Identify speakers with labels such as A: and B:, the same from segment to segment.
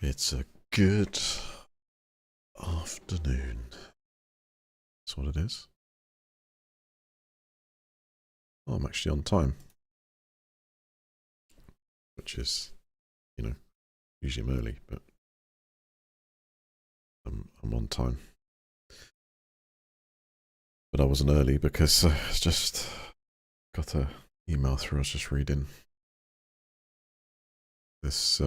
A: It's a good afternoon. That's what it is. Oh, I'm actually on time. Which is, usually I'm early, but I'm on time. But I wasn't early because I just got a email through. I was just reading this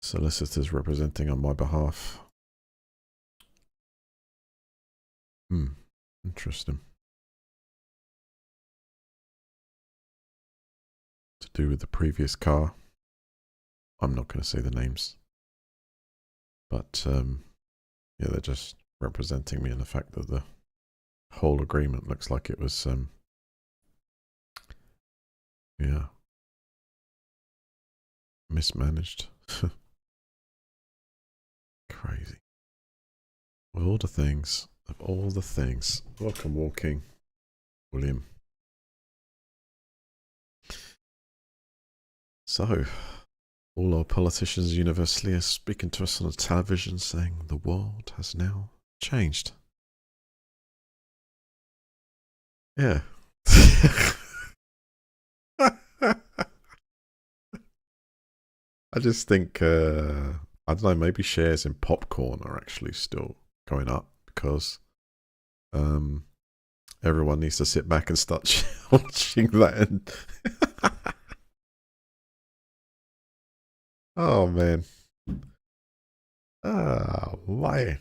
A: solicitors representing on my behalf. Interesting. To do with the previous car. I'm not going to say the names. But, yeah, they're just representing me in the fact that the whole agreement looks like it was, yeah, mismanaged. Crazy. Of all the things, welcome walking, William. So, all our politicians universally are speaking to us on the television saying the world has now changed. Yeah. I just think, I don't know, maybe shares in popcorn are actually still going up because everyone needs to sit back and start watching that. And oh, man. Oh, man.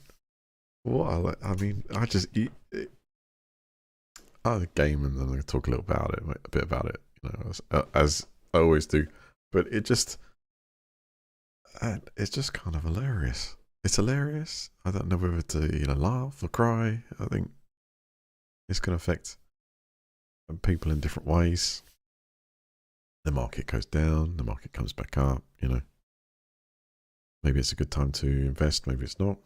A: What? I mean, I just eat. I game and then I'm going to talk a little about it, a bit about it, as I always do. But it's just kind of hilarious. It's hilarious. I don't know whether to laugh or cry. I think it's going to affect people in different ways. The market goes down, the market comes back up. Maybe it's a good time to invest. Maybe it's not.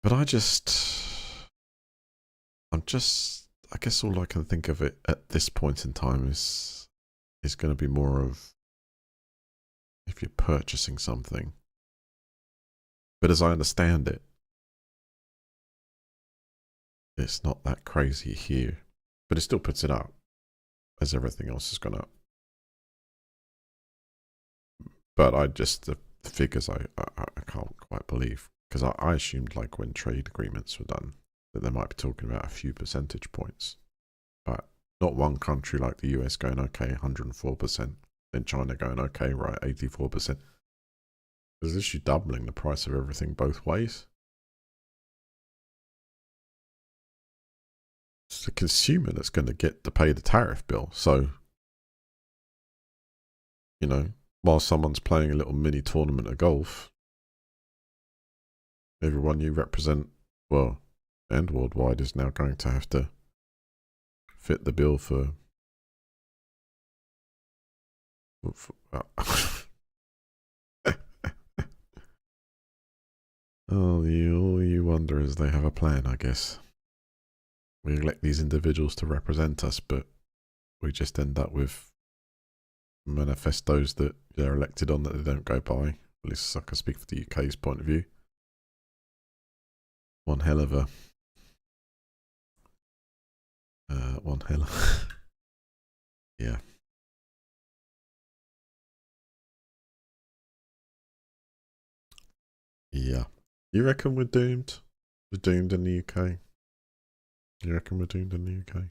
A: But I guess all I can think of it at this point in time is going to be more of if you're purchasing something. But as I understand it, it's not that crazy here. But it still puts it up as everything else has gone up. But the figures I can't quite believe, because I assumed like when trade agreements were done that they might be talking about a few percentage points, but not one country like the US going okay 104%, then China going okay right 84%. There's literally doubling the price of everything both ways. It's the consumer that's going to get to pay the tariff bill. So, while someone's playing a little mini tournament of golf, everyone you represent, well, and worldwide, is now going to have to fit the bill for all you wonder is they have a plan, I guess. We elect these individuals to represent us, but we just end up with manifestos that they're elected on that they don't go by. At least I can speak for the UK's point of view. One hell of a yeah. Yeah. You reckon we're doomed? We're doomed in the UK? You reckon we're doomed in the UK?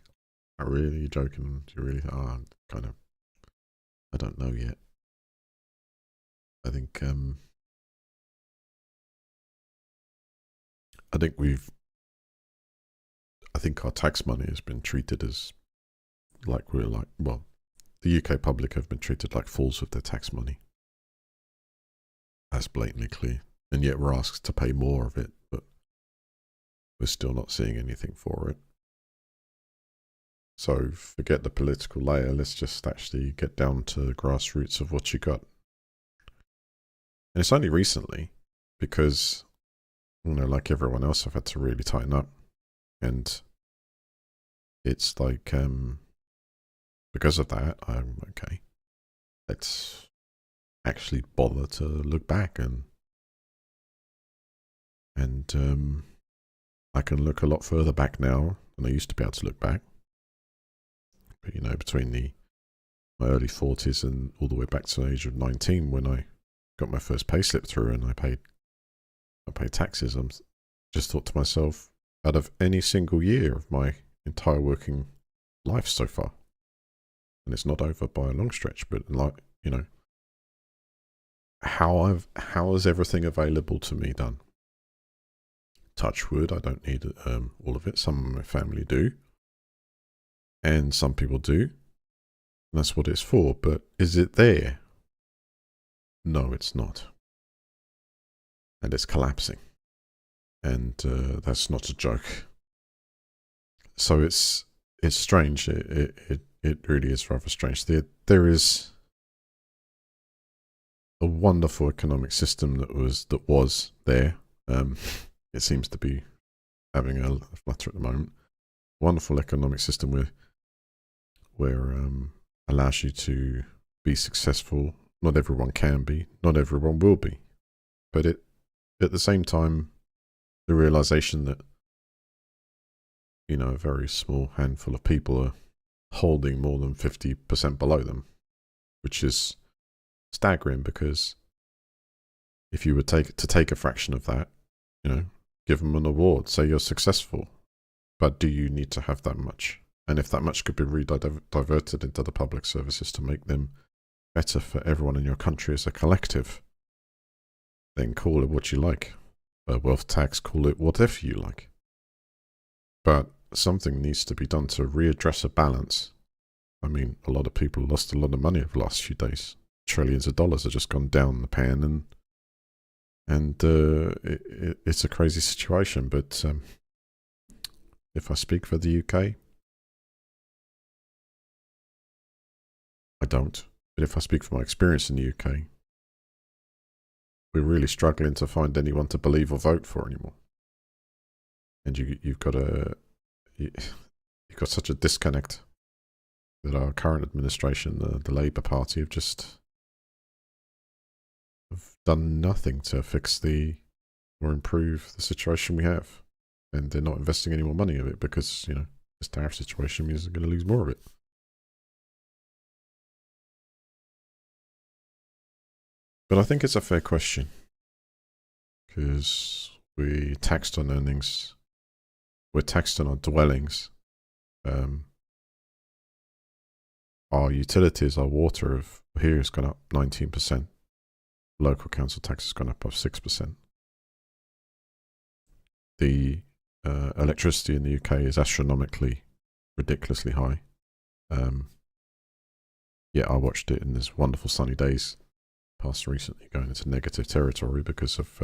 A: Are really joking? Do you really? Kind of. I don't know yet. I think I think our tax money has been treated as like the UK public have been treated like fools with their tax money. That's blatantly clear. And yet we're asked to pay more of it, but we're still not seeing anything for it. So forget the political layer. Let's just actually get down to the grassroots of what you got. And it's only recently because, like everyone else, I've had to really tighten up. And it's like, because of that, I'm okay. let's actually bother to look back, and I can look a lot further back now than I used to be able to look back. But you know, between my early 40s and all the way back to the age of 19, when I got my first payslip through and I paid taxes, I'm just thought to myself, out of any single year of my entire working life so far, and it's not over by a long stretch, but like, you know, how is everything available to me done? Touch wood, I don't need all of it. Some of my family do, and some people do, and that's what it's for. But is it there? No, it's not, and it's collapsing, and that's not a joke. So it's strange. It really is rather strange. There is a wonderful economic system that was there. It seems to be having a flutter at the moment. Wonderful economic system where allows you to be successful. Not everyone can be. Not everyone will be. But at the same time, the realization that, you know, a very small handful of people are holding more than 50% below them, which is staggering, because if you would take a fraction of that, you know, give them an award, say you're successful, but do you need to have that much? And if that much could be diverted into the public services to make them better for everyone in your country as a collective, then call it what you like. A wealth tax, call it whatever you like. But something needs to be done to readdress a balance. I mean, a lot of people lost a lot of money over the last few days. Trillions of dollars have just gone down the pan, and it's a crazy situation. But if I speak for the UK, I don't. But if I speak from my experience in the UK, we're really struggling to find anyone to believe or vote for anymore. And you've got such a disconnect that our current administration, the Labour Party, have done nothing to fix or improve the situation we have. And they're not investing any more money in it because, you know, this tariff situation means they're going to lose more of it. But I think it's a fair question, because we taxed on earnings, we're taxed on our dwellings, our utilities, our water here has gone up 19%. Local council tax has gone up by 6%. The electricity in the UK is astronomically, ridiculously high. Yeah, I watched it in these wonderful sunny days past recently, going into negative territory because of,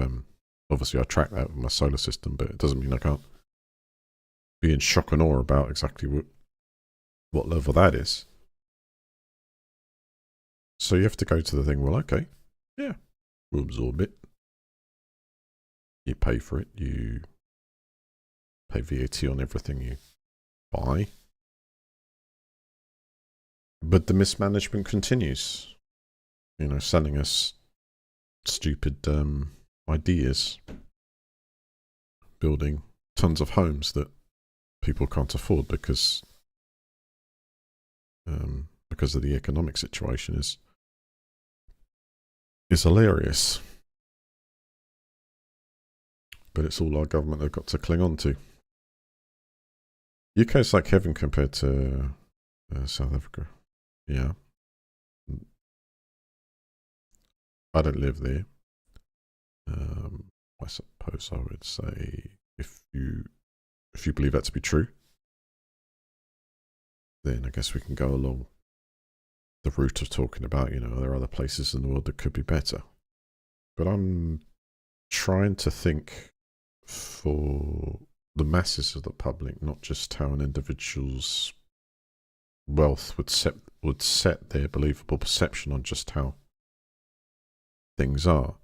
A: obviously I track that with my solar system, but it doesn't mean I can't be in shock and awe about exactly what level that is. So you have to go to the thing, well, okay, yeah, we'll absorb it. You pay for it, you pay VAT on everything you buy. But the mismanagement continues. You know, selling us stupid ideas, building tons of homes that people can't afford because of the economic situation is hilarious. But it's all our government have got to cling on to. UK's like heaven compared to South Africa. Yeah. I don't live there. I suppose I would say if you believe that to be true, then I guess we can go along the route of talking about, you know, there are other places in the world that could be better. But I'm trying to think for the masses of the public, not just how an individual's wealth would set their believable perception on just how things are.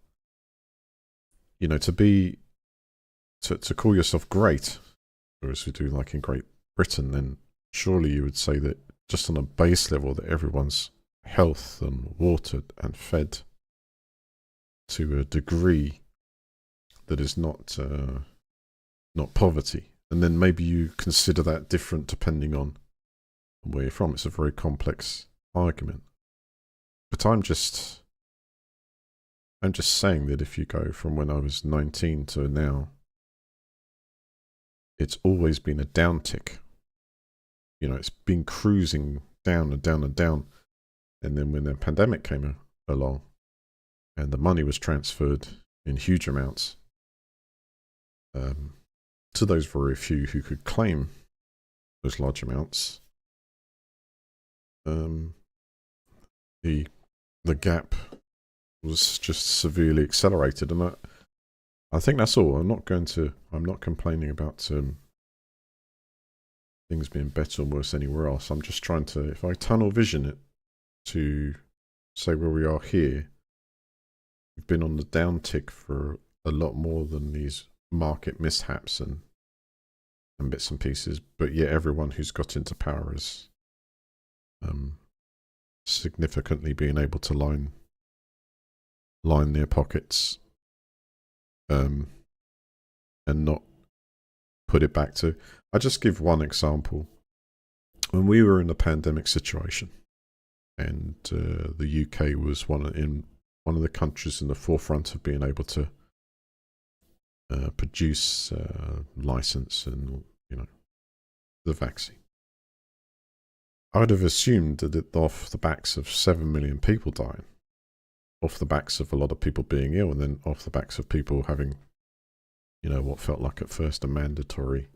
A: You know, to call yourself great, or as we do like in Great Britain, then surely you would say that just on a base level that everyone's health and watered and fed to a degree that is not poverty. And then maybe you consider that different depending on where you're from. It's a very complex argument. But I'm just saying that if you go from when I was 19 to now, it's always been a downtick. You know, it's been cruising down and down and down. And then when the pandemic came along and the money was transferred in huge amounts to those very few who could claim those large amounts, the gap was just severely accelerated. And I think that's all. I'm not complaining about things being better or worse anywhere else. I'm just trying to, if I tunnel vision it to say where we are here, we've been on the downtick for a lot more than these market mishaps and bits and pieces, but yet everyone who's got into power is significantly being able to line their pockets and not put it back to. I just give one example. When we were in the pandemic situation, and the UK was one of the countries in the forefront of being able to produce license and the vaccine, I would have assumed that off the backs of 7 million people dying, off the backs of a lot of people being ill, and then off the backs of people having, what felt like at first a mandatory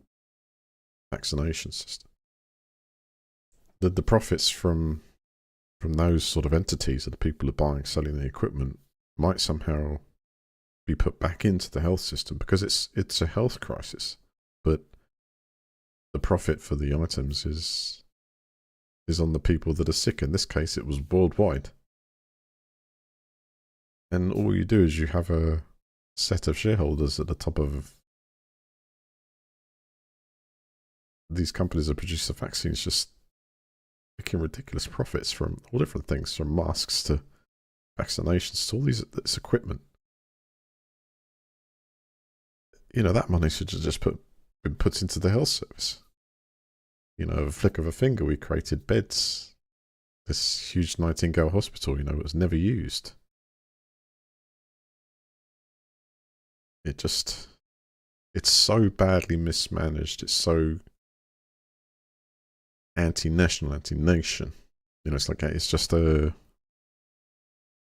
A: vaccination system, that the profits from those sort of entities that the people are buying, selling the equipment, might somehow be put back into the health system, because it's a health crisis, but the profit for the items is on the people that are sick. In this case, it was worldwide. And all you do is you have a set of shareholders at the top of these companies that produce the vaccines just making ridiculous profits from all different things, from masks to vaccinations to all this equipment. That money should have just been put into the health service. A flick of a finger, we created beds. This huge Nightingale hospital, it was never used. It's so badly mismanaged. It's so anti-national, anti-nation. It's like, it's just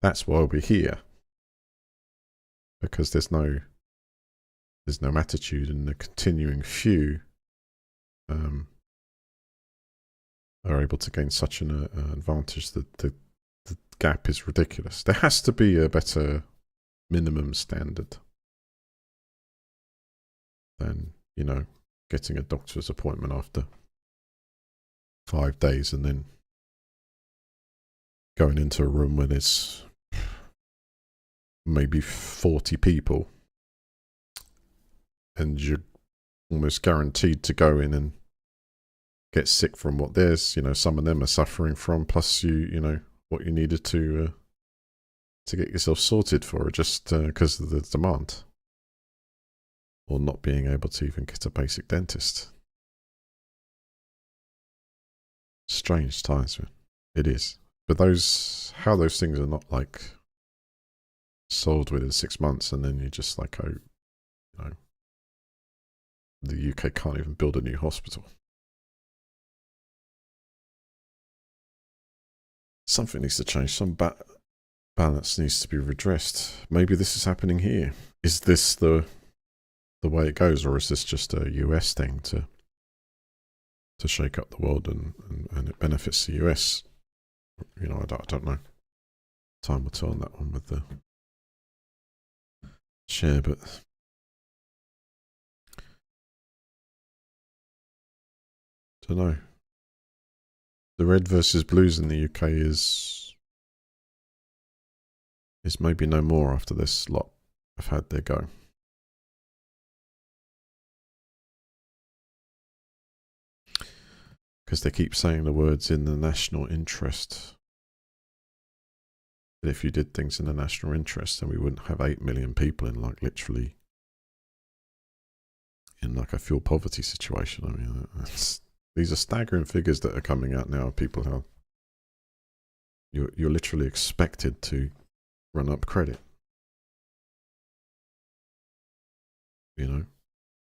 A: that's why we're here. Because there's no attitude, and the continuing few are able to gain such an advantage that the gap is ridiculous. There has to be a better minimum standard than, getting a doctor's appointment after 5 days and then going into a room where there's maybe 40 people and you're almost guaranteed to go in and get sick from what there's, some of them are suffering from, plus what you needed to get yourself sorted for, just because of the demand, or not being able to even get a basic dentist. Strange times, man. It is. But how those things are not like solved within 6 months, and then you're just like, the UK can't even build a new hospital. Something needs to change. Some balance needs to be redressed. Maybe this is happening here. Is this the way it goes, or is this just a US thing to shake up the world and it benefits the US? I don't know. Time will tell on that one with the share, but don't know. The red versus blues in the UK is maybe no more after this lot have had their go. Because they keep saying the words "in the national interest." But if you did things in the national interest, then we wouldn't have 8 million people in like literally in like a fuel poverty situation. I mean, these are staggering figures that are coming out now. People how you're literally expected to run up credit. You know,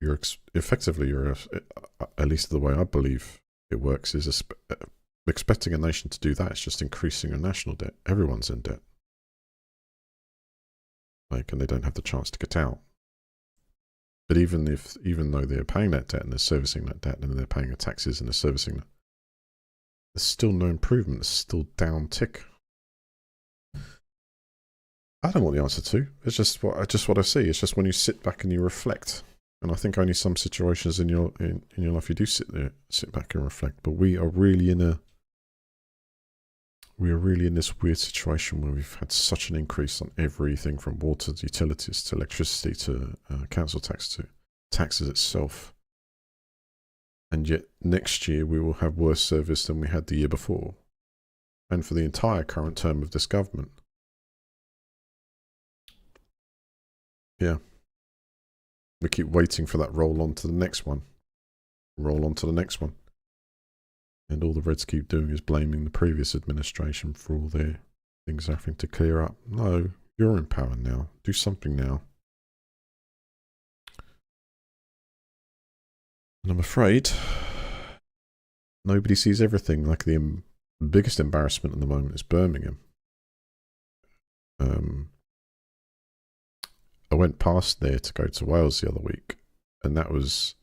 A: you're effectively at least the way I believe it works is expecting a nation to do that. It's just increasing a national debt. Everyone's in debt, like, and they don't have the chance to get out. But even though they're paying that debt and they're servicing that debt and they're paying the taxes and they're servicing that, there's still no improvement. There's still down tick. I don't know what the answer to. It's just what I see. It's just when you sit back and you reflect. And I think only some situations in your life you do sit back and reflect. But we are really in this weird situation where we've had such an increase on everything from water to utilities to electricity to council tax to taxes itself. And yet next year we will have worse service than we had the year before. And for the entire current term of this government. Yeah. We keep waiting for that roll on to the next one. Roll on to the next one. And all the Reds keep doing is blaming the previous administration for all their things having to clear up. No, you're in power now. Do something now. And I'm afraid nobody sees everything. Like the biggest embarrassment at the moment is Birmingham. I went past there to go to Wales the other week, and that was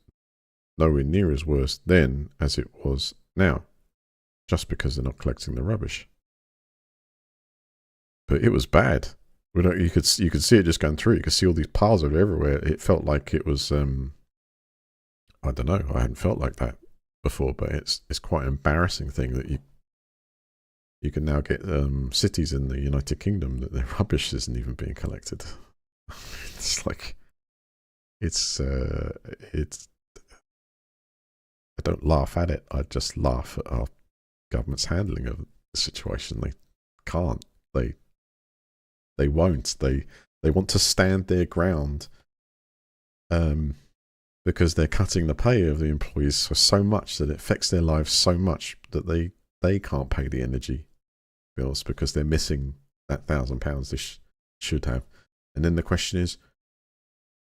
A: nowhere near as worse then as it was now, just because they're not collecting the rubbish. But it was bad. You could see it just going through. You could see all these piles of it everywhere. It felt like it was, I don't know. I hadn't felt like that before, but it's quite an embarrassing thing that you can now get cities in the United Kingdom that their rubbish isn't even being collected. It's like, it's. I don't laugh at it. I just laugh at our government's handling of the situation. They can't. They won't. They want to stand their ground, because they're cutting the pay of the employees for so much that it affects their lives so much that they can't pay the energy bills because they're missing that £1,000 they should have. And then the question is,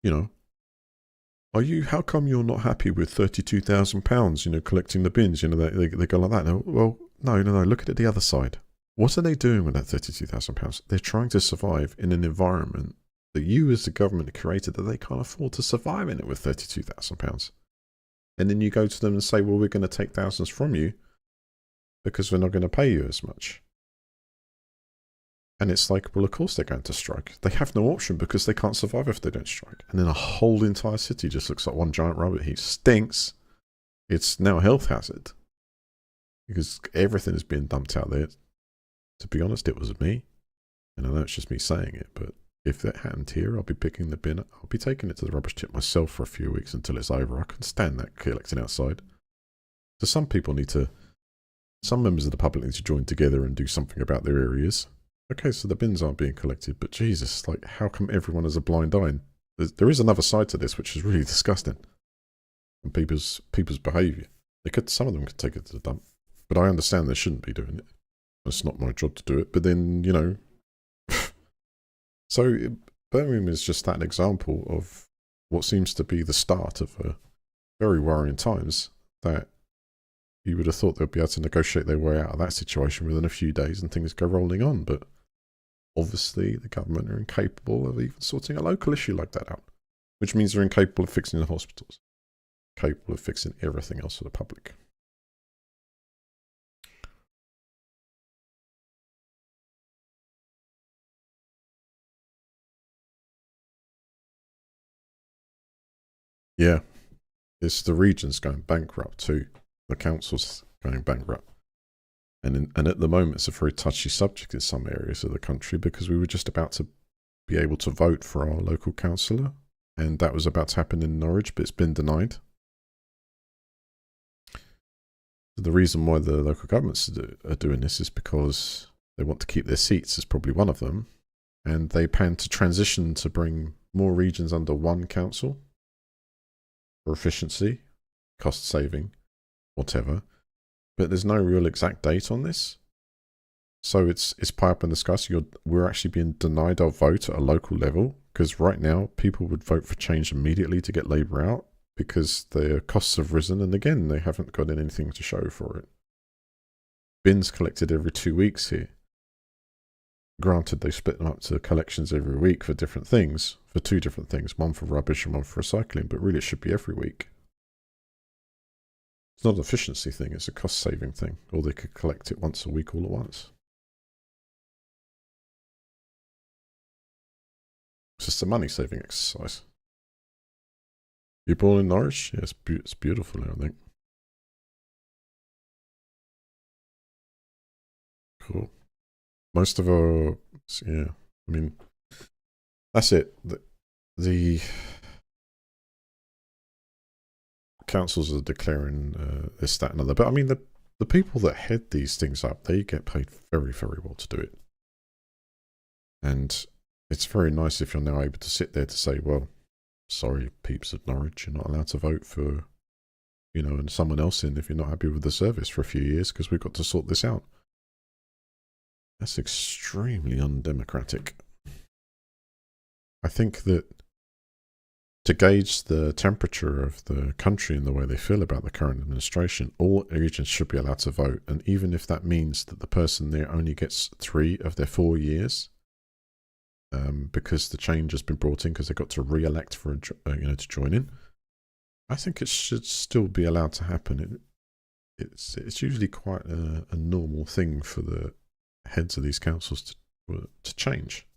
A: how come you're not happy with £32,000, collecting the bins? They go like that. No, well, no, look at it the other side. What are they doing with that £32,000? They're trying to survive in an environment that you as the government created that they can't afford to survive in it with £32,000. And then you go to them and say, well, we're going to take thousands from you because we're not going to pay you as much. And it's like, well, of course they're going to strike. They have no option because they can't survive if they don't strike. And then a whole entire city just looks like one giant rubber heap. Stinks. It's now a health hazard because everything is being dumped out there. To be honest, it was me. And I know it's just me saying it, but if that happened here, I'll be picking the bin. I'll be taking it to the rubbish tip myself for a few weeks until it's over. I can stand that collecting outside. So some members of the public need to join together and do something about their areas. Okay, so the bins aren't being collected, but Jesus, like, how come everyone has a blind eye? There is another side to this, which is really disgusting. And people's behaviour. Some of them could take it to the dump, but I understand they shouldn't be doing it. It's not my job to do it. But then, so Birmingham is just that example of what seems to be the start of a very worrying times. That you would have thought they'd be able to negotiate their way out of that situation within a few days and things go rolling on, but obviously the government are incapable of even sorting a local issue like that out, which means they're incapable of fixing the hospitals, capable of fixing everything else for the public. Yeah, it's the regions going bankrupt too. The council's going bankrupt. And at the moment, it's a very touchy subject in some areas of the country because we were just about to be able to vote for our local councillor, and that was about to happen in Norwich, but it's been denied. The reason why the local governments are doing this is because They want to keep their seats is probably one of them. And they plan to transition to bring more regions under one council for efficiency, cost saving, whatever. But there's no real exact date on this. So it's pie up and discuss. We're actually being denied our vote at a local level because right now people would vote for change immediately to get Labour out because their costs have risen, and again they haven't got anything to show for it. Bins collected every 2 weeks here. Granted, they split them up to collections every week for different things, for 2 different things, one for rubbish and one for recycling, but really it should be every week. It's not an efficiency thing, it's a cost saving thing, or they could collect it once a week all at once. It's just a money saving exercise. You born in Norwich? Yeah, it's beautiful here, I think. Cool. Most of our, yeah, I mean, that's it. The councils are declaring this, that, and other. But I mean, the people that head these things up, they get paid very, very well to do it. And it's very nice if you're now able to sit there to say, well, sorry, peeps of Norwich, you're not allowed to vote for, you know, and someone else in if you're not happy with the service for a few years because we've got to sort this out. That's extremely undemocratic. I think that to gauge the temperature of the country and the way they feel about the current administration, all regions should be allowed to vote. And even if that means that the person there only gets 3 of their 4 years, because the change has been brought in because they got to re-elect for to join in, I think it should still be allowed to happen. It's usually quite a normal thing for the heads of these councils to change.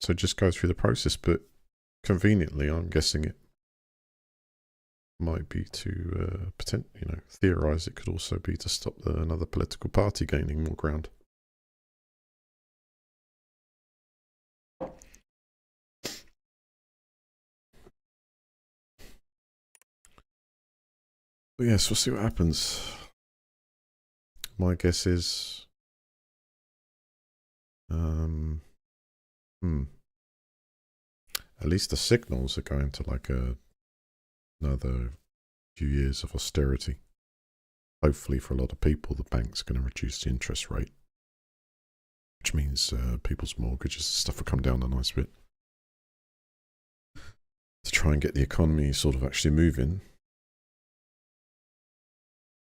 A: So just go through the process, but conveniently, I'm guessing it might be to theorize. It could also be to stop another political party gaining more ground. But yes, we'll see what happens. My guess is, at least the signals are going to like another few years of austerity. Hopefully for a lot of people, the bank's going to reduce the interest rate, which means people's mortgages and stuff will come down a nice bit to try and get the economy sort of actually moving.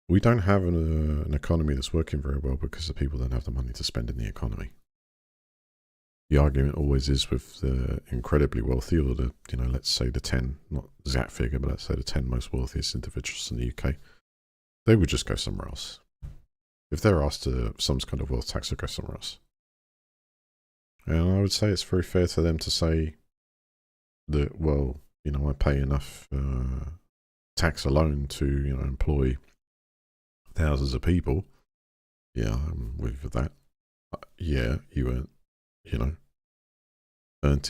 A: We don't have an economy that's working very well because the people don't have the money to spend in the economy. The argument always is with the incredibly wealthy, or the, let's say the 10, not exact figure, but let's say the 10 most wealthiest individuals in the UK, they would just go somewhere else. If they're asked to some kind of wealth tax, they'll go somewhere else. And I would say it's very fair to them to say that, well, I pay enough tax alone to, employ thousands of people. Yeah, I'm with that. Yeah, you earned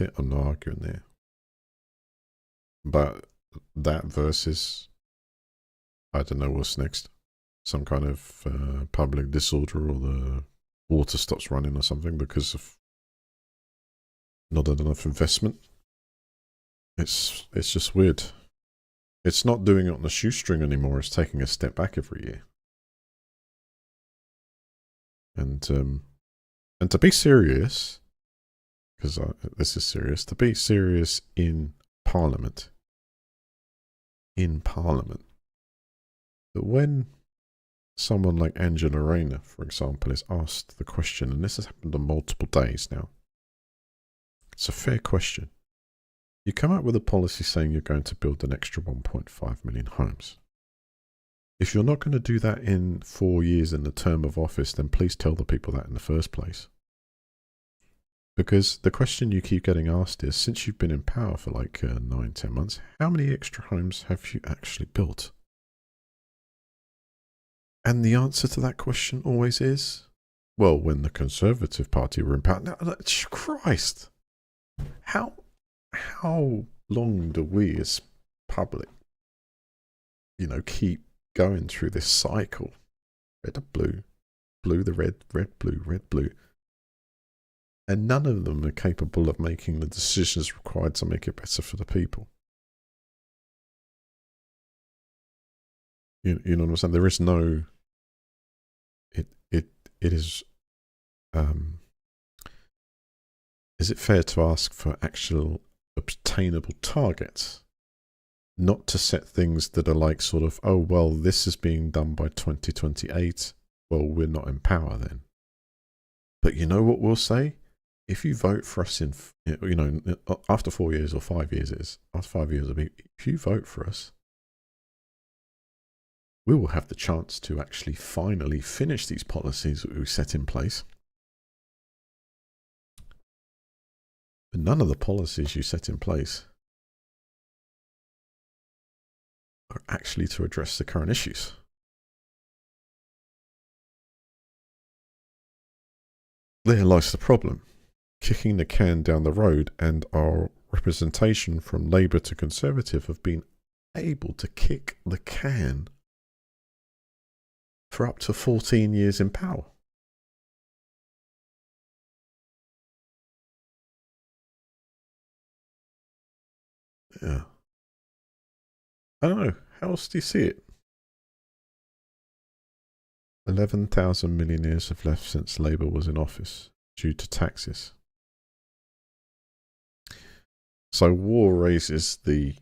A: it. I'm not arguing there. But that versus, I don't know what's next. Some kind of public disorder, or the water stops running or something because of not enough investment. It's just weird. It's not doing it on a shoestring anymore. It's taking a step back every year. And to be serious, because this is serious, to be serious in Parliament, that when someone like Angela Rayner, for example, is asked the question, and this has happened on multiple days now, it's a fair question. You come up with a policy saying you're going to build an extra 1.5 million homes. If you're not going to do that in 4 years in the term of office, then please tell the people that in the first place. Because the question you keep getting asked is, since you've been in power for like 9-10 months, how many extra homes have you actually built? And the answer to that question always is, well, when the Conservative Party were in power. Now, Christ! How long do we as public, keep going through this cycle? Red or blue, blue, the red, red, blue, red, blue. And none of them are capable of making the decisions required to make it better for the people. You know what I'm saying? There is no. It is. Is it fair to ask for actual obtainable targets? Not to set things that are like sort of, oh, well, this is being done by 2028. Well, we're not in power then. But you know what we'll say? If you vote for us in, after 4 years or 5 years, after 5 years, if you vote for us, we will have the chance to actually finally finish these policies that we set in place. But none of the policies you set in place are actually to address the current issues. There lies the problem. Kicking the can down the road, and our representation from Labour to Conservative have been able to kick the can for up to 14 years in power. Yeah. I don't know. How else do you see it? 11,000 millionaires have left since Labour was in office due to taxes. So war raises the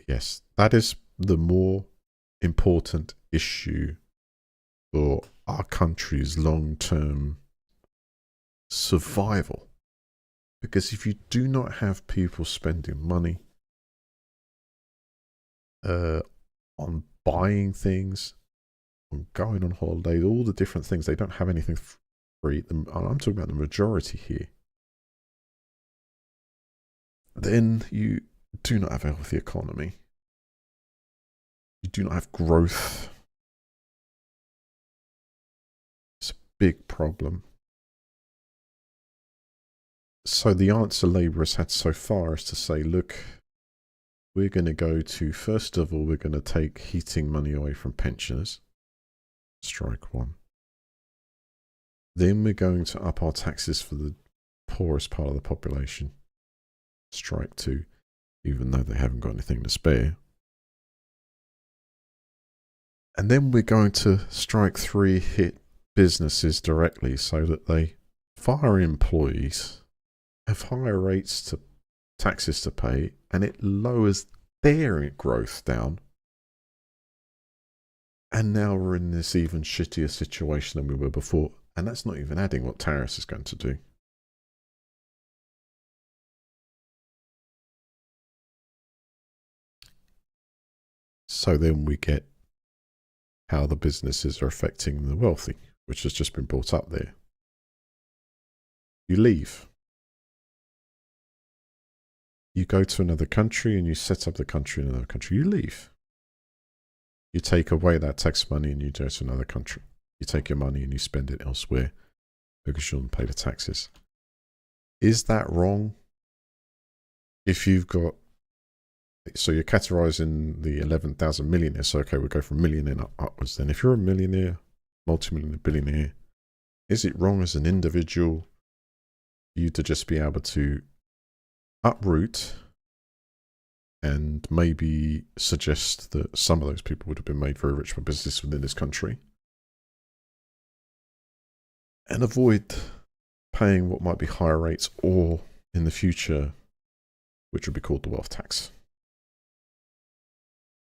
A: yes, that is the more important issue for our country's long-term survival. Because if you do not have people spending money on buying things, on going on holidays, all the different things, they don't have anything free. I'm talking about the majority here. Then you do not have a healthy economy. You do not have growth. It's a big problem. So the answer Labour has had so far is to say, look, we're going to go to, first of all, we're going to take heating money away from pensioners. Strike one. Then we're going to up our taxes for the poorest part of the population. Strike two, even though they haven't got anything to spare. And then we're going to strike three, hit businesses directly so that they fire employees, have higher rates to taxes to pay, and it lowers their growth down. And now we're in this even shittier situation than we were before. And that's not even adding what tariffs is going to do. So then we get how the businesses are affecting the wealthy, which has just been brought up there. You leave. You go to another country and you set up the country in another country. You leave. You take away that tax money and you go to another country. You take your money and you spend it elsewhere because you don't pay the taxes. Is that wrong? If you've got, so you're categorizing the 11,000 millionaires. So, okay, we'll go from millionaire upwards. Then if you're a millionaire, multimillionaire, billionaire, is it wrong as an individual for you to just be able to uproot and maybe suggest that some of those people would have been made very rich by business within this country and avoid paying what might be higher rates, or in the future, which would be called the wealth tax?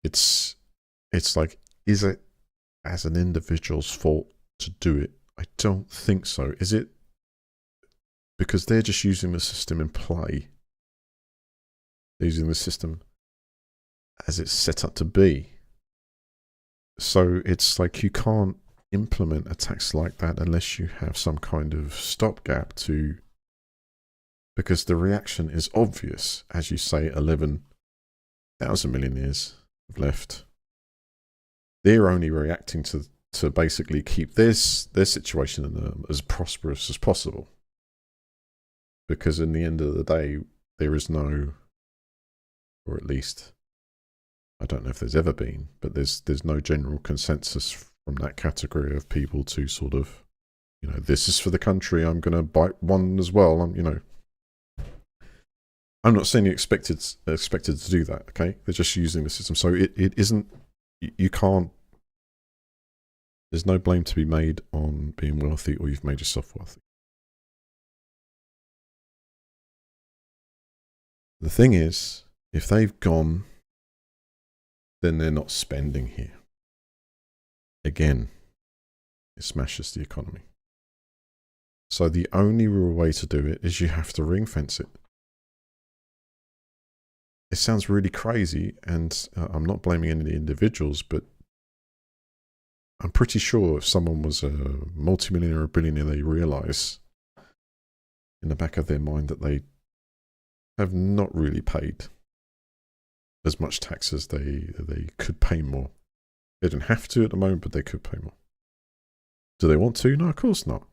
A: It's like, is it as an individual's fault to do it? I don't think so. Is it because they're just using the system in play? They're using the system as it's set up to be. So it's like you can't implement a tax like that unless you have some kind of stopgap to, because the reaction is obvious. As you say, 11,000 millionaires have left. They're only reacting to basically keep their situation as prosperous as possible. Because in the end of the day, there is no, or at least I don't know if there's ever been, but there's no general consensus from that category of people to sort of, this is for the country. I'm going to bite one as well. I'm not saying you expected to do that. Okay, they're just using the system, so it isn't. You can't. There's no blame to be made on being wealthy, or you've made yourself wealthy. The thing is, if they've gone, then they're not spending here. Again, it smashes the economy. So the only real way to do it is you have to ring fence it. It sounds really crazy, and I'm not blaming any of the individuals, but I'm pretty sure if someone was a multimillionaire or a billionaire, they realise in the back of their mind that they have not really paid as much tax as they could pay more. They don't have to at the moment, but they could pay more. Do they want to? No, of course not.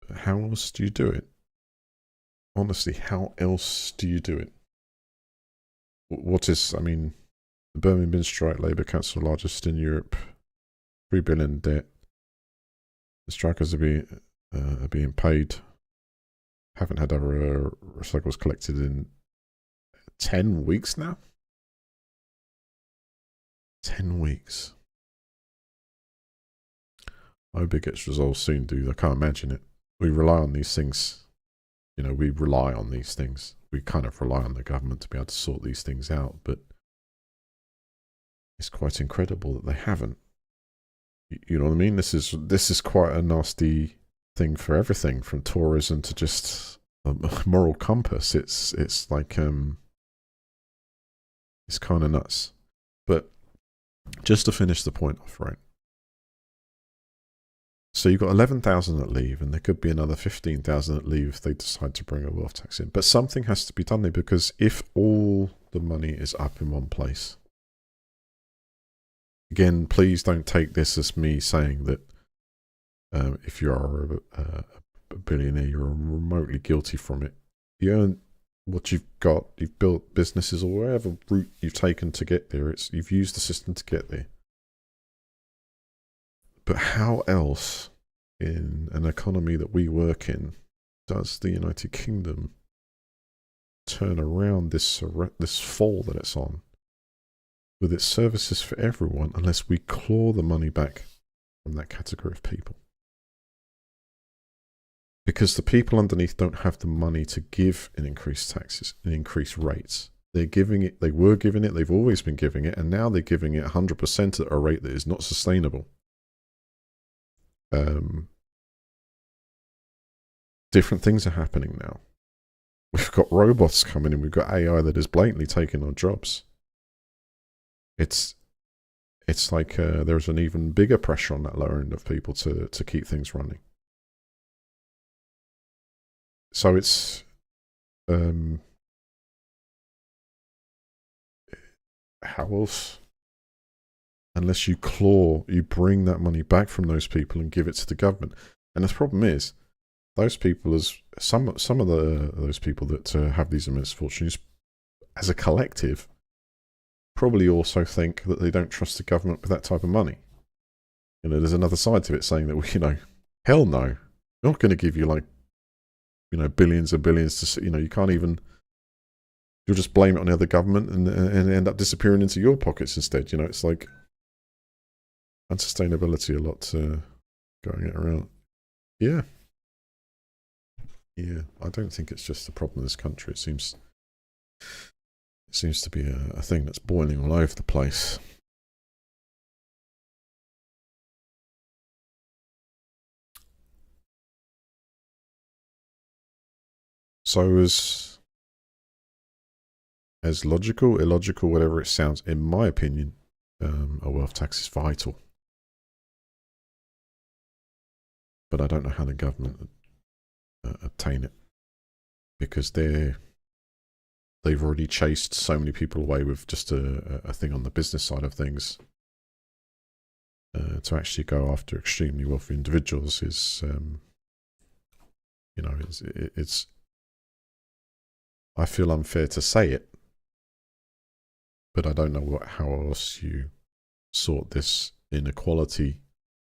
A: But how else do you do it? Honestly, how else do you do it? The Birmingham bin strike, Labour Council, largest in Europe, 3 billion debt. The strikers are being paid. Haven't had other recyclables collected in 10 weeks now. 10 weeks. I hope it gets resolved soon, dude. I can't imagine it. We rely on these things. We rely on these things. We kind of rely on the government to be able to sort these things out, but it's quite incredible that they haven't. You know what I mean? This is quite a nasty thing for everything, from tourism to just a moral compass. It's like it's kind of nuts. But just to finish the point off, right? So you've got 11,000 that leave, and there could be another 15,000 that leave if they decide to bring a wealth tax in. But something has to be done there, because if all the money is up in one place, again, please don't take this as me saying that if you are a billionaire, you're remotely guilty from it. You earn what you've got. You've built businesses or whatever route you've taken to get there. You've used the system to get there. But how else, in an economy that we work in, does the United Kingdom turn around this fall that it's on with its services for everyone, unless we claw the money back from that category of people? Because the people underneath don't have the money to give in increased taxes and increased rates. They're giving it, they were giving it, they've always been giving it, and now they're giving it 100% at a rate that is not sustainable. Different things are happening now. We've got robots coming in, we've got AI that is blatantly taking our jobs. It's like there's an even bigger pressure on that lower end of people to keep things running. So it's how else? Unless you bring that money back from those people and give it to the government. And the problem is, those people, some of those people that have these immense fortunes, as a collective, probably also think that they don't trust the government with that type of money. There's another side to it saying that hell no, we're not going to give you billions and billions to, you can't even. You'll just blame it on the other government and end up disappearing into your pockets instead. It's like unsustainability a lot going around. Yeah. I don't think it's just a problem in this country. It seems to be a thing that's boiling all over the place. So as logical, illogical, whatever it sounds, in my opinion, a wealth tax is vital. But I don't know how the government obtain it, because they've already chased so many people away with just a thing on the business side of things. To actually go after extremely wealthy individuals is, it's I feel unfair to say it, but I don't know how else you sort this inequality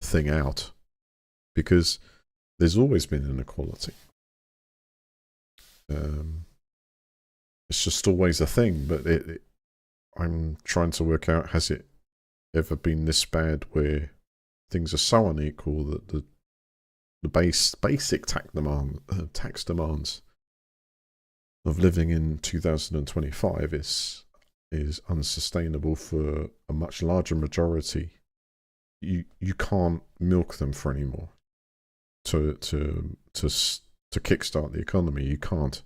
A: thing out, because there's always been inequality. It's just always a thing, but I'm trying to work out, has it ever been this bad where things are so unequal that the basic tax demands of living in 2025 is unsustainable for a much larger majority. You can't milk them for any more to kickstart the economy. You can't.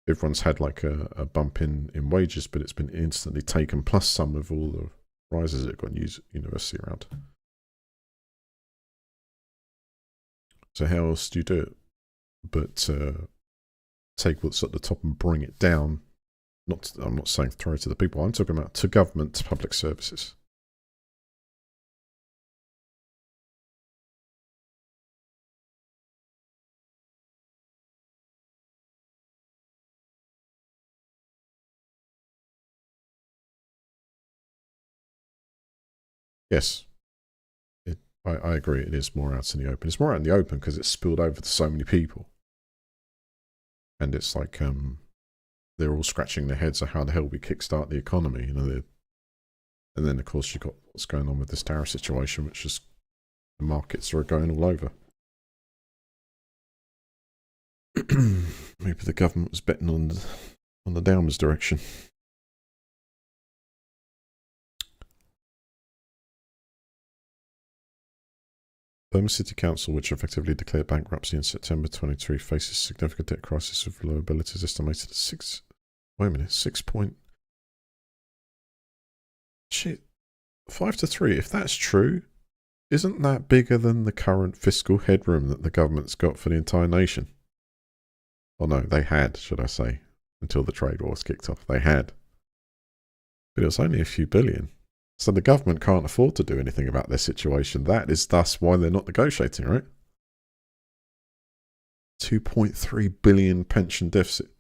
A: Everyone's had like a bump in wages, but it's been instantly taken, plus some of all the rises that got university around. So how else do you do it but take what's at the top and bring it down? I'm not saying throw it to the people. I'm talking about to government, to public services. Yes, I agree. It is more out in the open. It's more out in the open because it's spilled over to so many people, and it's like they're all scratching their heads of how the hell we kickstart the economy. And then of course you've got what's going on with this tariff situation, which is the markets are going all over. Maybe the government was betting on the downwards direction. Birmingham City Council, which effectively declared bankruptcy in September 23, faces significant debt crisis with liabilities estimated at 6 point. Shit, 5-3. If that's true, isn't that bigger than the current fiscal headroom that the government's got for the entire nation? Oh no, they had, should I say, until the trade wars kicked off. They had. But it was only a few billion. So the government can't afford to do anything about their situation. That is thus why they're not negotiating, right? 2.3 billion pension deficit.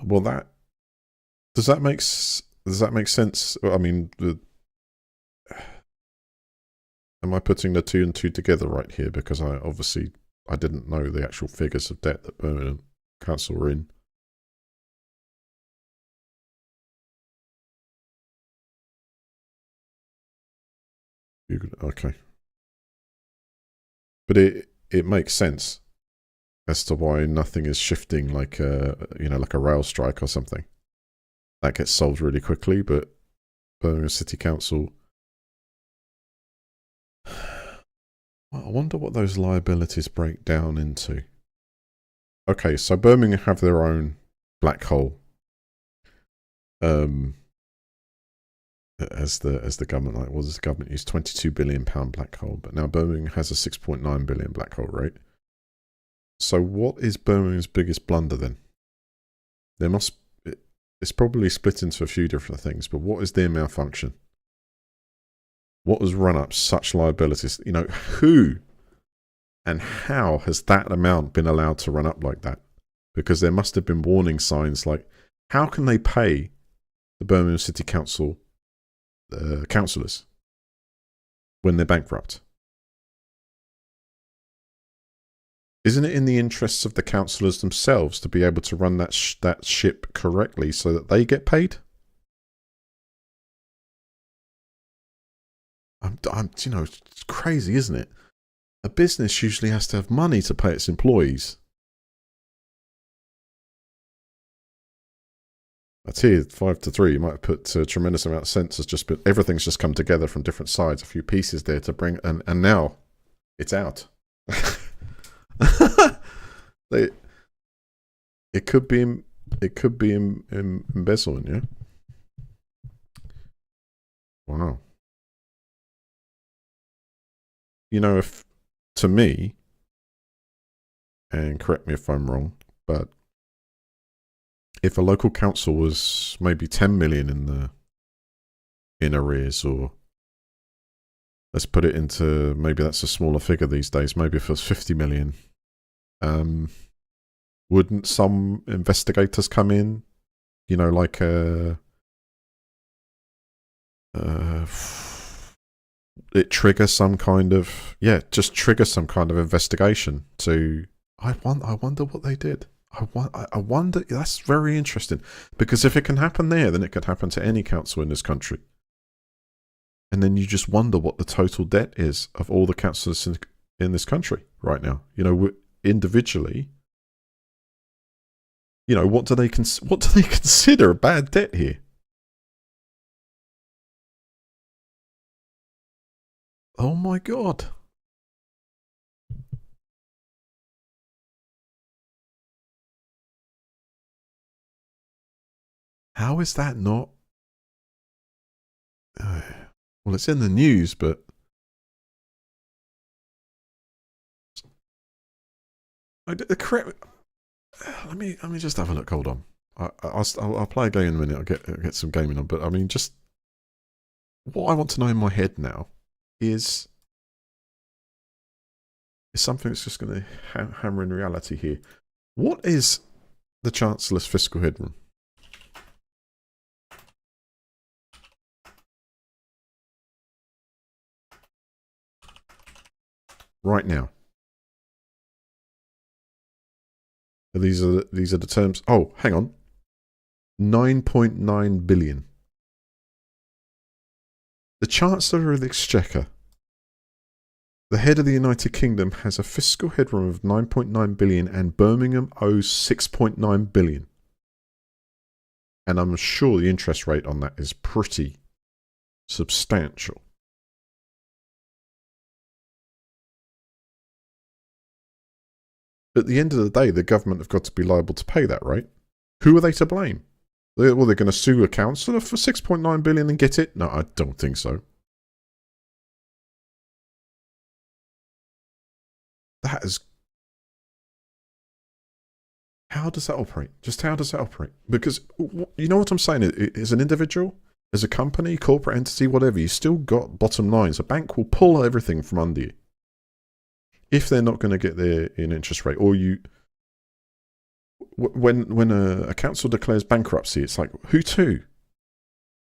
A: Well, does that make sense? I mean, am I putting the two and two together right here? Because I didn't know the actual figures of debt that Birmingham Council were in. Okay. But it makes sense as to why nothing is shifting like like a rail strike or something. That gets solved really quickly, but Birmingham City Council... Well, I wonder what those liabilities break down into. Okay, so Birmingham have their own black hole. As the government, like, what does the government use? £22 billion black hole, but now Birmingham has a 6.9 billion black hole, right? So what is Birmingham's biggest blunder then? It's probably split into a few different things, but what is their malfunction? What has run up such liabilities? Who and how has that amount been allowed to run up like that? Because there must have been warning signs like, how can they pay the Birmingham City Council councillors when they're bankrupt? Isn't it in the interests of the councillors themselves to be able to run that ship correctly so that they get paid? It's crazy, isn't it? A business usually has to have money to pay its employees. I tell you, 5-3, you might have put a tremendous amount of sense. Everything's just come together from different sides, a few pieces there to bring, and now it's out. It could be embezzling, yeah. Wow. If to me, and correct me if I'm wrong, but if a local council was maybe 10 million in arrears, or let's put it into, maybe that's a smaller figure these days, maybe if it was 50 million, wouldn't some investigators come in, you know, like it triggers some kind of, just trigger some kind of investigation to, I wonder what they did. I wonder, that's very interesting, because if it can happen there, then it could happen to any council in this country. And then you just wonder what the total debt is of all the councils in this country right now. You know, individually, you know, what do they consider a bad debt here? Oh my God. How is that not? Well, it's in the news, but correct. Let me just have a look. Hold on. I'll play a game in a minute. I'll get some gaming on. But I mean, just what I want to know in my head now is something that's just going to hammer in reality here. What is the Chancellor's fiscal headroom? Right now. These are the terms. Oh, hang on. 9.9 billion. The Chancellor of the Exchequer, the head of the United Kingdom, has a fiscal headroom of 9.9 billion, and Birmingham owes 6.9 billion. And I'm sure the interest rate on that is pretty substantial. At the end of the day, the government have got to be liable to pay that, right? Who are they to blame? They're going to sue a councillor for 6.9 billion and get it? No, I don't think so. That is... How does that operate? Just how does that operate? Because, you know what I'm saying? As an individual, as a company, corporate entity, whatever, you still got bottom lines. A bank will pull everything from under you if they're not going to get their interest rate. Or you... When a council declares bankruptcy, it's like, who to?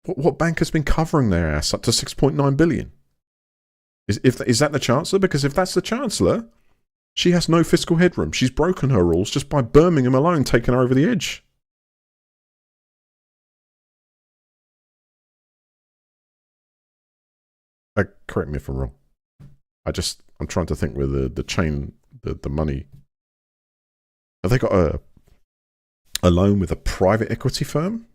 A: What bank has been covering their ass up to 6.9 billion? Is that the Chancellor? Because if that's the Chancellor, she has no fiscal headroom. She's broken her rules just by Birmingham alone taking her over the edge. Correct me if I'm wrong. I'm trying to think with the chain, the money. Have they got a loan with a private equity firm?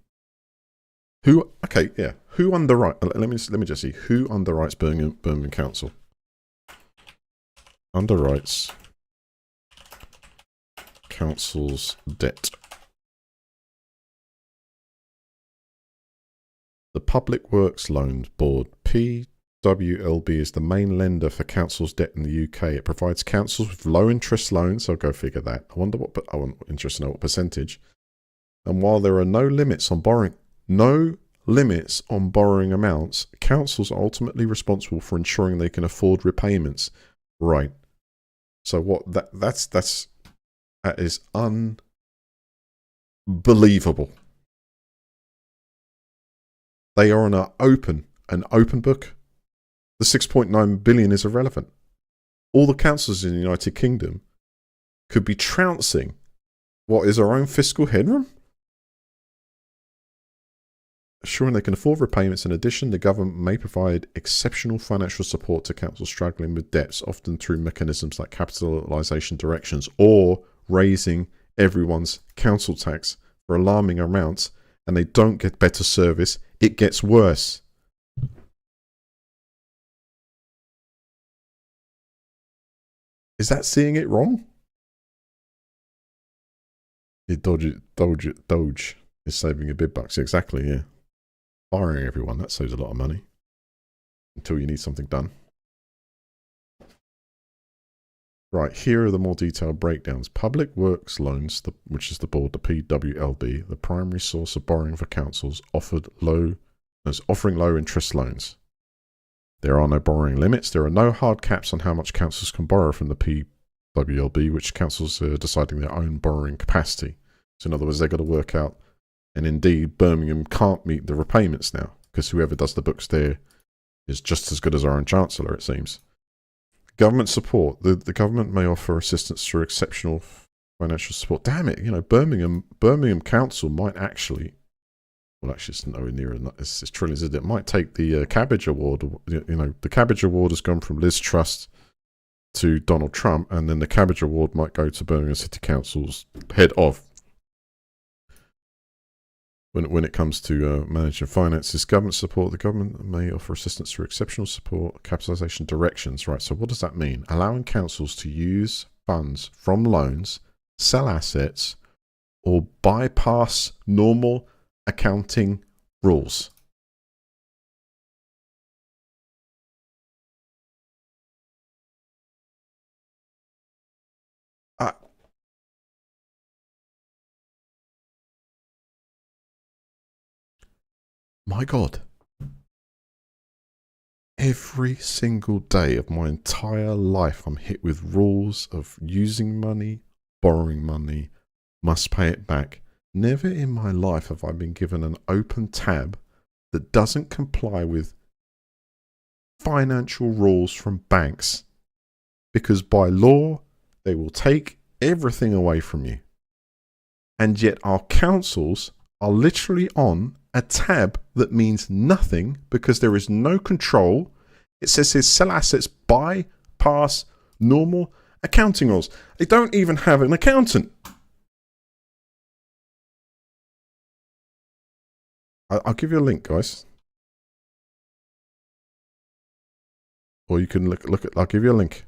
A: Who? Okay, yeah. Who underwrites? Let me just see. Who underwrites Birmingham Council? Underwrites council's debt. The Public Works Loans Board, PWLB, is the main lender for council's debt in the UK. It provides councils with low interest loans. I'll go figure that. I'm interested to know what percentage. And while there are no limits on borrowing amounts, councils are ultimately responsible for ensuring they can afford repayments. Right. So what that is unbelievable. They are on an open book. The 6.9 billion is irrelevant. All the councils in the United Kingdom could be trouncing what is our own fiscal headroom. Assuring they can afford repayments. In addition, the government may provide exceptional financial support to councils struggling with debts, often through mechanisms like capitalisation directions or raising everyone's council tax for alarming amounts, and they don't get better service, it gets worse. Is that seeing it wrong? Doge is saving a big bucks. Exactly, yeah. Firing everyone, that saves a lot of money. Until you need something done. Right, here are the more detailed breakdowns. Public Works Loans, which is the board, the PWLB, the primary source of borrowing for councils, offered low as offering low interest loans. There are no borrowing limits. There are no hard caps on how much councils can borrow from the PWLB, which councils are deciding their own borrowing capacity. So in other words, they've got to work out, and indeed Birmingham can't meet the repayments now, because whoever does the books there is just as good as our own Chancellor, it seems. Government support. The government may offer assistance through exceptional financial support. Damn it, Birmingham Council might actually, well, actually it's nowhere near it's trillions, is it? It might take the Cabbage Award. The Cabbage Award has gone from Liz Truss to Donald Trump, and then the Cabbage Award might go to Birmingham City Council's head of. When it comes to managing finances, government support, the government may offer assistance through exceptional support, capitalisation directions. Right, so what does that mean? Allowing councils to use funds from loans, sell assets, or bypass normal accounting rules. My God. Every single day of my entire life, I'm hit with rules of using money, borrowing money, must pay it back. Never in my life have I been given an open tab that doesn't comply with financial rules from banks, because by law, they will take everything away from you. And yet our councils are literally on a tab that means nothing because there is no control. It says here, sell assets, bypass normal accounting rules. They don't even have an accountant. I'll give you a link, guys. Or you can look at, I'll give you a link.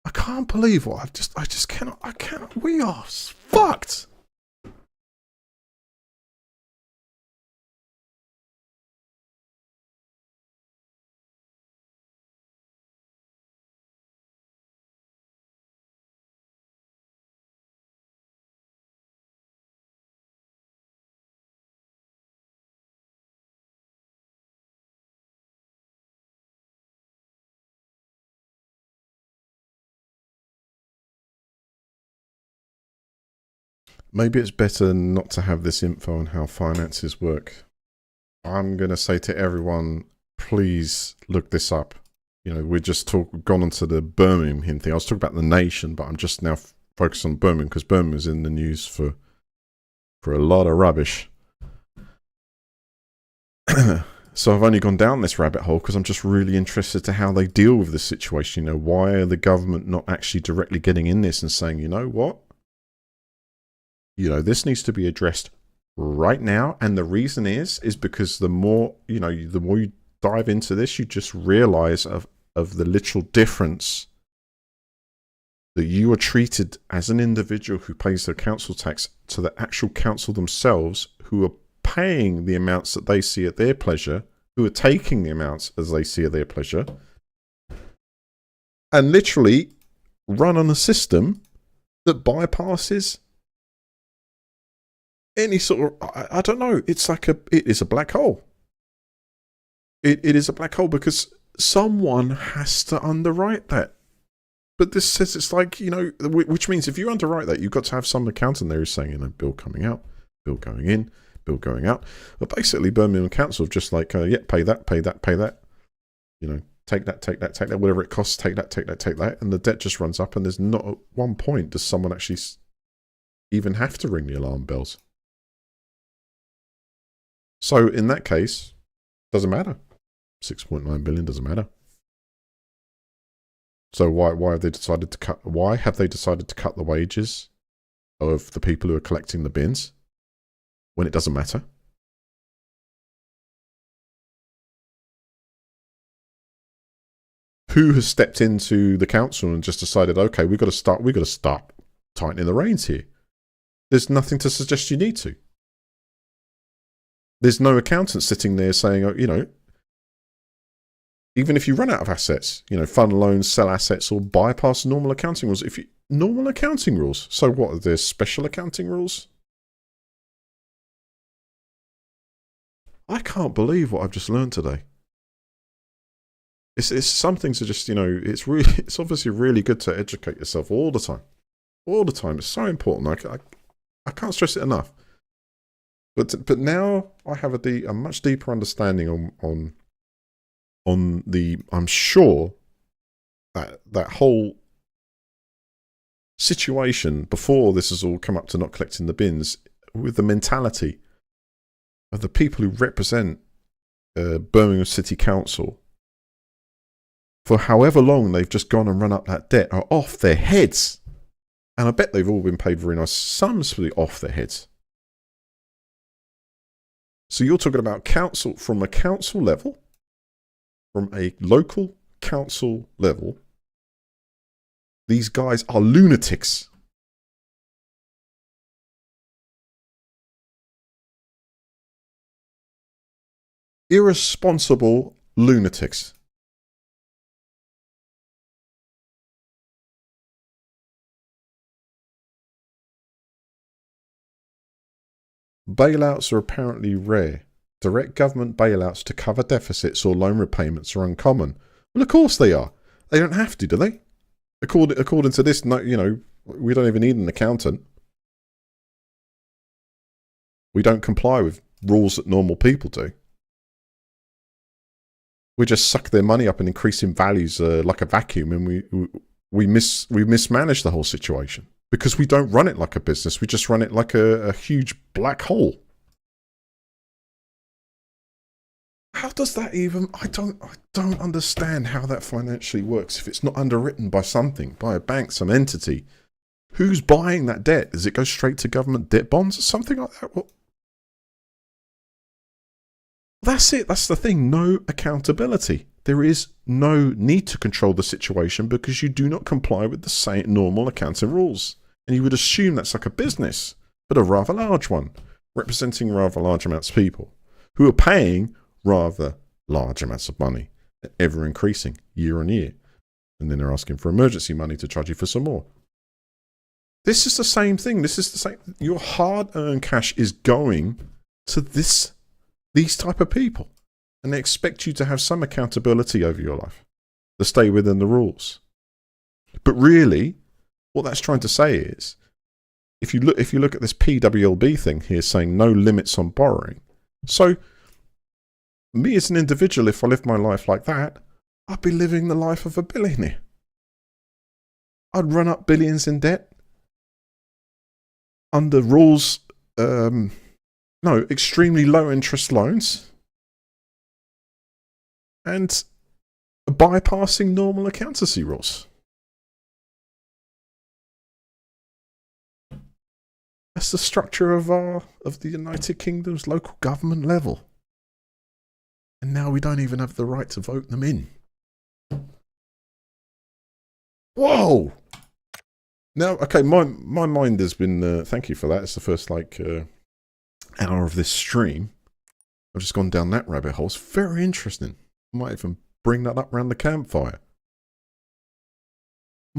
A: I can't believe what I just cannot, we are fucked. Maybe it's better not to have this info on how finances work. I'm going to say to everyone, please look this up. We're just gone on to the Birmingham thing. I was talking about the nation, but I'm just now focused on Birmingham because Birmingham is in the news for a lot of rubbish. So I've only gone down this rabbit hole because I'm just really interested to how they deal with this situation. Why are the government not actually directly getting in this and saying, you know what? This needs to be addressed right now. And the reason is because the more you dive into this, you just realize of the literal difference that you are treated as an individual who pays their council tax to the actual council themselves, who are paying the amounts that they see at their pleasure, who are taking the amounts as they see at their pleasure, and literally run on a system that bypasses any sort of, I don't know, it is a black hole. It is a black hole because someone has to underwrite that. But this says it's like, which means if you underwrite that, you've got to have some accountant there who's saying, bill coming out, bill going in, bill going out. But basically, Birmingham Council have just like, pay that, pay that, pay that. Take that, whatever it costs, take that. And the debt just runs up, and there's not at one point does someone actually even have to ring the alarm bells. So in that case, doesn't matter. 6.9 billion doesn't matter. So why have they decided to cut? Why have they decided to cut the wages of the people who are collecting the bins when it doesn't matter? Who has stepped into the council and just decided, okay, we've got to start tightening the reins here? There's nothing to suggest you need to. There's no accountant sitting there saying, even if you run out of assets, fund loans, sell assets, or bypass normal accounting rules. Normal accounting rules. So what? Are there special accounting rules? I can't believe what I've just learned today. It's some things are just, you know, it's obviously really good to educate yourself all the time. All the time. It's so important. I can't stress it enough. But now I have a much deeper understanding on the, I'm sure that whole situation before this has all come up to not collecting the bins, with the mentality of the people who represent Birmingham City Council, for however long they've just gone and run up that debt, are off their heads. And I bet they've all been paid very nice sums for the off their heads. So you're talking about council, from a council level, from a local council level, these guys are lunatics. Irresponsible lunatics. Bailouts are apparently rare. Direct government bailouts to cover deficits or loan repayments are uncommon. Well, of course they are. They don't have to, do they? According to this, you know, we don't even need an accountant. We don't comply with rules that normal people do. We just suck their money up and increase in values like a vacuum, and we mismanage the whole situation. Because we don't run it like a business, we just run it like a huge black hole. How does that even... I don't understand how that financially works if it's not underwritten by something, by a bank, some entity. Who's buying that debt? Does it go straight to government debt bonds or something like that? Well, that's it. That's the thing. No accountability. There is no need to control the situation because you do not comply with the same normal accounting rules. And you would assume that's like a business, but a rather large one, representing rather large amounts of people who are paying rather large amounts of money, ever increasing year on year. And then they're asking for emergency money to charge you for some more. This is the same thing. This is the same. Your hard-earned cash is going to these type of people. And they expect you to have some accountability over your life, to stay within the rules. But really, what that's trying to say is, if you look at this PWLB thing here saying no limits on borrowing, so me as an individual, if I live my life like that, I'd be living the life of a billionaire. I'd run up billions in debt under rules, extremely low interest loans, and bypassing normal accountancy rules. That's the structure of the United Kingdom's local government level. And now we don't even have the right to vote them in. Whoa! Now, okay, my mind has been... thank you for that. It's the first, hour of this stream. I've just gone down that rabbit hole. It's very interesting. I might even bring that up around the campfire.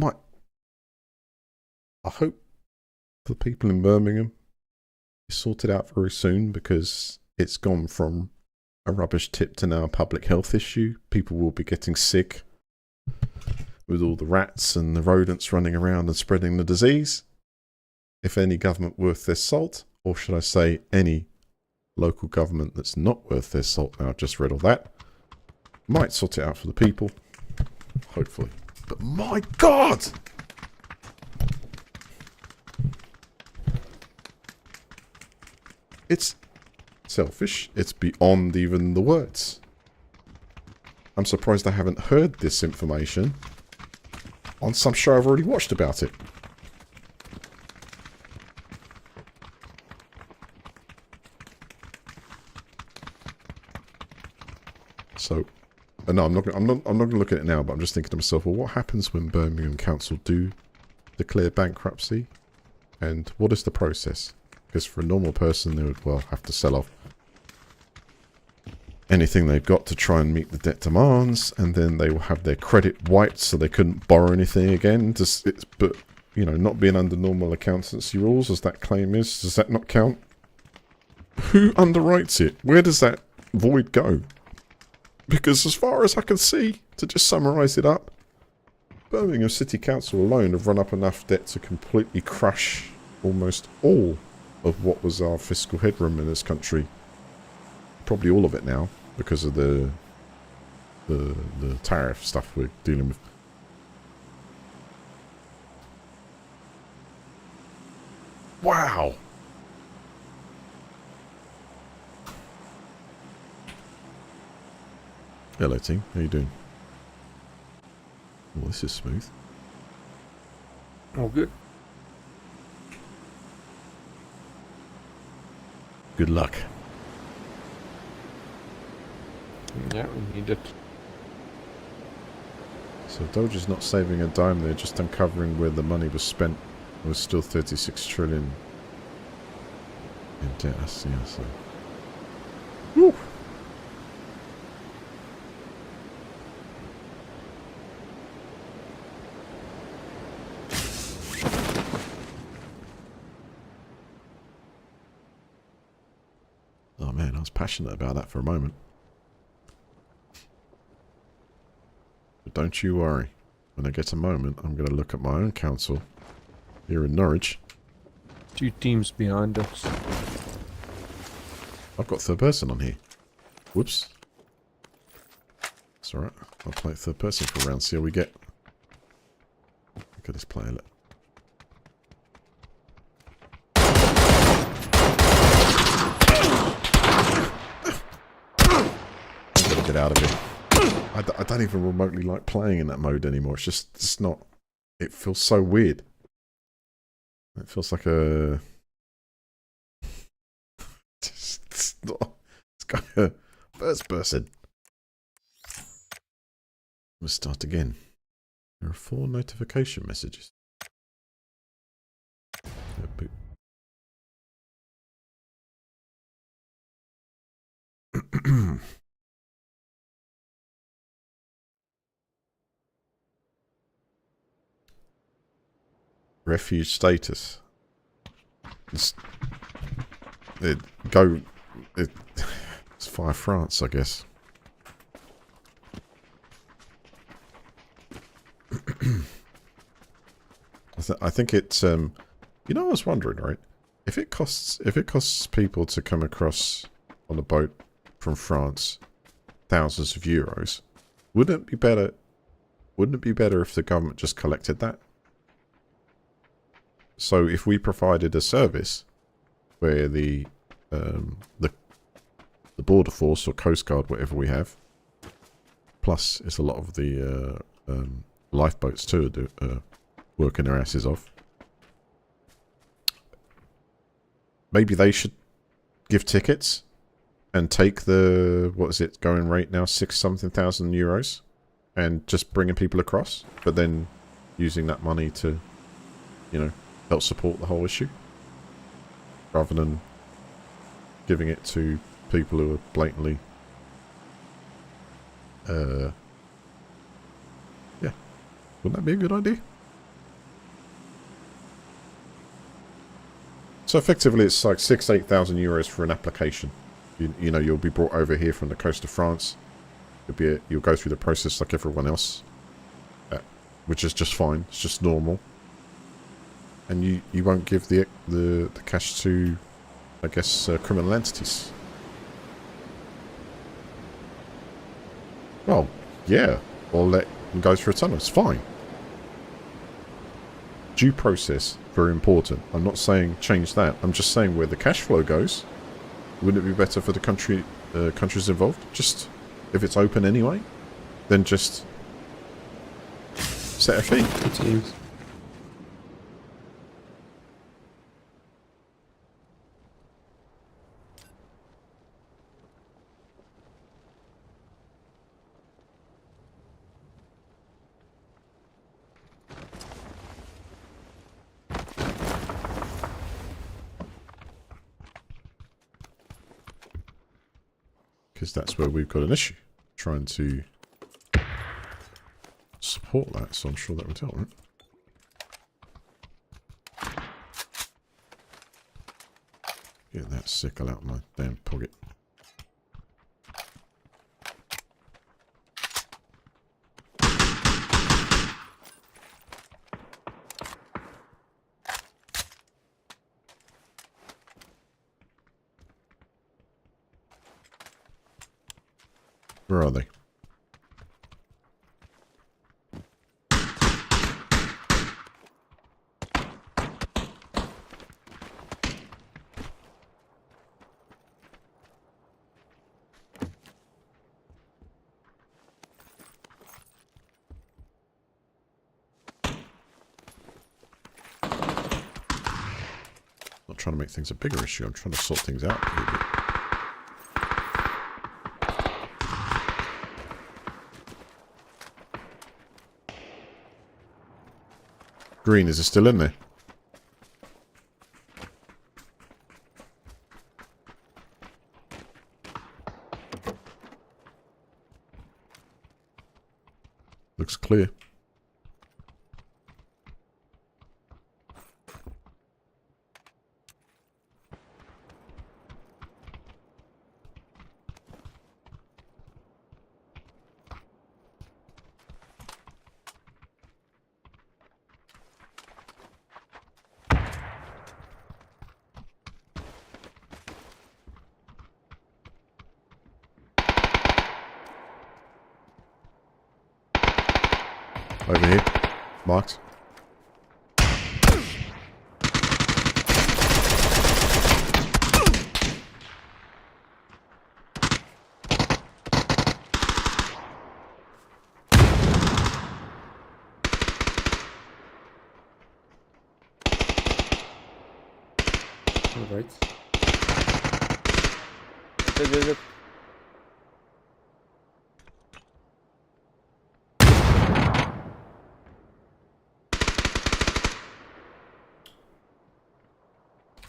A: I hope the people in Birmingham is sorted out very soon, because it's gone from a rubbish tip to now a public health issue. People will be getting sick with all the rats and the rodents running around and spreading the disease. If any government worth their salt, or should I say any local government that's not worth their salt, now I've just read all that, might sort it out for the people, hopefully. But my God! It's selfish. It's beyond even the words. I'm surprised I haven't heard this information on some show I've already watched about it. So, no, I'm not going to look at it now. But I'm just thinking to myself, well, what happens when Birmingham Council do declare bankruptcy, and what is the process? Because for a normal person, they would, well, have to sell off anything they've got to try and meet the debt demands, and then they will have their credit wiped so they couldn't borrow anything again. But, you know, not being under normal accountancy rules, as that claim is, does that not count? Who underwrites it? Where does that void go? Because as far as I can see, to just summarise it up, Birmingham City Council alone have run up enough debt to completely crush almost all of what was our fiscal headroom in this country. Probably all of it now, because of the tariff stuff we're dealing with. Wow! Hello team, how you doing? Oh, this is smooth.
B: Oh, good.
A: Good luck.
B: Yeah, we need it.
A: So Doge is not saving a dime, they're just uncovering where the money was spent. It was still 36 trillion in debt. I see. Woo! Oh man, I was passionate about that for a moment. But don't you worry. When I get a moment, I'm going to look at my own council here in Norwich.
B: 2 teams behind us.
A: I've got third person on here. Whoops. It's alright. I'll play third person for a round, see how we get. Look at this player. Look. I've got to get out of here. I don't even remotely like playing in that mode anymore. It's not... It feels so weird. It feels like a... It's not... It's kind of first person. We'll start again. There are 4 notification messages. Refuge status. It's fire France, I guess. I think it's you know, I was wondering, right? If it costs people to come across on a boat from France thousands of euros, wouldn't it be better if the government just collected that? So if we provided a service where the border force or coast guard, whatever we have, plus it's a lot of the lifeboats too, working their asses off. Maybe they should give tickets and take the, what is it, going rate now, 6-something thousand euros, and just bringing people across, but then using that money to, you know, help support the whole issue, rather than giving it to people who are blatantly, yeah, wouldn't that be a good idea? So effectively, it's like 6-8,000 euros for an application. You know, you'll be brought over here from the coast of France. You'll go through the process like everyone else, which is just fine. It's just normal. And you won't give the cash to, I guess, criminal entities. Well, yeah. Or let them go through a tunnel. It's fine. Due process, very important. I'm not saying change that. I'm just saying where the cash flow goes. Wouldn't it be better for the countries involved? Just, if it's open anyway, then just set a fee.
B: It seems.
A: Because that's where we've got an issue. Trying to support that, so I'm sure that would help, right? Get that sickle out of my damn pocket. Where are they? Not trying to make things a bigger issue. I'm trying to sort things out a little bit. Green, is it still in there? Looks clear. Over here. Marked.
C: Alright.
B: Good.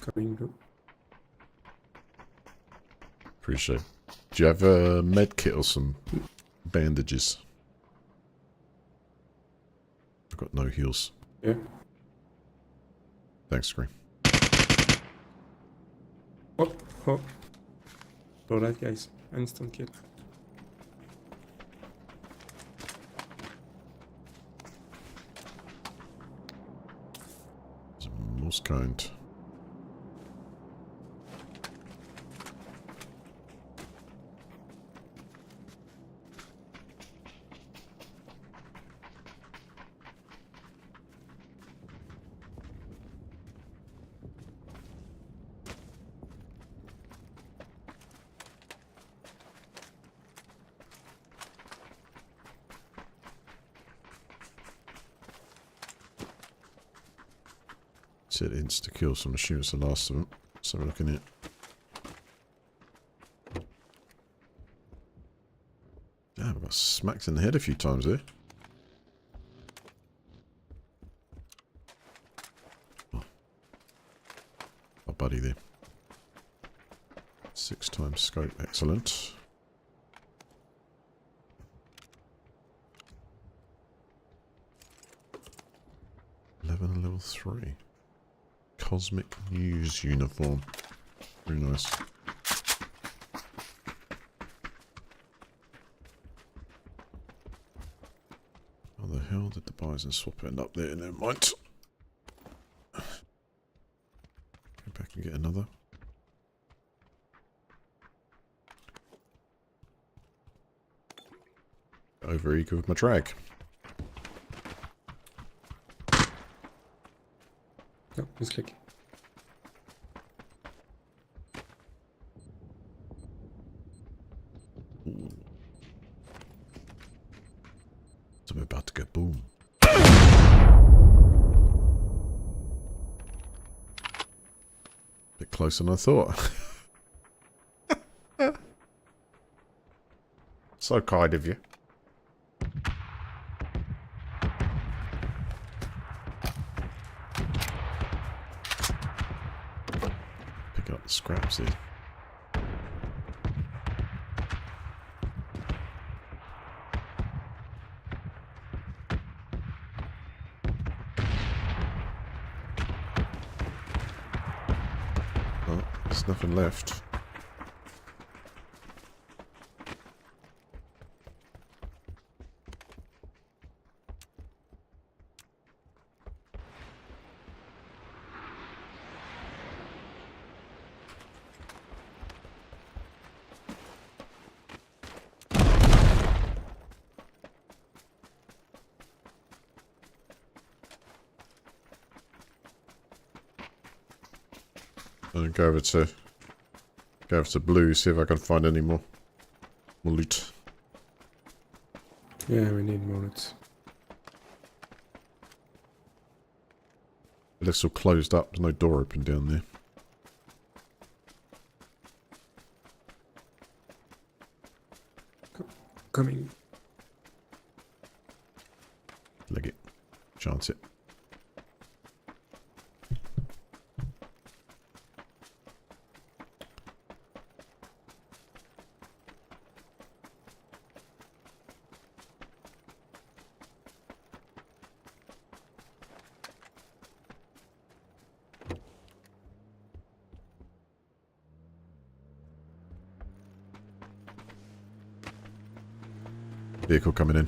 C: Coming bro.
A: Appreciate it. Do you have a med kit or some bandages? I've got no heals.
C: Yeah.
A: Thanks, Green.
C: Oh, oh. Alright guys, instant kill.
A: Most kind. Said insta kill, so I'm assuming it's the last of them. So we're looking at. Damn, I got smacked in the head a few times there. Oh, our buddy there. 6 times scope, excellent. Level 3. Cosmic News uniform. Very nice. How the hell did the bison swap end up there? Never mind. Go back and get another. Over eager with my drag.
C: No, misclick.
A: So I'm about to go boom. Bit closer than I thought. So kind of you. Picking up the scraps here. Oh, there's nothing left. And go over to blue, see if I can find any more loot.
C: Yeah, we need bullets.
A: It looks all closed up. There's no door open down there.
C: Coming.
A: Leg it. Chance it. Vehicle coming in.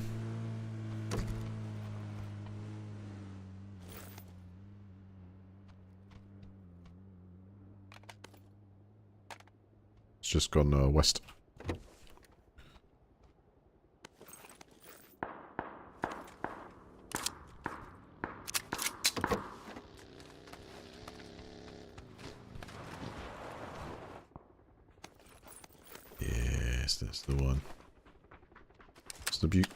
A: It's just gone west. Yes, that's the one. It's the butte.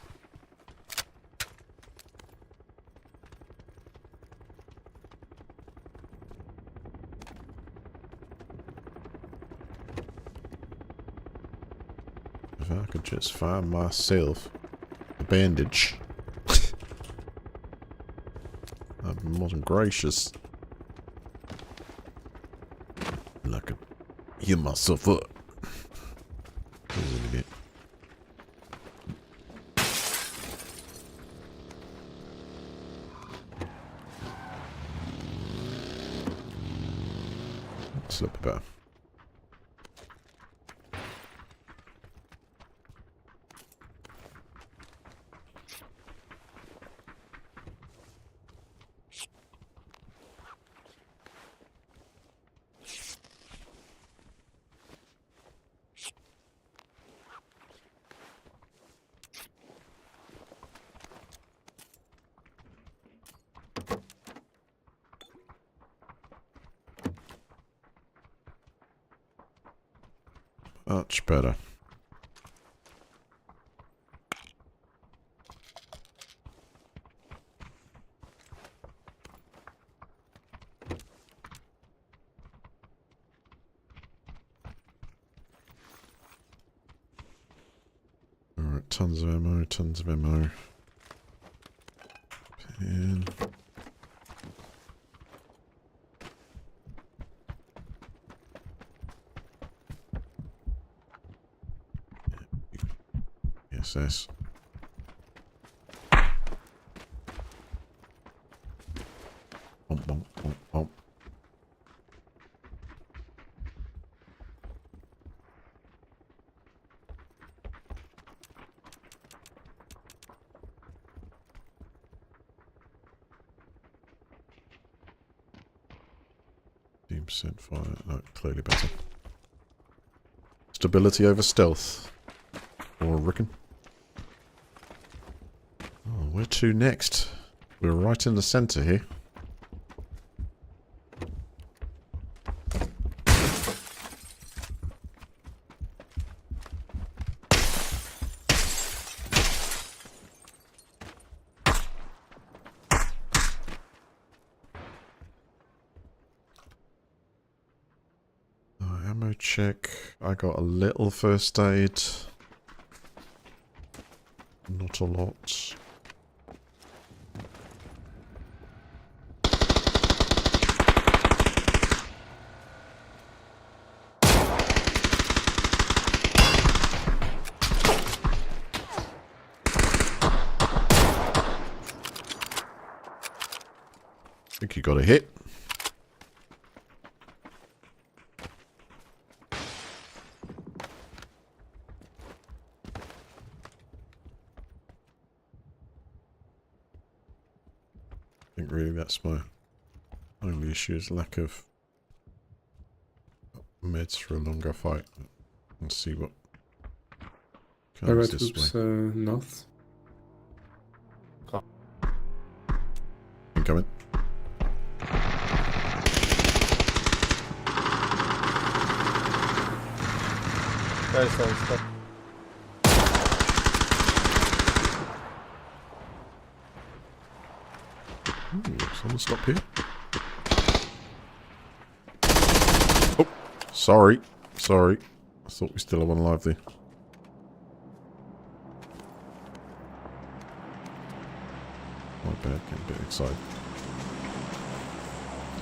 A: If I could just find myself a bandage. I'd be more than gracious. And I could heal myself up. Wait a minute. Slip about. Much better. Alright, tons of ammo, tons of ammo. Pen. Yes. Bump, bump, bump, bump. Percent fire. No, clearly better. Stability over stealth. Or reckon. Oh, where to next? We're right in the centre here. Ammo check. I got a little first aid. Not a lot. I think you got a hit. I think really that's my only issue is lack of meds for a longer fight. Let's see what comes this way.
C: North.
A: Incoming.
B: Stop.
A: Ooh, someone stop here. Oh, sorry. Sorry. I thought we still had one alive there. My bad, getting a bit excited.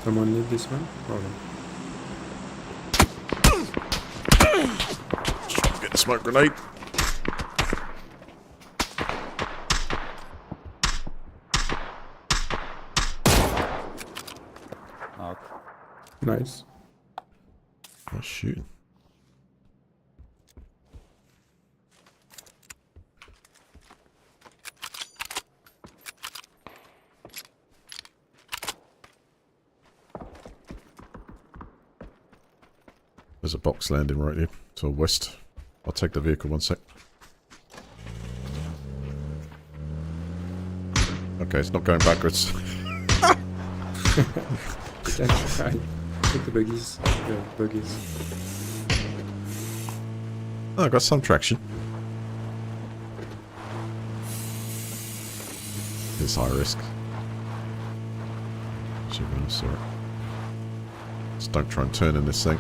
C: Someone need this one? Oh, no.
A: Get the smoke grenade.
D: Out.
C: Nice.
A: Oh, shooting. There's a box landing right here to the west. I'll take the vehicle 1 sec. Okay, it's not going backwards.
C: You can try. Take the buggies. Yeah, buggies.
A: Oh, I got some traction. It's high risk. Sorry. Just don't try and turn in this thing.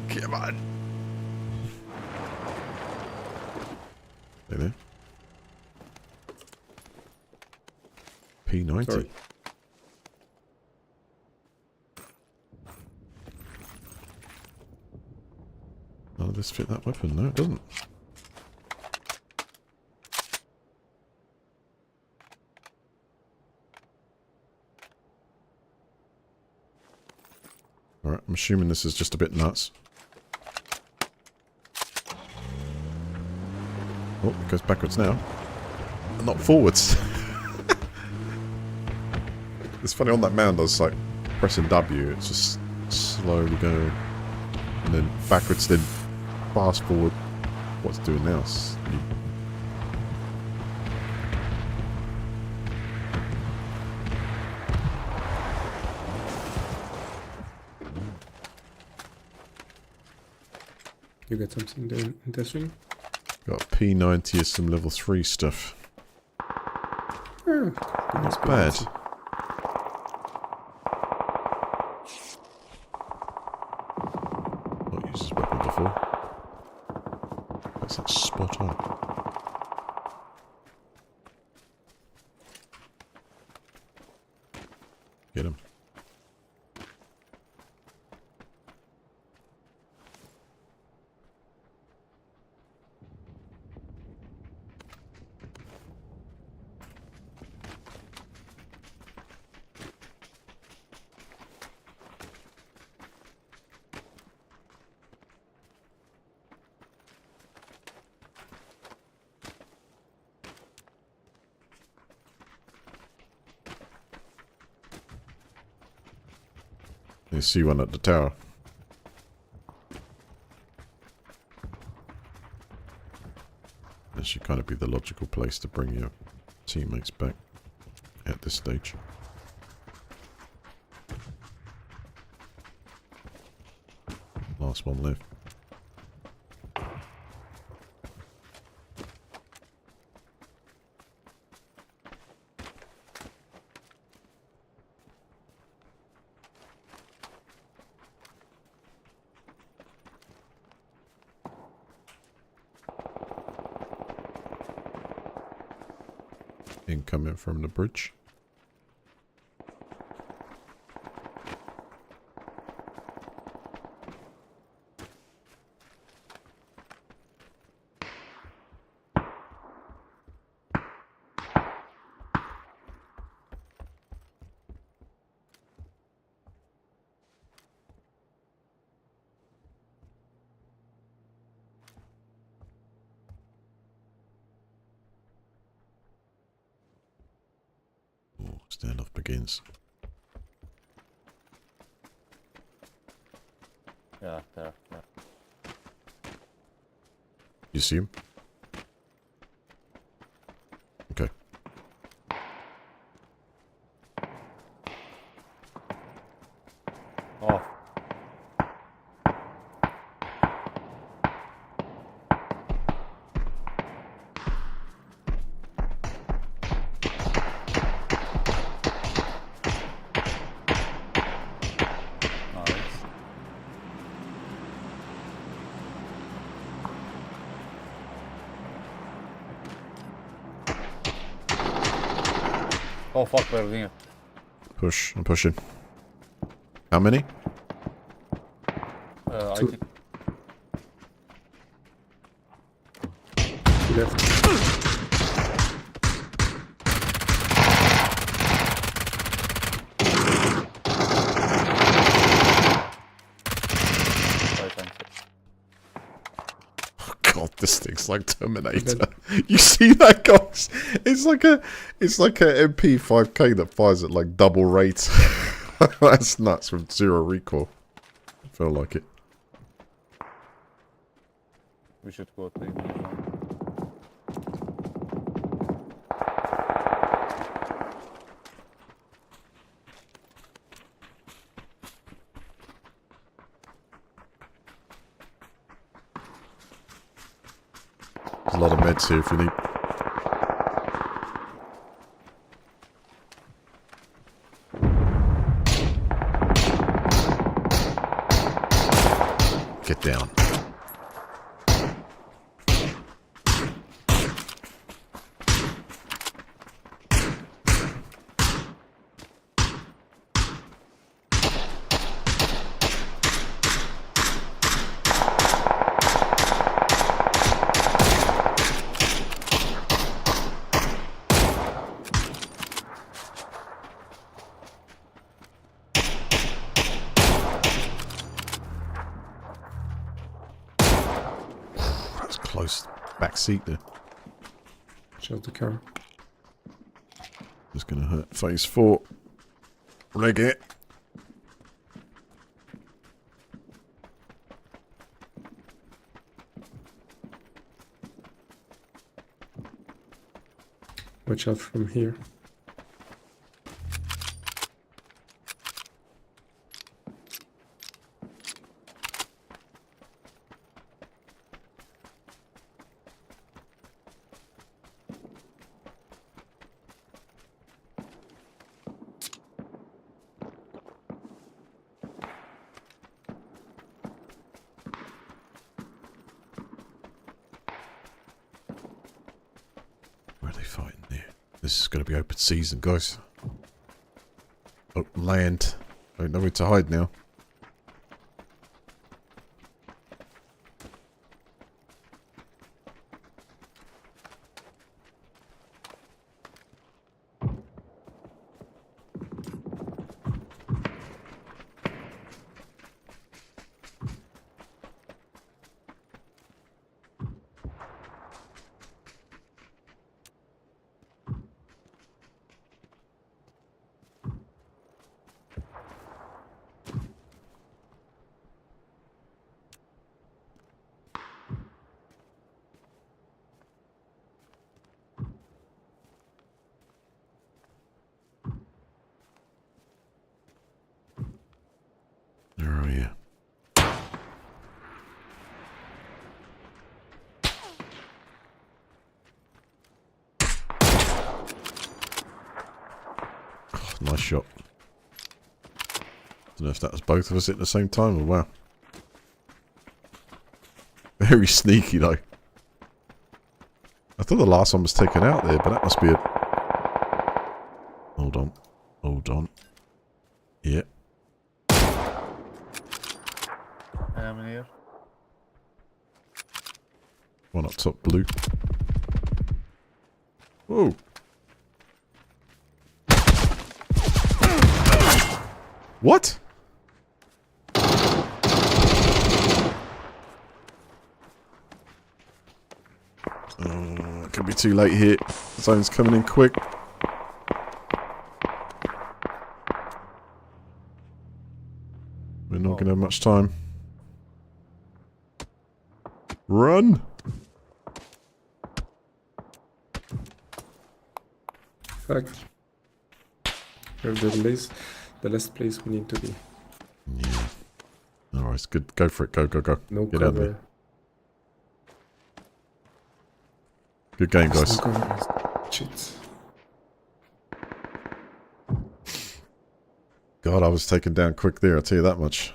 A: Come on. There. P90.
C: Sorry.
A: None of this fit that weapon. No, it doesn't. Alright, I'm assuming this is just a bit nuts. Oh, it goes backwards now. Not forwards. It's funny, on that mound I was like pressing W, it's just slowly going. And then backwards, then fast forward. What's it doing now?
C: You got something there interesting?
A: Got P90 as some level 3 stuff.
C: Not
A: Bad. Not used this weapon before. That's like spot on. Get him. You see one at the tower. This should kind of be the logical place to bring your teammates back at this stage. Last one left. Incoming from the bridge. Standoff begins.
D: Yeah, there.
A: You see him? Okay.
D: Oh fuck, we're near.
A: Push. I'm pushing. How many?
D: I
C: Two.
D: think.
C: He left.
A: God, this thing's like Terminator. You see that, guys? It's like a MP5K that fires at like double rate. That's nuts with zero recoil. I feel like it.
D: We should go to the zone.
A: There's a lot of meds here if you need. Get down. That's close. Back seat there.
C: Shut the car.
A: It's gonna hurt. Phase 4. Leg it.
C: Watch out from here.
A: Where are they fighting there? This is going to be open season, guys. Open land. Ain't nowhere to hide now. Oh, yeah. Oh, nice shot. Don't know if that was both of us at the same time or wow. Very sneaky though. I thought the last one was taken out there, but that must be it. Hold on. Hold on. Yeah.
D: I am in here.
A: One up top blue. Whoa. What? Could be too late here. Zone's coming in quick. We're not going to have much time. Run!
C: Fuck. We're the last place we need to be.
A: Yeah. Alright, good. Go for it. Go, go, go.
C: No
A: Get out of
C: cover.
A: there. Good game, guys.
C: No cover. Shit.
A: God, I was taken down quick there, I'll tell you that much.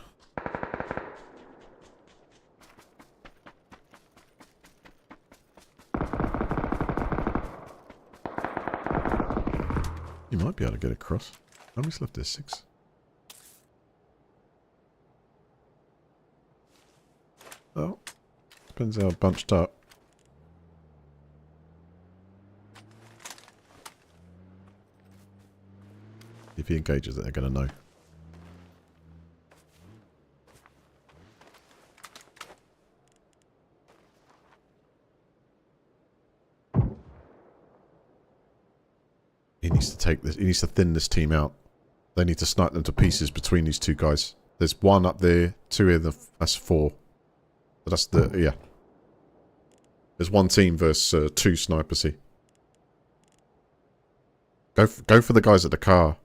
A: You might be able to get across. How many's left there? 6. Oh. Depends how bunched up. If he engages it, they're going to know. He needs to take this. He needs to thin this team out. They need to snipe them to pieces between these two guys. There's 1 up there, 2 here. That's 4. But that's the yeah. There's 1 team versus 2 snipers here. Go for the guys at the car.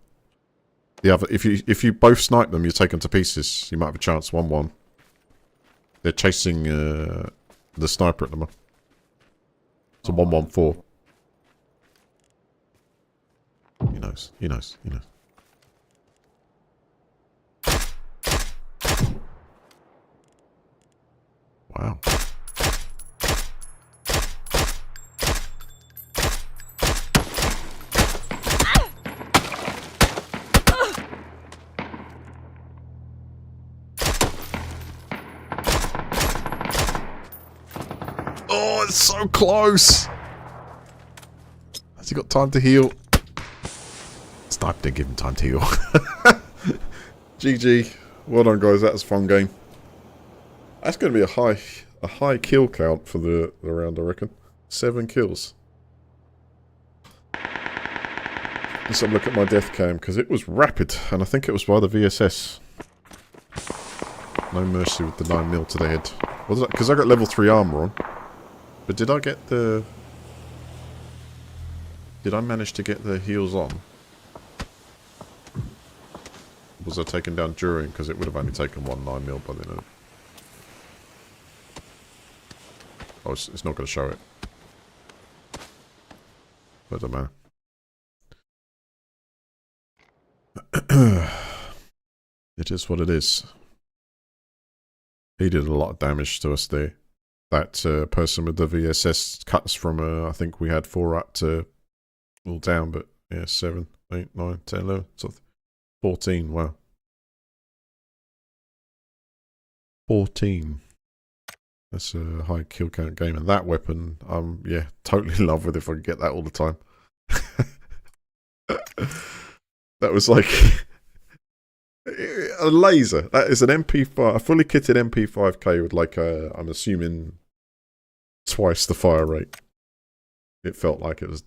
A: The other, if you both snipe them, you take them to pieces. You might have a chance. 1-1. They're chasing the sniper at the moment. It's a 1-1-4. He knows. He knows. He knows. Wow. Oh, it's so close. Has he got time to heal? Sniper didn't give him time to heal. GG. Well done, guys. That was a fun game. That's going to be a high kill count for the round, I reckon. 7 kills. Let's have a look at my death cam, because it was rapid, and I think it was by the VSS. No mercy with the 9mm to the head. Because I got level 3 armor on. But did I get the... Did I manage to get the heals on? Was I taken down during? Because it would have only taken 1 9mm by the end. Oh, it's not going to show it. But it doesn't matter. It is what it is. He did a lot of damage to us there. That person with the VSS cuts from, I think we had 4 up to, all down, but yeah, 7, 8, 9, 10, 11, 14, wow. 14. That's a high kill count game, and that weapon, yeah, totally in love with if I could get that all the time. That was like a laser. That is an MP5, a fully kitted MP5K with like a, I'm assuming, twice the fire rate. It felt like it was.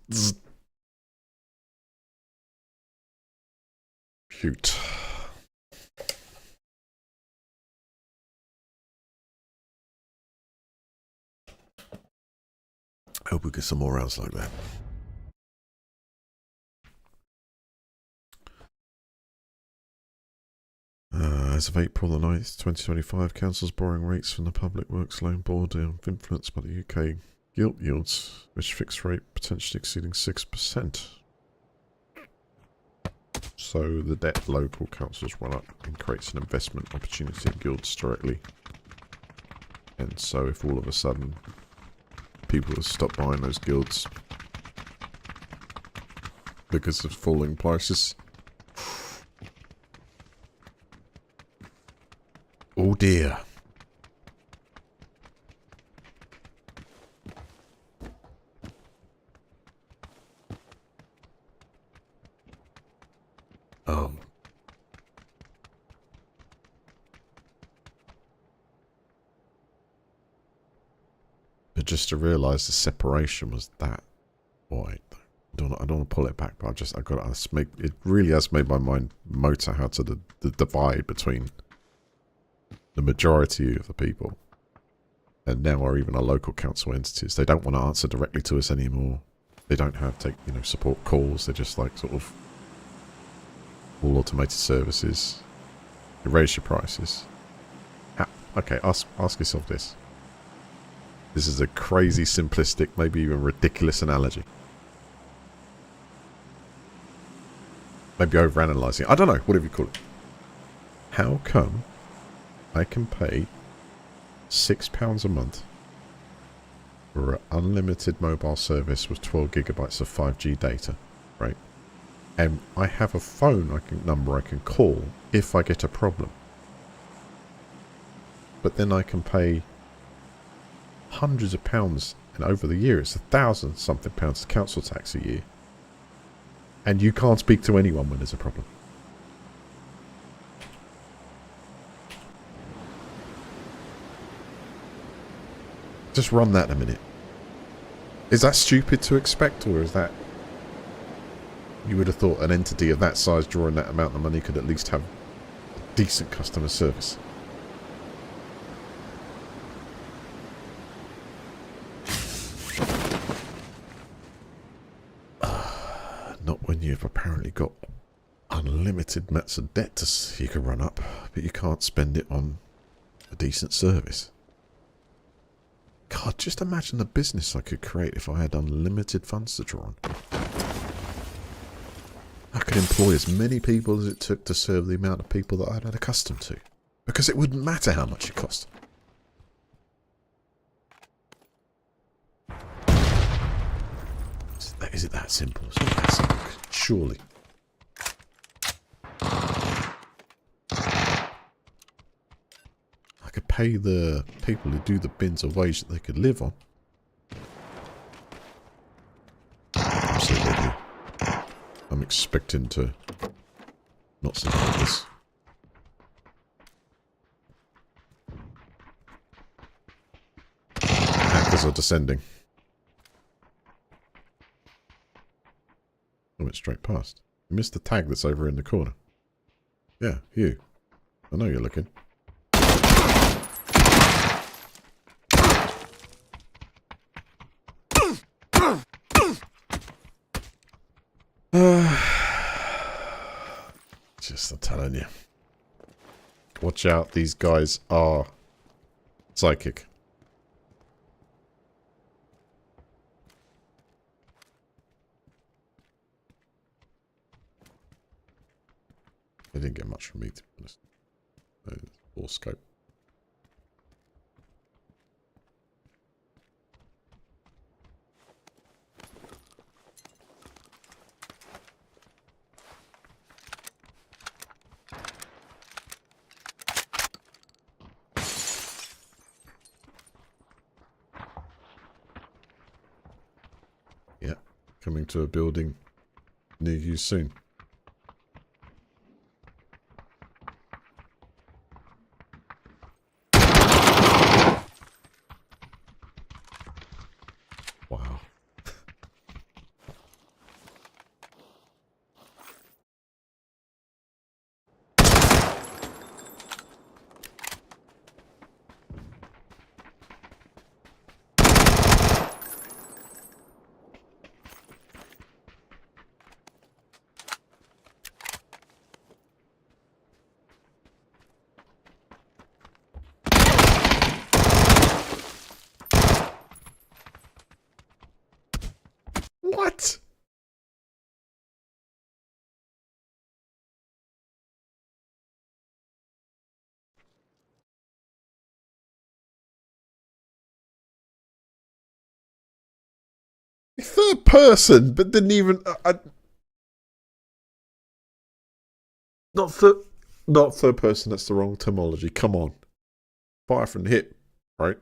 A: Cute. Hope we get some more rounds like that. As of April the 9th, 2025, council's borrowing rates from the Public Works Loan Board are influenced by the UK gilt yields, which fixed rate potentially exceeding 6%. So the debt local councils run up and creates an investment opportunity in guilds directly. And so if all of a sudden people have stopped buying those guilds because of falling prices. Oh dear. But just to realise the separation was that wide. I don't want to pull it back, but I got it. It really has made my mind motor how to the divide between the majority of the people and now are even our local council entities. They don't want to answer directly to us anymore. They don't have support calls. They're just like sort of all automated services. You raise your prices. Okay, ask yourself this. This is a crazy, simplistic, maybe even ridiculous analogy. Maybe overanalyzing it. I don't know, whatever you call it. How come I can pay £6 a month for an unlimited mobile service with 12 gigabytes of 5G data, right? And I have a phone number I can call if I get a problem. But then I can pay hundreds of pounds, and over the year it's £1,000-something pounds council tax a year. And you can't speak to anyone when there's a problem. Just run that in a minute. Is that stupid to expect, or is that... You would have thought an entity of that size drawing that amount of money could at least have decent customer service. Not when you've apparently got unlimited amounts of debt you can run up, but you can't spend it on a decent service. God, just imagine the business I could create if I had unlimited funds to draw on. I could employ as many people as it took to serve the amount of people that I'd had accustomed to. Because it wouldn't matter how much it cost. Is it that simple? Is it that simple? Surely. I could pay the people who do the bins a wage that they could live on. Absolutely. I'm expecting to not see like this. Hackers are descending. I went straight past. You missed the tag that's over in the corner. Yeah, you. I know you're looking. Just, I'm telling you. Watch out, these guys are psychic. They didn't get much from me, to be honest. Full scope. Yeah, coming to a building near you soon. Wow. What? Third person, but didn't even... not third person, that's the wrong terminology. Come on. Fire from the hip, right?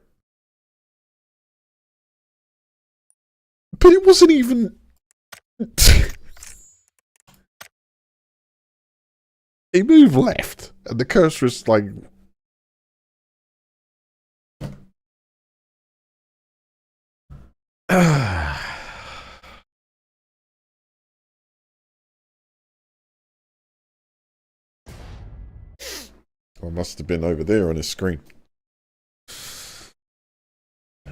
A: But it wasn't even... He moved left, and the cursor is like... I must have been over there on his screen. I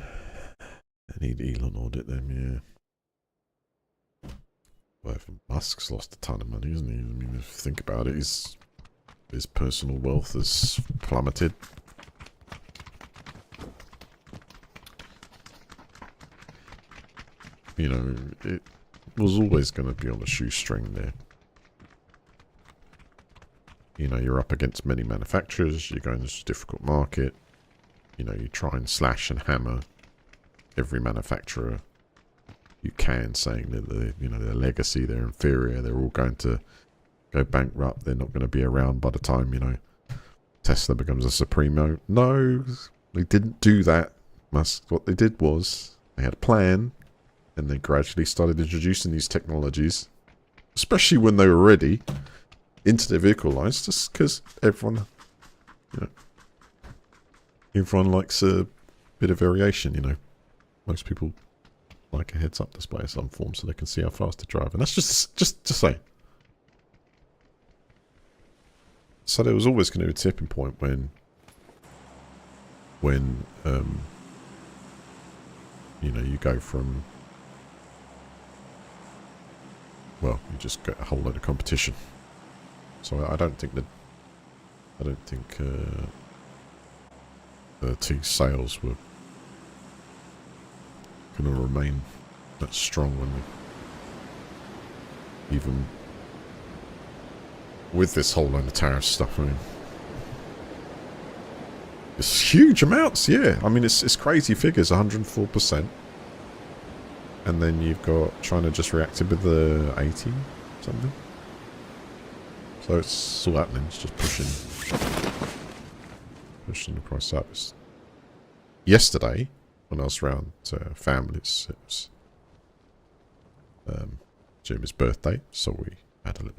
A: need Elon audit them, yeah. Well, Musk's lost a ton of money, hasn't he? I mean, if you think about it, his personal wealth has plummeted. You know, it was always going to be on a shoestring there. You know, you're up against many manufacturers, you're going into a difficult market. You know, you try and slash and hammer every manufacturer you can, saying that their legacy, they're inferior, they're all going to go bankrupt, they're not going to be around by the time Tesla becomes a supremo. No, they didn't do that. What they did was they had a plan, and they gradually started introducing these technologies, especially when they were ready, into their vehicle lines, just because everyone likes a bit of variation. Most people like a heads-up display of some form so they can see how fast they drive, and that's just to say. So there was always going to be a tipping point when you go from, well, you just get a whole load of competition. So I don't think the T sales were going to remain that strong when even with this whole load of tariff stuff. I mean, it's huge amounts, yeah. I mean, it's crazy figures, 104%. And then you've got China just reacted with the 80 something. So it's all happening. It's just pushing the price up. Yesterday, when I was around families, it was Jimmy's birthday, so we had a little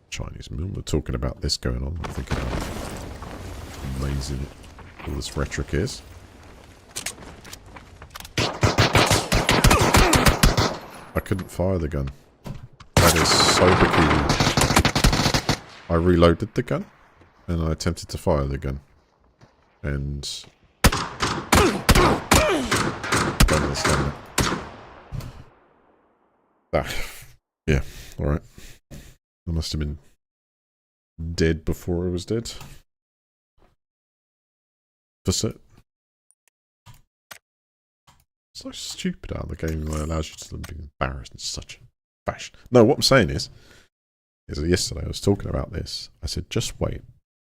A: Chinese meal. We're talking about this going on. I think how amazing all this rhetoric is. I couldn't fire the gun. That is so peculiar. I reloaded the gun, and I attempted to fire the gun. And don't understand that. Yeah, alright. I must have been dead before I was dead. That's it. So stupid how the game allows you to be embarrassed in such a fashion. No, what I'm saying is that yesterday I was talking about this. I said, just wait.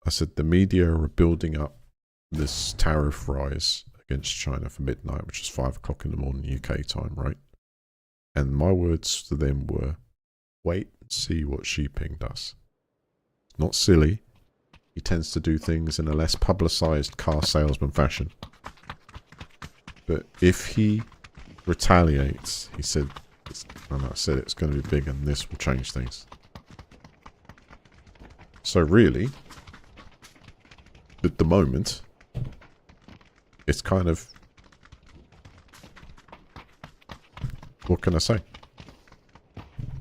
A: I said, the media are building up this tariff rise against China for midnight, which is 5 o'clock in the morning UK time, right? And my words to them were, wait and see what Xi Jinping does. Not silly. He tends to do things in a less publicised car salesman fashion. But if he retaliates, he said, and I said it's going to be big and this will change things. So really, at the moment, it's kind of, what can I say?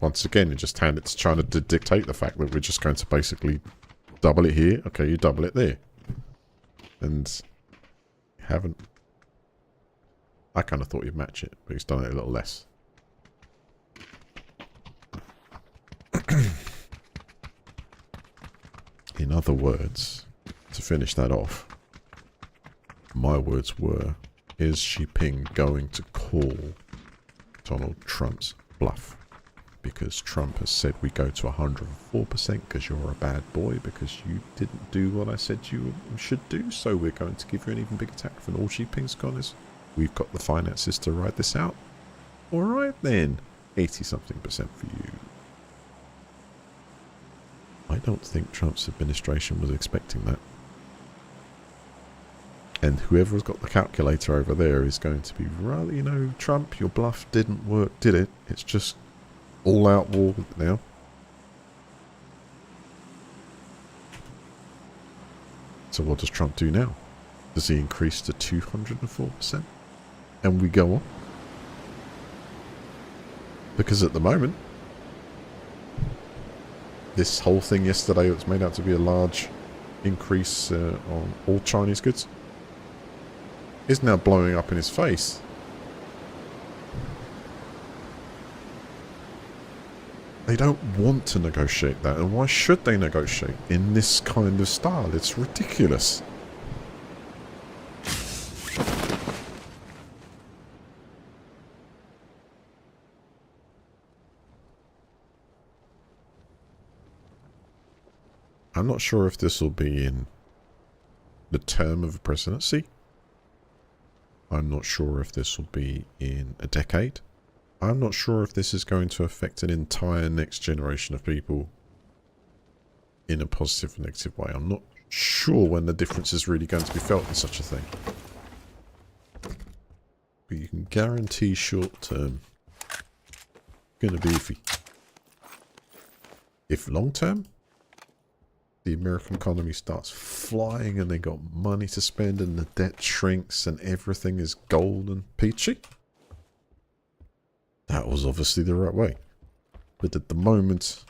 A: Once again, you're just it's trying to dictate the fact that we're just going to basically double it here. Okay, you double it there. And you haven't. I kind of thought you'd match it, but he's done it a little less. In other words, to finish that off, my words were, is Xi Jinping going to call Donald Trump's bluff? Because Trump has said we go to 104% because you're a bad boy, because you didn't do what I said you should do, so we're going to give you an even bigger tax. And all Xi Jinping's gone is, we've got the finances to ride this out. Alright then, 80-something% for you. I don't think Trump's administration was expecting that. And whoever's got the calculator over there is going to be rather, Trump, your bluff didn't work, did it? It's just all-out war now. So what does Trump do now? Does he increase to 204%? And we go on? Because at the moment, this whole thing yesterday was made out to be a large increase on all Chinese goods is now blowing up in his face. They don't want to negotiate that, and why should they negotiate in this kind of style? It's ridiculous. I'm not sure if this will be in the term of a presidency. I'm not sure if this will be in a decade. I'm not sure if this is going to affect an entire next generation of people in a positive or negative way. I'm not sure when the difference is really going to be felt in such a thing. But you can guarantee short term, going to be iffy. If long term, the American economy starts flying and they got money to spend and the debt shrinks and everything is gold and peachy, that was obviously the right way. But at the moment,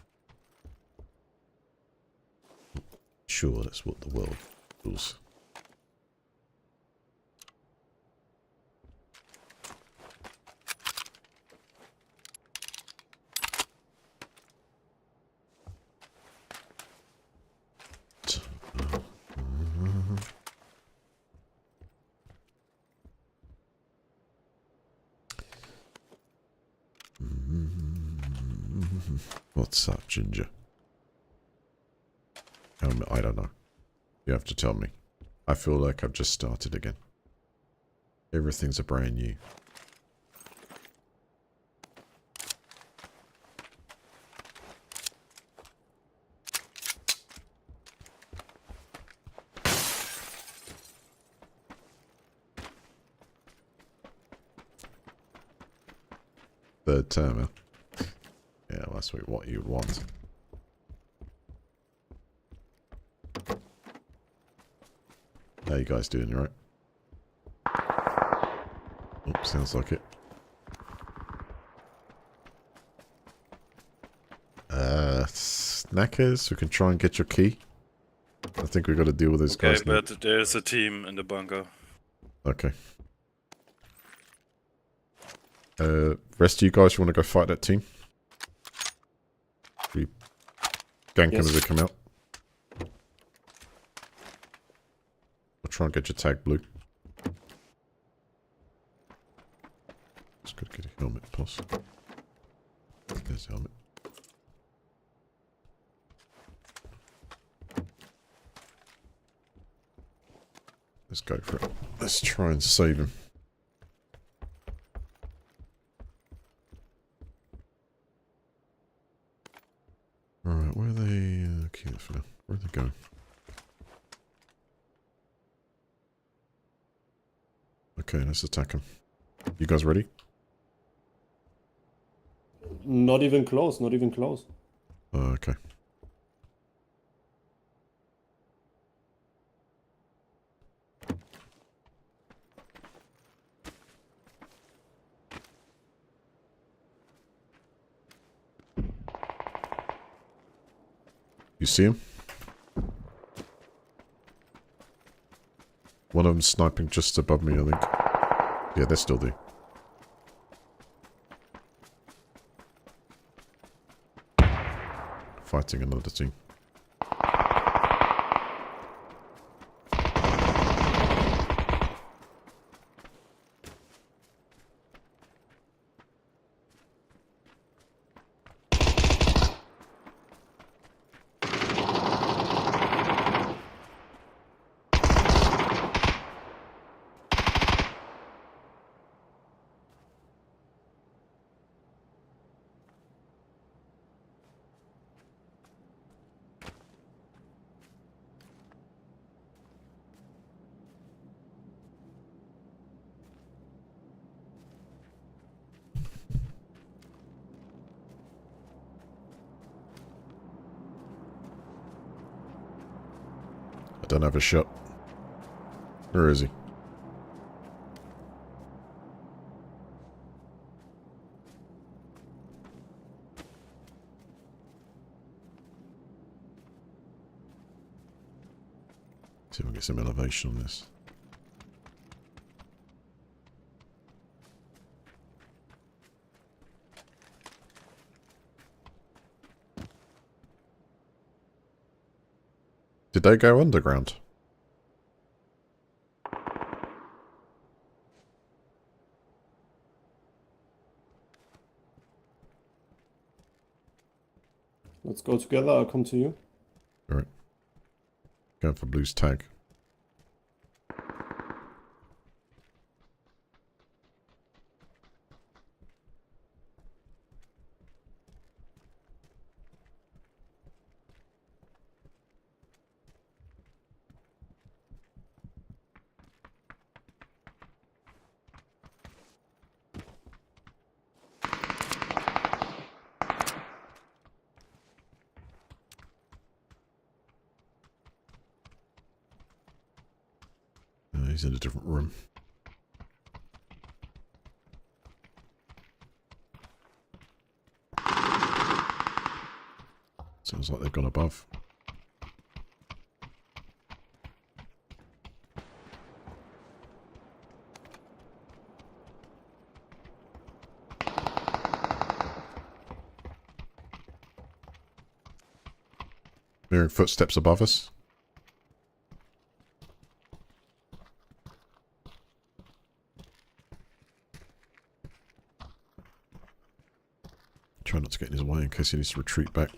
A: sure, that's what the world does. What's up, Ginger? I don't know. You have to tell me. I feel like I've just started again. Everything's a brand new. Third term, huh? Yeah, well, that's what you would want. How you guys doing, you right? Oh, sounds like it. Snackers, we can try and get your key. I think we got to deal with those guys now.
E: Okay, but there's a team in the bunker.
A: Okay. Rest of you guys, you want to go fight that team? We gank them as they come out. I'll try and get your tag blue. Just gotta get a helmet plus. There's a helmet. Let's go for it. Let's try and save him. Alright, where are they? Okay, for now. Where are they going? Okay, let's attack them. You guys ready?
F: Not even close, not even close.
A: Okay. You see him? One of them sniping just above me, I think. Yeah, they're still there. Fighting another team. I don't have a shot. Where is he? See if we can get some elevation on this. Did they go underground?
F: Let's go together, I'll come to you.
A: Alright. Going for Blue's tag. He's in a different room. Sounds like they've gone above. Hearing footsteps above us. Try not to get in his way in case he needs to retreat back.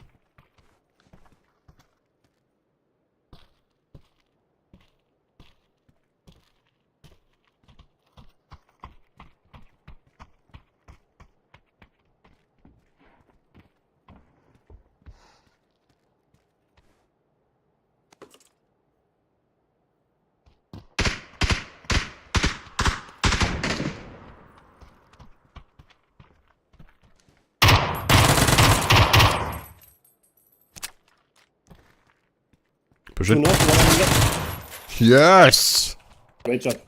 A: Push
F: Two
A: it.
F: north, one on the left.
A: Yes!
F: Great job.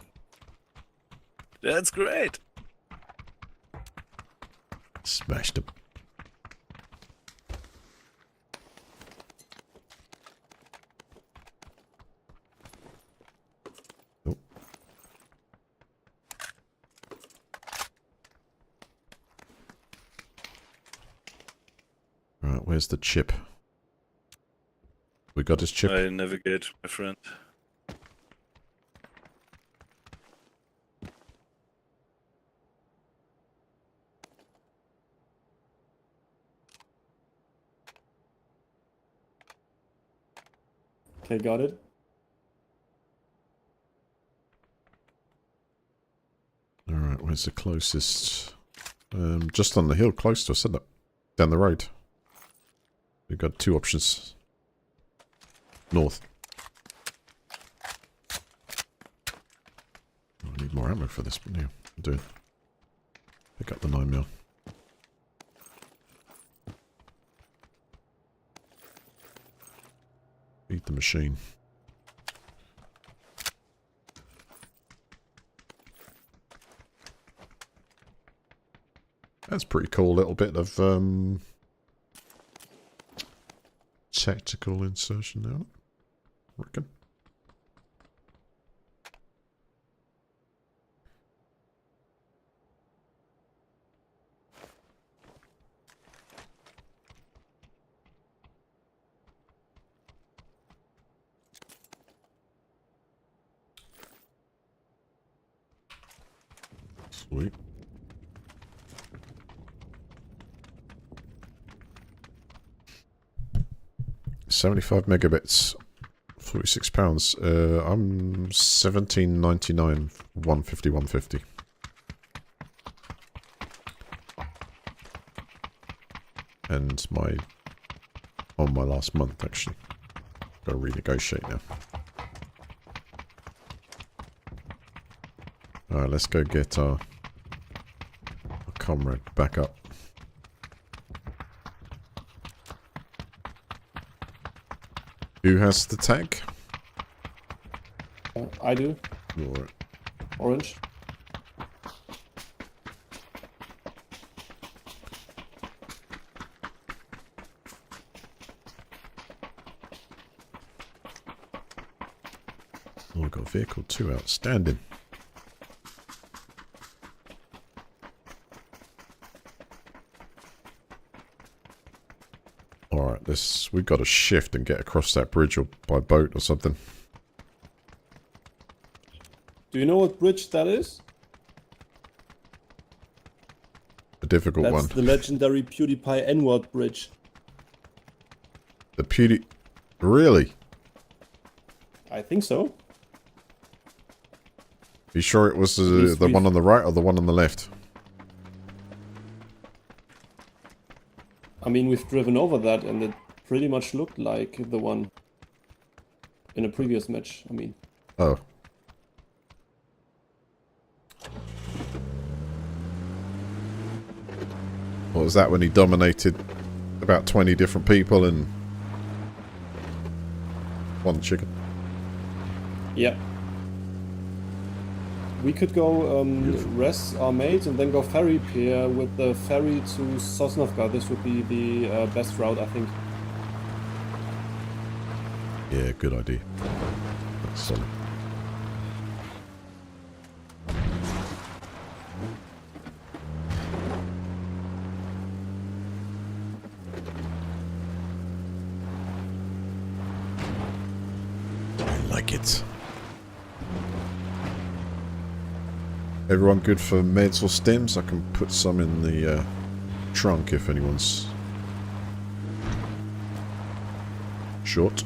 E: That's great.
A: Smashed him. Oh. Right, where's the chip? We got his chip.
E: I navigate, my friend.
F: Okay, got it.
A: Alright, where's the closest? Just on the hill, close to us, isn't it? Down the road. We've got two options. North. Oh, I need more ammo for this, but yeah, I'm doing. Pick up the 9mm. Beat the machine. That's pretty cool little bit of tactical insertion now. Reckon. Sweet. £75 megabits, £46. I'm $17.99, 150. And on my last month actually. Gotta renegotiate now. Alright, let's go get our comrade back up. Who has the tag?
F: I do.
A: Alright.
F: Orange.
A: Oh, I got vehicle 2 outstanding. Alright, we've got to shift and get across that bridge or by boat or something.
F: Do you know what bridge that is?
A: A difficult
F: That's
A: one.
F: the legendary PewDiePie N-word bridge.
A: The Really?
F: I think so.
A: You sure it was
F: least
A: the
F: we've-
A: one on the right or the one on the left?
F: I mean, we've driven over that and it pretty much looked like the one in a previous match. I mean,
A: Oh. What was that when he dominated about 20 different people and one chicken?
F: yeah. We could go res our mate and then go ferry pier with the ferry to Sosnovka. This would be the best route, I think.
A: Yeah, good idea. That's solid. I like it. Everyone good for meds or stems? I can put some in the trunk if anyone's short.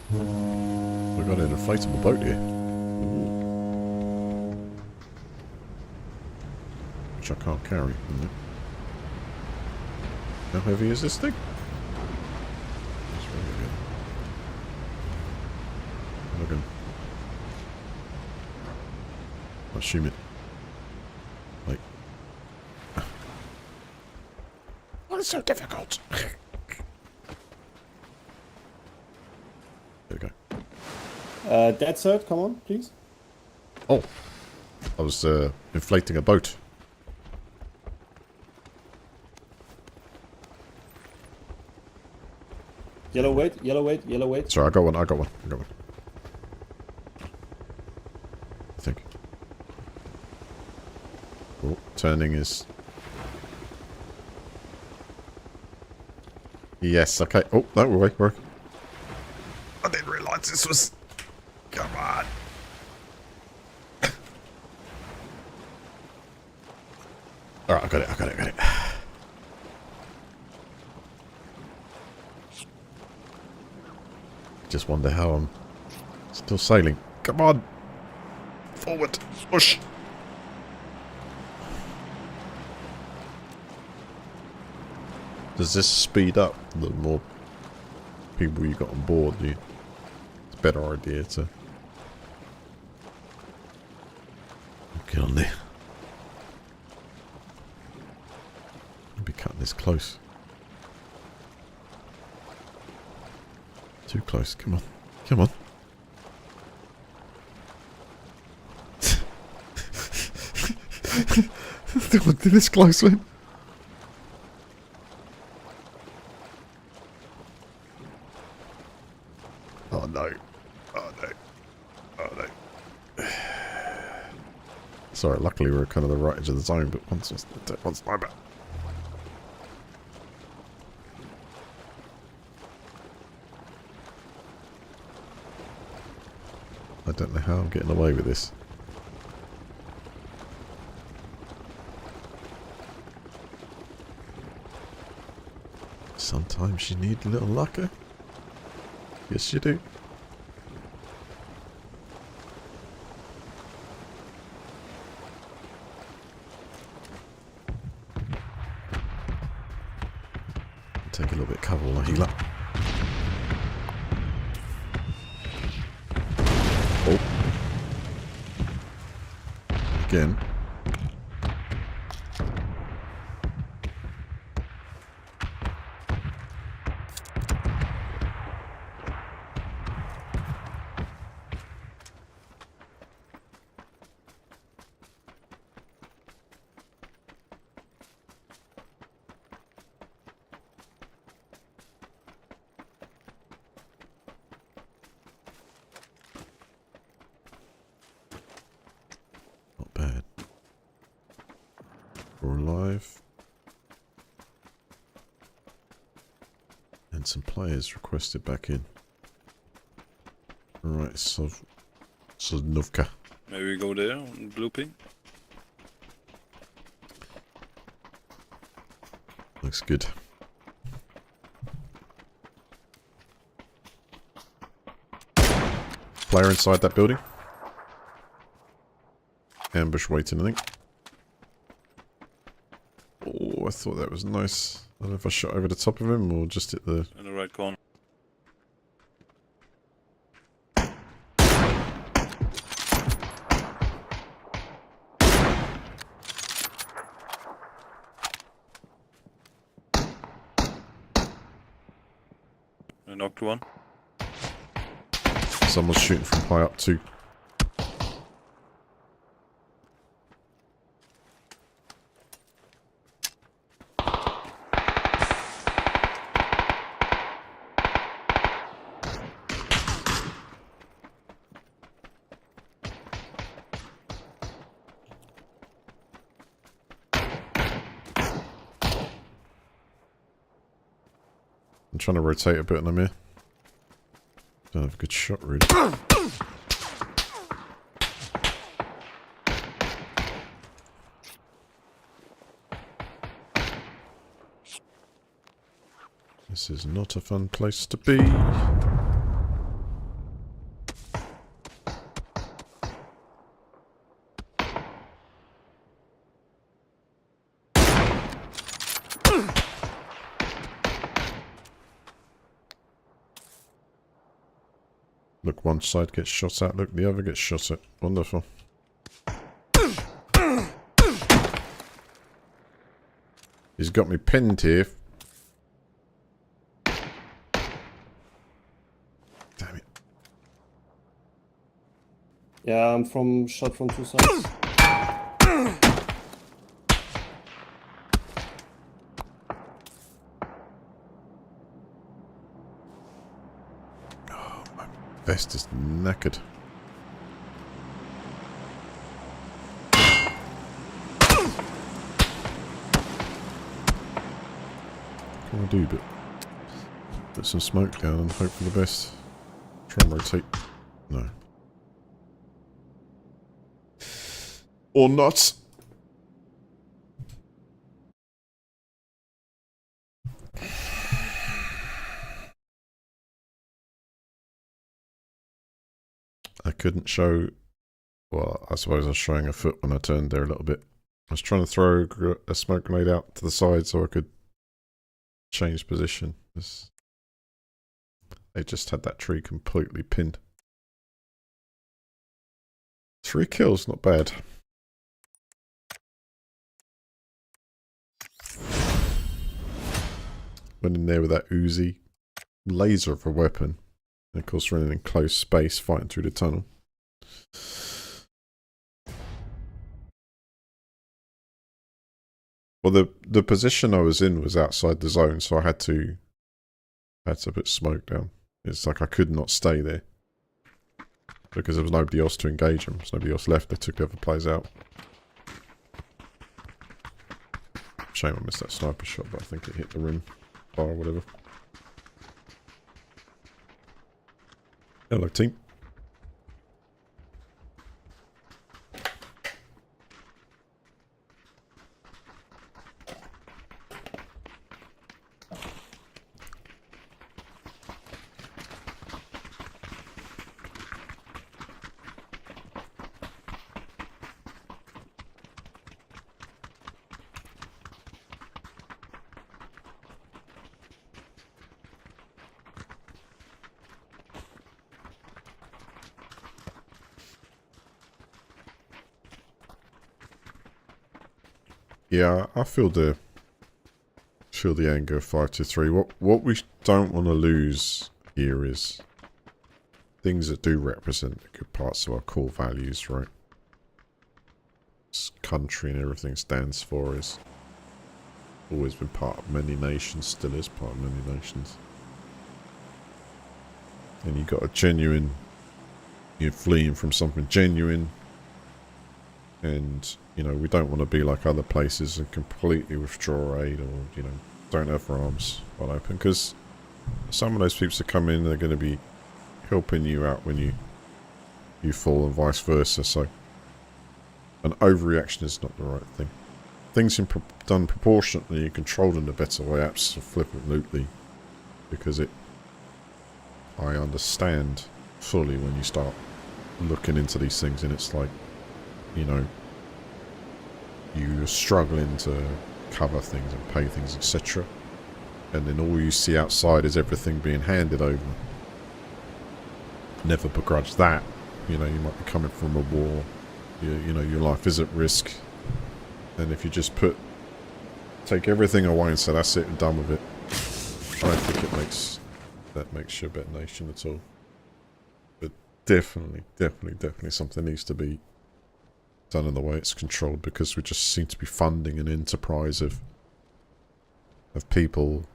A: We got an inflatable boat here. Ooh. Which I can't carry. How heavy is this thing? It's really good. Look at. I'll assume it. Like. Why is it so difficult? There we go.
F: Dead cert, come on, please.
A: Oh, I was inflating a boat.
F: Yellow weight, yellow weight, yellow weight.
A: Sorry, I got one. I got one. I think. Oh, turning is. Yes. Okay. Oh, that will work. I didn't realise this was. Come on. Alright, I got it. Just wonder how I'm still sailing. Come on. Forward. Push. Does this speed up the more people you got on board? It's a better idea to get on there. I'll be cutting this close. Too close. Come on. Come on. Don't want to do this close, man. Oh no. Oh no. Oh no. Sorry, luckily we're kind of the right edge of the zone, but once my back. I don't know how I'm getting away with this. Sometimes you need a little lucker. Yes, you do. Take a little bit of cover while I heal up. Oh. Again. Not bad. We're alive. And some players requested back in. Right, Sosnovka.
E: Maybe we go there on blue ping.
A: Looks good. Player inside that building. Ambush waiting, I think. Oh, thought that was nice. I don't know if I shot over the top of him or just hit the...
E: In the right corner. I knocked one.
A: Someone's shooting from high up too. I'm trying to rotate a bit and I'm here. Don't have a good shot really. This is not a fun place to be. Look, one side gets shot at, look, the other gets shot at. Wonderful. He's got me pinned here. Damn it.
F: Yeah, I'm shot from two sides.
A: Vest is knackered. What can I do but put some smoke down and hope for the best. Try and rotate. No. Or not. I couldn't show, well, I suppose I was showing a foot when I turned there a little bit. I was trying to throw a smoke grenade out to the side so I could change position. They just had that tree completely pinned. 3 kills, not bad. Went in there with that Uzi. Laser of a weapon. And of course running in close space, fighting through the tunnel. Well, the position I was in was outside the zone, so I had to put smoke down. It's like I could not stay there. Because there was nobody else to engage them. There's nobody else left. They took the other players out. Shame I missed that sniper shot, but I think it hit the rim bar or whatever. Hello, team. Yeah, I feel the anger of 523. What we don't want to lose here is things that do represent the good parts of our core values, right? This country and everything stands for is always been part of many nations, still is part of many nations. And you got a genuine, you're fleeing from something genuine. And, you know, we don't want to be like other places and completely withdraw aid or, you know, don't have our arms wide open. Because some of those people that come in, they're going to be helping you out when you fall and vice versa. So an overreaction is not the right thing. Things done proportionately and controlled in a better way, absolutely. Because I understand fully when you start looking into these things and it's like, you know, you're struggling to cover things and pay things, etc. And then all you see outside is everything being handed over. Never begrudge that. You know, you might be coming from a war. You know, your life is at risk. And if you just take everything away and say, that's it, and done with it, I don't think that makes you a better nation at all. But definitely something needs to be done in the way it's controlled, because we just seem to be funding an enterprise of people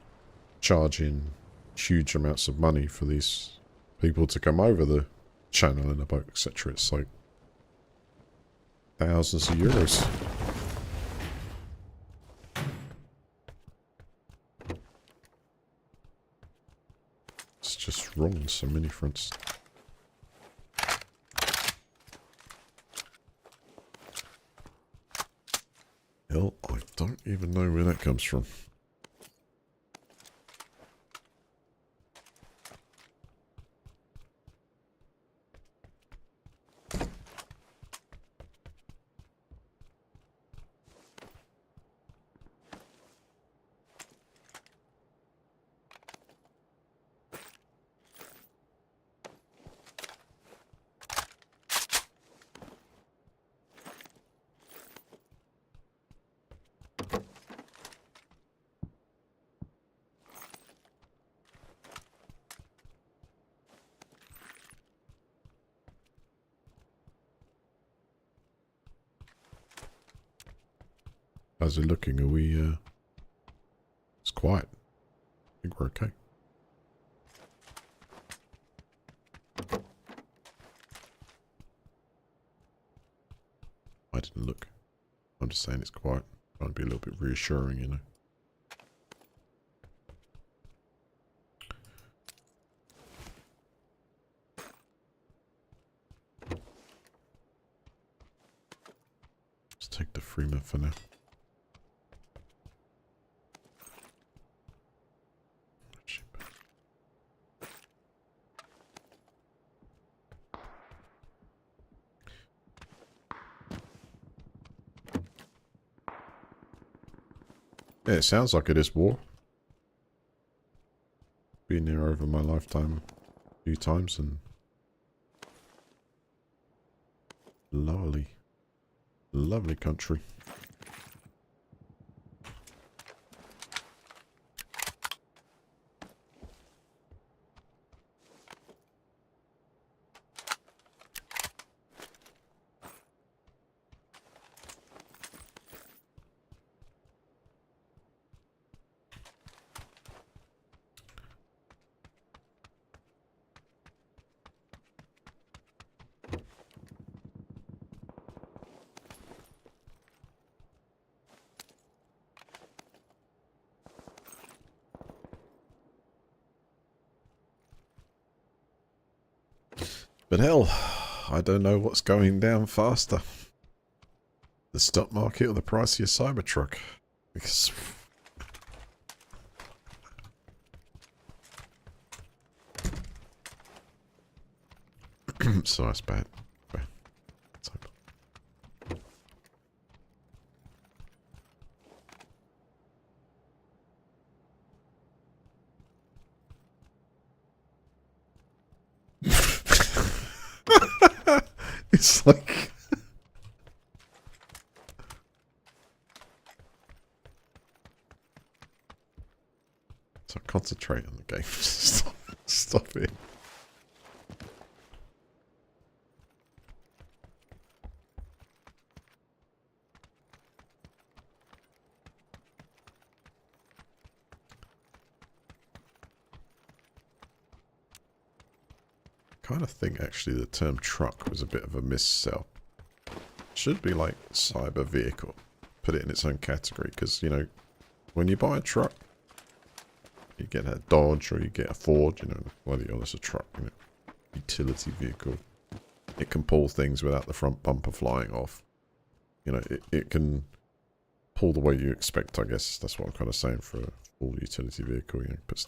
A: charging huge amounts of money for these people to come over the channel in a boat, etc. It's like thousands of euros. It's just wrong on so many fronts. Hell, I don't even know where that comes from. How's it looking? Are we, it's quiet. I think we're okay. I didn't look. I'm just saying it's quiet. Trying to be a little bit reassuring, you know. Let's take the Freeman for now. Yeah, it sounds like it is war. Been here over my lifetime a few times, and lovely country. But hell, I don't know what's going down faster. The stock market or the price of your Cybertruck. Because... so that's bad. Let's hope. It's like... so concentrate on the game. Stop it. I kind of think actually the term truck was a bit of a missell. Should be like cyber vehicle. Put it in its own category, because, you know, when you buy a truck, you get a Dodge or you get a Ford, you know, whether you're a truck, you know, utility vehicle. It can pull things without the front bumper flying off. You know, it can pull the way you expect, I guess. That's what I'm kind of saying for a full utility vehicle. You know, put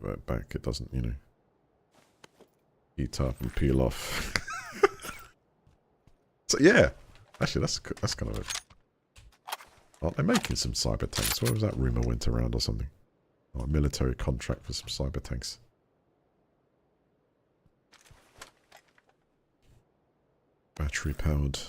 A: that back. It doesn't, you know, heat up and peel off. So yeah, actually that's kind of Aren't they making some cyber tanks? Where was that rumour went around or something? Oh, a military contract for some cyber tanks. Battery powered.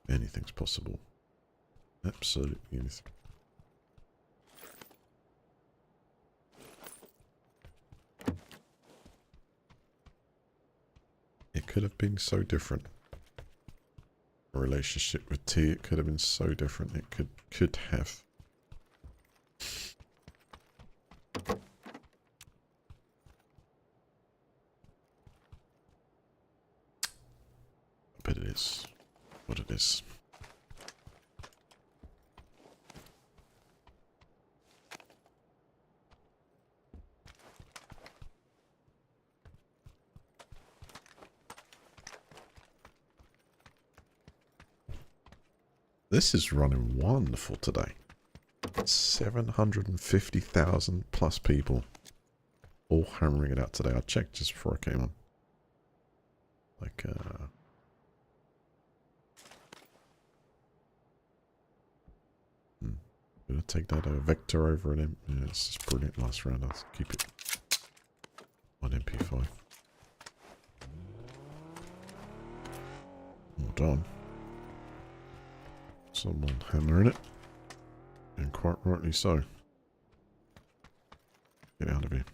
A: Anything's possible. Absolutely anything. It could have been so different. A relationship with T, it could have been so different. It could have. But it is what it is. This is running wonderful today. 750,000 plus people all hammering it out today. I checked just before I came on. Like, gonna take that Vector over an M. Yeah, it's just brilliant. Last round, I'll keep it on MP5. Hold on. Someone hammering it. And quite rightly so. Get out of here.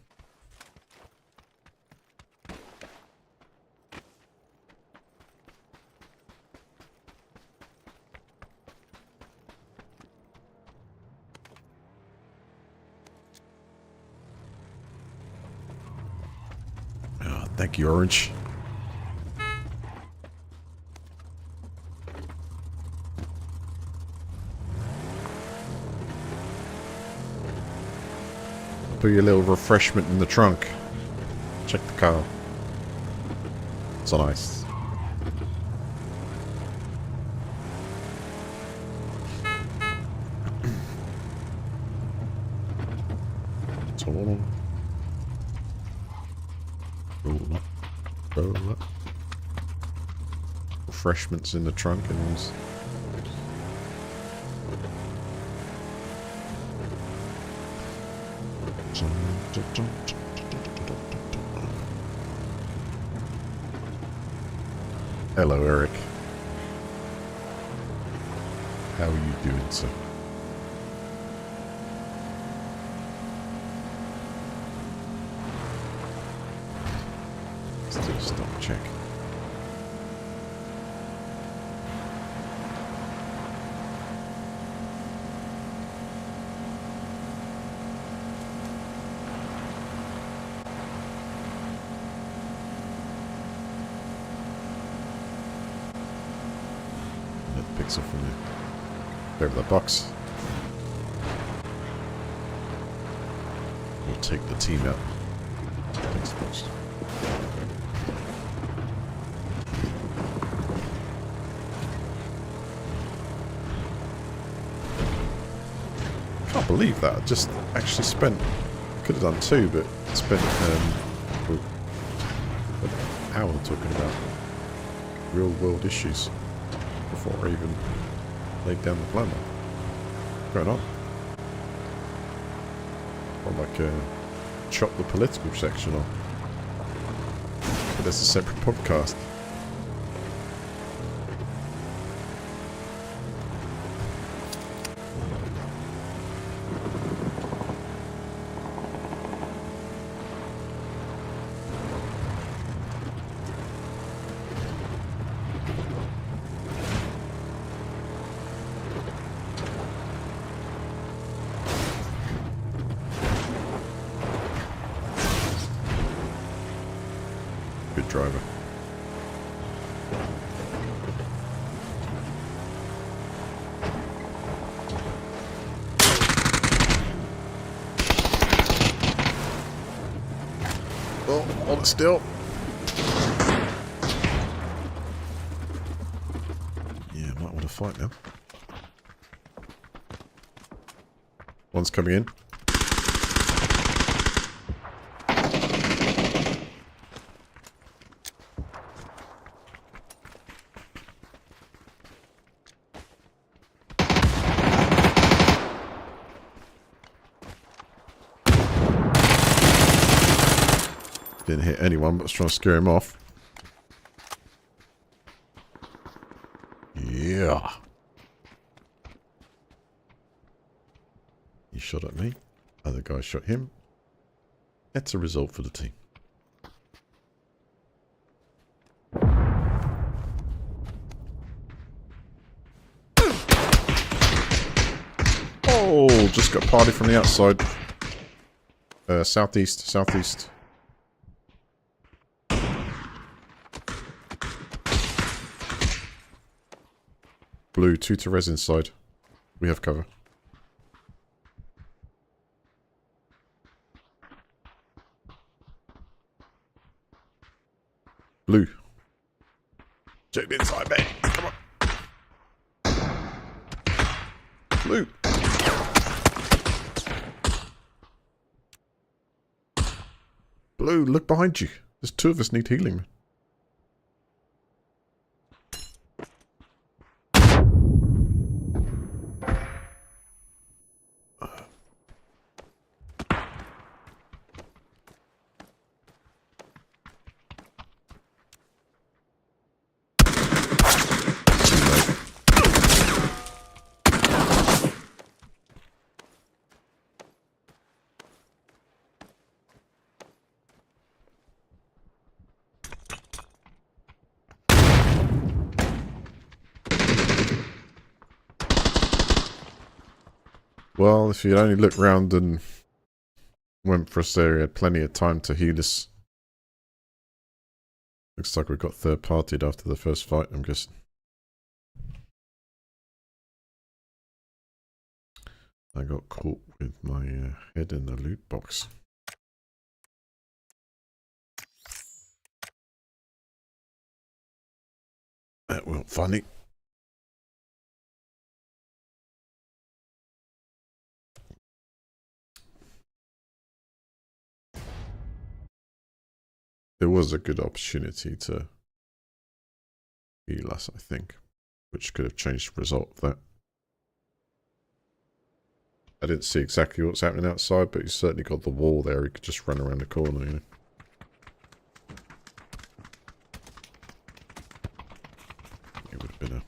A: Oh, thank you, Orange. Put your little refreshment in the trunk. Check the car. It's on ice. It's all on. Roll up. Roll up. Refreshments in the trunk and all. Hello, Eric. How are you doing, sir? Let's do a stop check. Pixel from there. Over the box. We'll take the team out. Next box. Can't believe that. I just actually spent. Could have done two, but spent an hour talking about real world issues before I even laid down the plan. What's going on? Or like chop the political section off. But that's a separate podcast. Good driver. Oh, hold it still. Yeah, might want to fight now. One's coming in. Didn't hit anyone, but was trying to scare him off. Yeah. He shot at me. Other guy shot him. That's a result for the team. Oh, just got party from the outside. Southeast, southeast. Blue, 2 to res inside. We have cover. Blue. Check the inside, mate. Come on. Blue. Blue, look behind you. There's 2 of us need healing, man. Well, if you'd only looked round and went for us there, you had plenty of time to heal us. Looks like we got third-partied after the first fight, I'm guessing. I got caught with my head in the loot box. That wasn't funny. There was a good opportunity to heal us, I think, which could have changed the result of that. I didn't see exactly what's happening outside, but he's certainly got the wall there. He could just run around the corner, you know. It would have been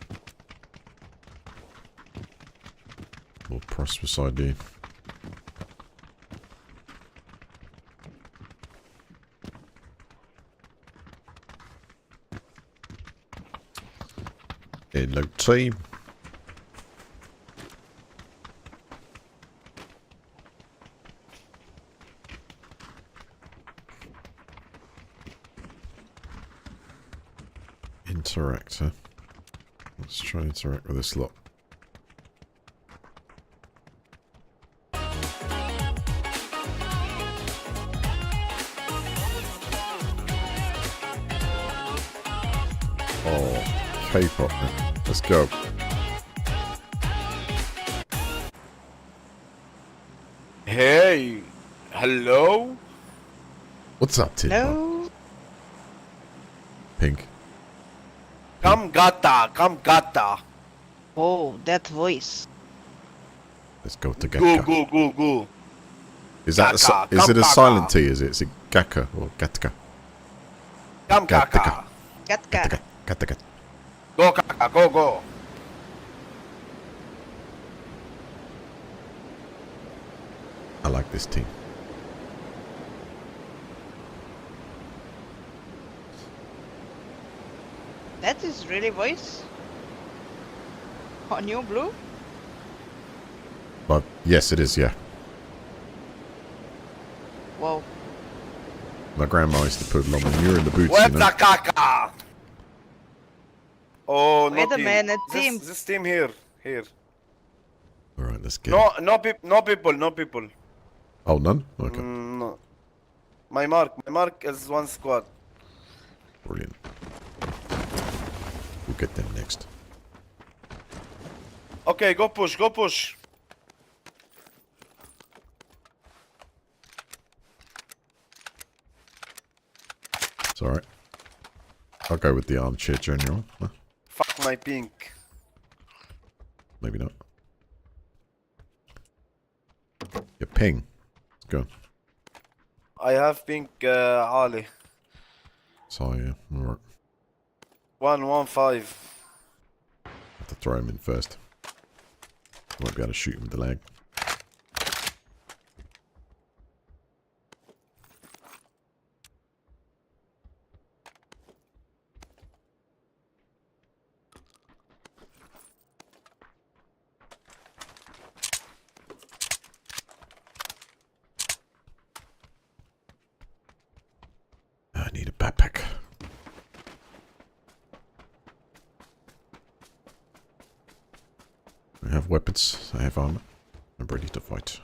A: a more prosperous idea. Hello, team. Interact, huh? Let's try and interact with this lot. Oh, K-pop, man. Let's go.
G: Hey, hello?
A: What's up, Tim?
H: No.
A: Pink.
G: Come gata, come gata.
H: Oh, that voice.
A: Let's go to
G: Go,
A: Gatka.
G: go, go, go.
A: Is that
G: Gatka,
A: is it a
G: come
A: silent
G: Gatka.
A: T? Is it Gaka or Gatka?
G: Come
A: Gatka.
G: kaka.
H: Gatka.
A: Gatka.
G: Go kaka, go, go.
A: I like this team.
H: That is really voice? On you, Blue?
A: But yes, it is. Yeah,
H: Whoa.
A: my grandma used to put it on when you were in the boots.
G: Where's
A: You know?
G: the kaka? Oh, no
H: Wait a
G: team.
H: minute, team.
G: This team here, here.
A: All right, let's get.
G: No,
A: it.
G: no people, no people.
A: Oh, none. Okay,
G: No. My mark is one squad.
A: brilliant. We'll get them next.
G: Okay, go push, go push.
A: It's all right. I'll go with the armchair general. Huh?
G: Fuck my pink.
A: Maybe not. Yeah, ping. Let's go.
G: I have pink Ali.
A: So yeah, alright.
G: 115.
A: Have to throw him in first. Won't be able to shoot him with the lag. I need a backpack. I have weapons, I have armor. I'm ready to fight.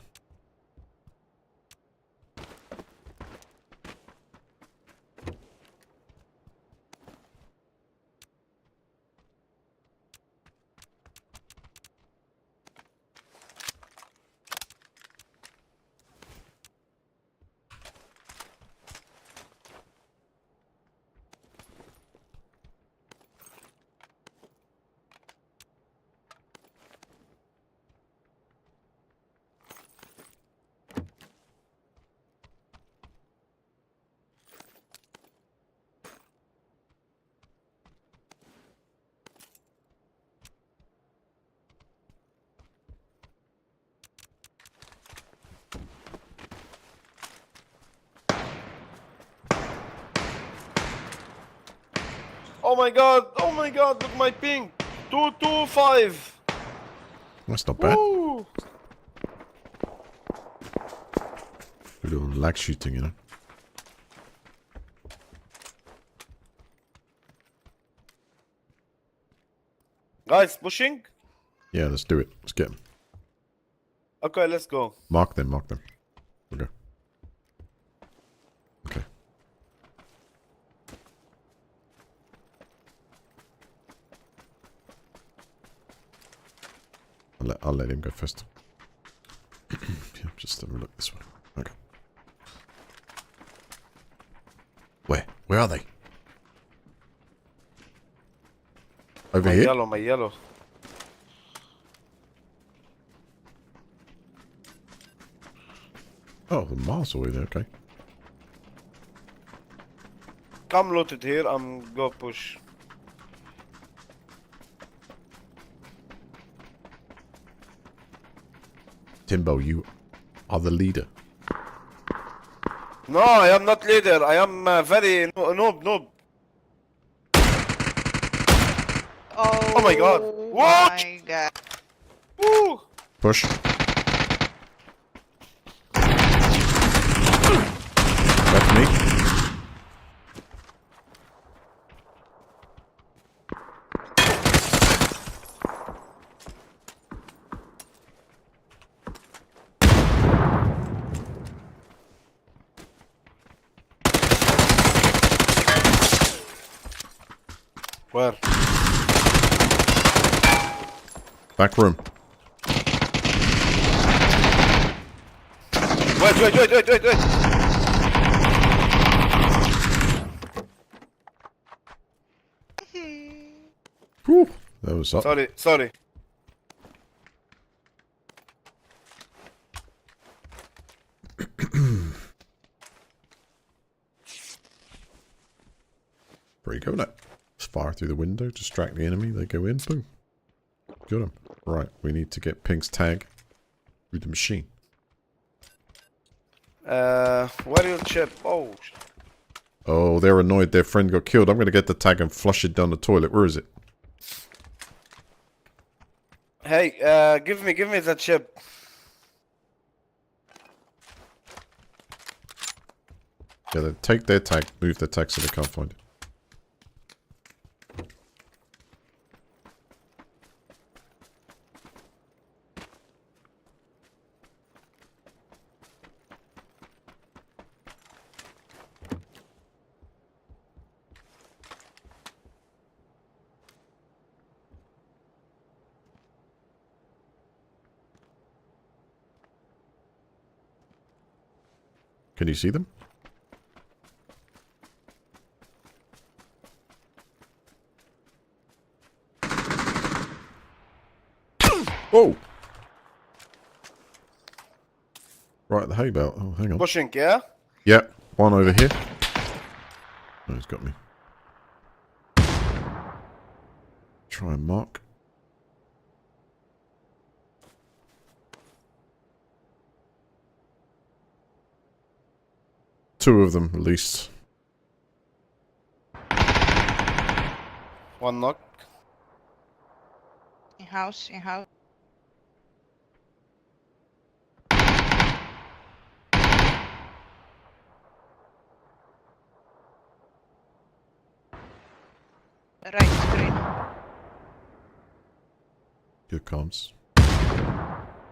G: Oh my god, look my ping. 225.
A: That's not bad.
G: Woo!
A: We're doing lag shooting, you know.
G: Guys, pushing?
A: Yeah, let's do it. Let's get them.
G: Okay, let's go.
A: Mark them, mark them. Okay. Okay. I'll let him go first. Yeah, just have a look this way. Okay. Where? Where are they? Over
G: My
A: here?
G: yellow, my yellow.
A: Oh, the miles away there, okay.
G: Come loot it here, I'm go push.
A: Timbo, you are the leader.
G: No, I am not leader. I am very noob.
H: Oh,
G: my god. What?
H: My god.
G: Woo!
A: Push. That's me.
G: Where?
A: Back room.
G: Wait.
A: Whew, that was up.
G: Sorry.
A: There you go, now. Just fire through the window, distract the enemy, they go in, boom. Got him. Right, we need to get Pink's tag through the machine.
G: Where your chip? Oh.
A: Oh, they're annoyed their friend got killed. I'm going to get the tag and flush it down the toilet. Where is it?
G: Hey, give me the chip.
A: Yeah, then take their tag, move their tag so they can't find it. Can you see them? Oh! Right, the hay bale. Oh, hang on.
G: Pushing, yeah?
A: Yeah, one over here. Oh, he's got me. Try and mark. Two of them, at least.
G: One knock.
H: In house, in house. Right screen.
A: Good comms.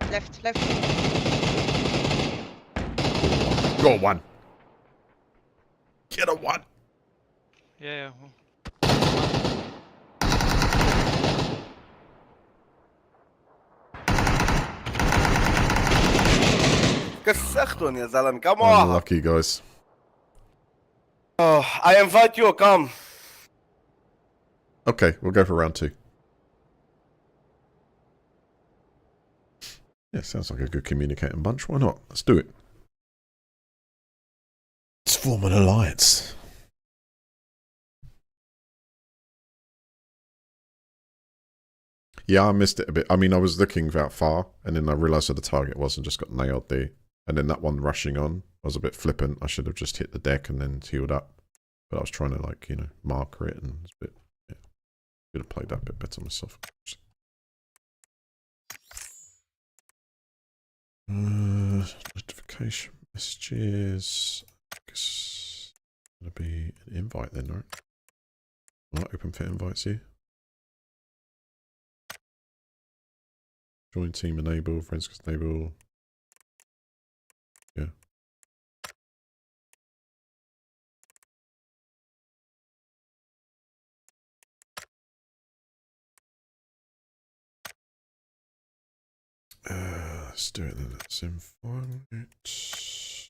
H: Left, left.
A: Got one. Get a one.
E: Yeah,
G: كسختون يا زلمة كم واحد.
A: Unlucky, guys.
G: Oh, I invite you, come.
A: Okay, we'll go for round 2. Yeah, sounds like a good communicating bunch. Why not? Let's do it. Let's form an alliance. Yeah, I missed it a bit. I mean, I was looking that far, and then I realised where the target was and just got nailed there. And then that one rushing on, I was a bit flippant. I should have just hit the deck and then healed up. But I was trying to, like, you know, marker it, and it was a bit, yeah. Should have played that a bit better myself. Notification messages. I guess it'll be an invite then, right? Alright, open for invites here. Join team enable, friends enable. Yeah. Let's do it then. Let's invite it.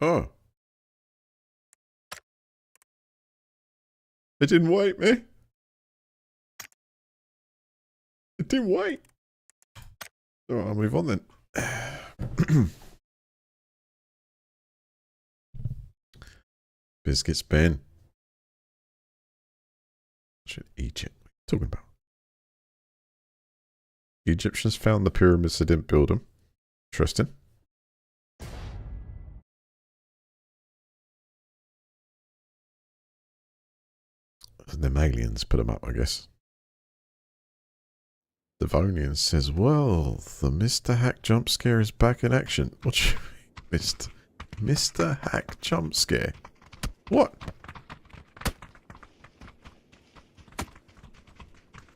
A: Oh. It didn't wait me. It didn't wait. Alright, I'll move on then. Biscuits Ben. Shit, Egypt. What are you talking about? The Egyptians found the pyramids, they didn't build them. Interesting. And them aliens put them up, I guess. Devonian says, well, the Mr. Hack jump scare is back in action. What do you mean, Mr. Hack jump scare? What?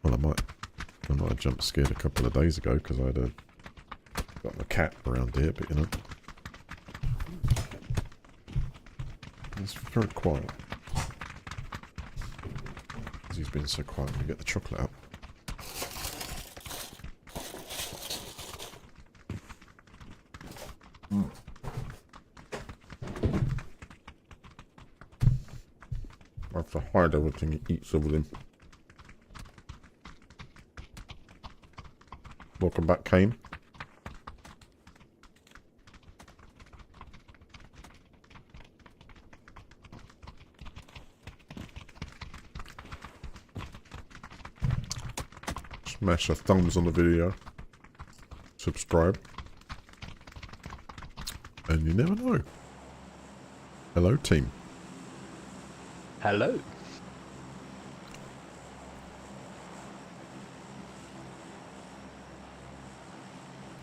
A: Well, I might have jump scared a couple of days ago because I had got my cat around here, but you know. It's very quiet. He's been so quiet to get the chocolate out. I have to hide everything he eats over them. Welcome back, Kane. Smash a thumbs on the video. Subscribe. And you never know. Hello, team.
B: Hello.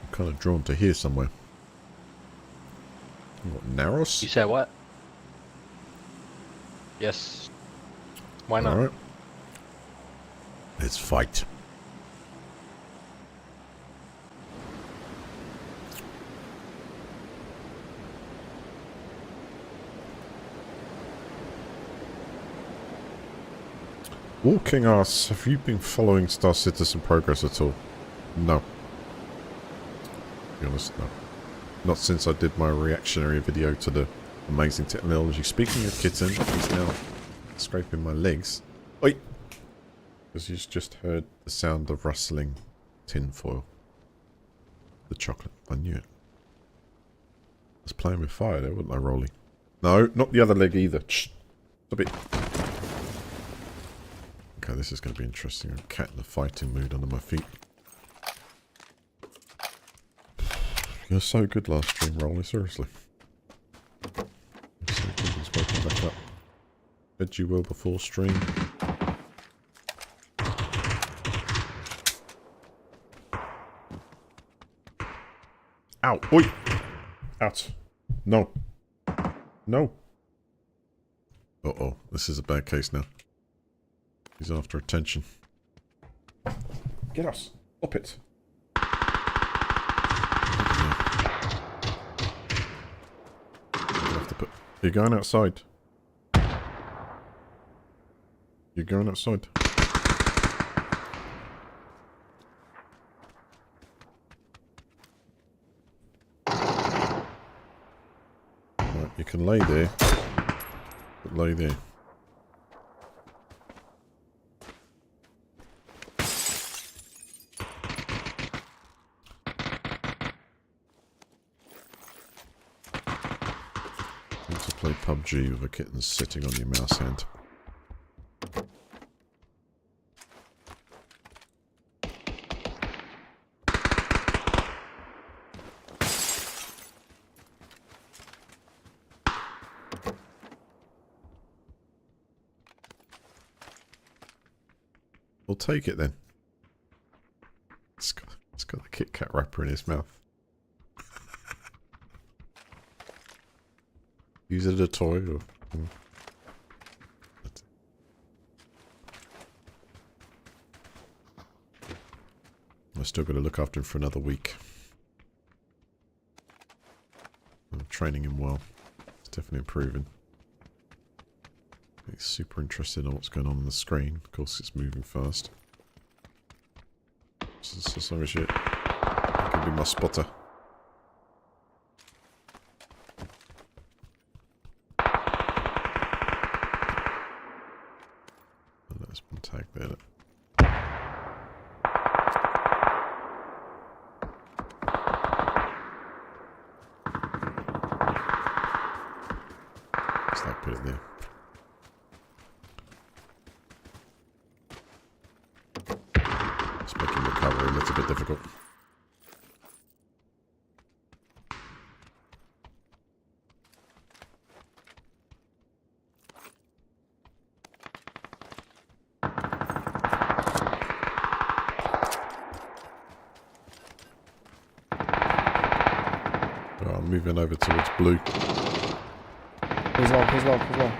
A: I'm kind of drawn to here somewhere. What, Naros?
B: You said what? Yes. Why not?
A: Alright. Let's fight. Walking Ass, have you been following Star Citizen progress at all? No. To be honest, no. Not since I did my reactionary video to the amazing technology. Speaking of kitten, he's now scraping my legs. Oi! Because you just heard the sound of rustling tin foil. The chocolate. I knew it. was playing with fire there, wasn't I, Rolly? No, not the other leg either. Shh. Stop it. Okay, this is going to be interesting. I'm cat in the fighting mood under my feet. You're so good last stream, Rolly, seriously. You're so good, he's waking back up. Said you will before stream. Ow! Oi! Out. No. No. Uh-oh. This is a bad case now. He's after attention. Get us. Stop it. Have to put... You're going outside. You're going outside. Right, you can lay there. But lay there. To play PUBG with a kitten sitting on your mouse hand. We'll take it then. It's got the Kit Kat wrapper in his mouth. Use it as a toy or... I've still got to look after him for another week. I'm training him well. It's definitely improving. He's super interested in what's going on the screen. Of course, it's moving fast. So as long as you can be my spotter. There's one tag there. Look. Just like put it there. It's making recovery a little bit difficult. I'm moving over towards blue.
F: He's low, he's low, he's low.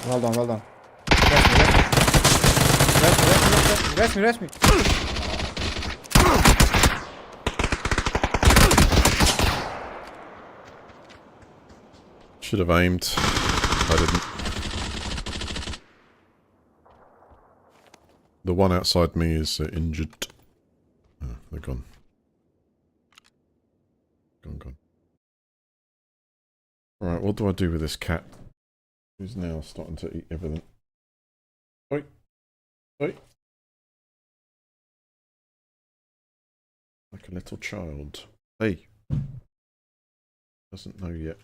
F: Well done, well done. Rest me.
A: Should have aimed. I didn't. The one outside me is injured. Oh, they're gone. Gone. Alright, what do I do with this cat? Who's now starting to eat everything? Oi! Oi! Like a little child. Hey! Doesn't know yet.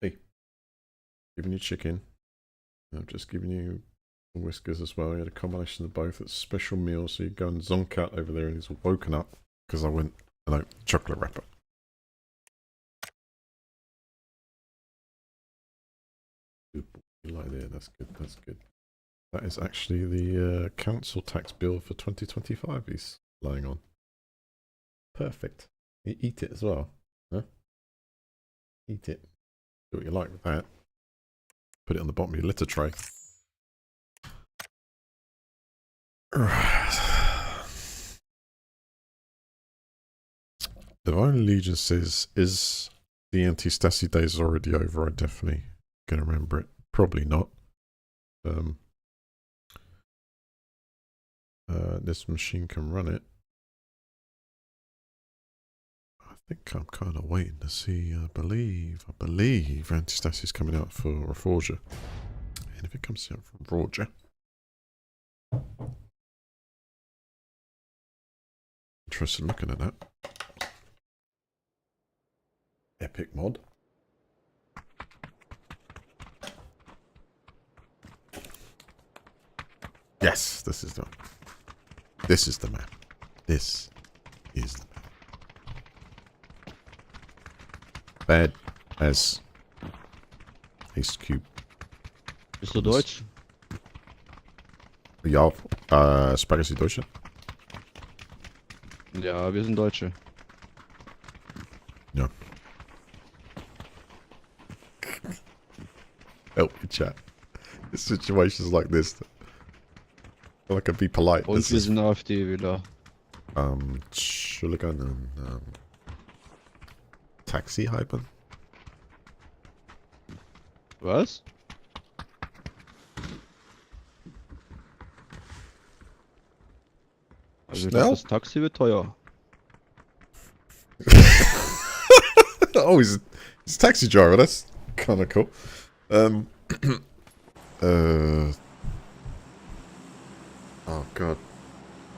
A: Hey! Giving you chicken. I've just given you whiskers as well. You had a combination of both. It's a special meal, so you go and zonk out over there and he's woken up because I went, hello, chocolate wrapper. Good boy. You lie there, that's good, that's good. That is actually the council tax bill for 2025 he's lying on. Perfect. You eat it as well. Huh? Eat it. Do what you like with that. Put it on the bottom of your litter tray. Right. Divine Allegiance is the anti-Stassi days already over? I definitely can remember it. Probably not. This machine can run it. I think I'm kind of waiting to see. I believe anti-stasis is coming out for Reforger. And if it comes out from Reforger, interested in looking at that. Epic mod. Yes, this is the map. This is the map. Bad as Ace Cube.
I: Bist du Deutsch?
A: Ja, sprechen Sie Deutsch?
I: Ja, wir sind Deutsche.
A: Ja. Help me, chat. In situations like this, I can be polite.
I: Und
A: This
I: wir
A: is,
I: sind AfD-Wähler.
A: Entschuldigung, Taxi hypen.
I: Was? Also
A: Schnell?
I: das Taxi wird teuer.
A: Oh, he's a taxi driver. That's kind of cool. Oh god,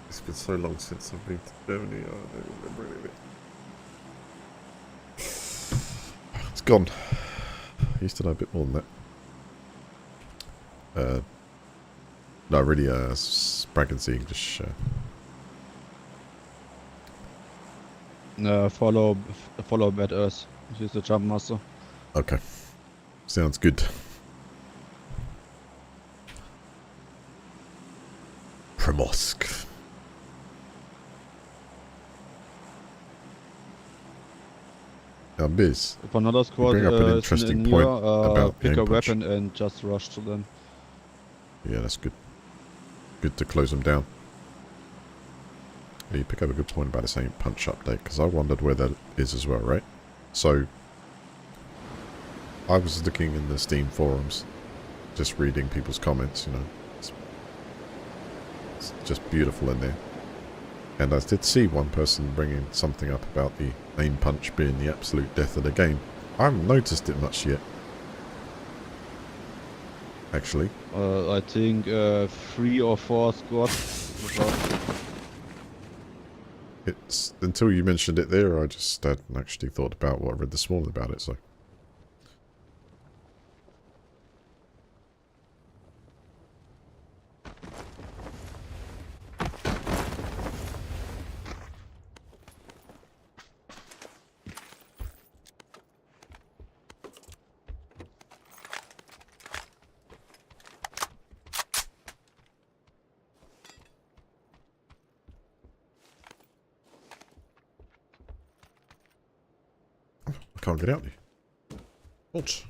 A: it's been so long since I've been to Germany. I don't remember any of it. It's gone. I used to know a bit more than that. No, really, Spraggensy English.
I: Follow Bad Earth. He's the Jump Master.
A: Okay, sounds good. Premosk. Biz.
I: If another squad
A: bring up an
I: is
A: interesting
I: in
A: point
I: here,
A: about
I: pick a
A: game punch.
I: weapon and just rush to them.
A: Yeah, that's good. Good to close them down. Yeah, you pick up a good point about the same punch update, because I wondered where that is as well, right? So, I was looking in the Steam forums, just reading people's comments, you know. It's just beautiful in there. And I did see one person bringing something up about the main punch being the absolute death of the game. I haven't noticed it much yet. Actually.
I: I think 3 or 4 squads.
A: It's until you mentioned it there, I just hadn't actually thought about what I read this morning about it, so. I can't get out there. What?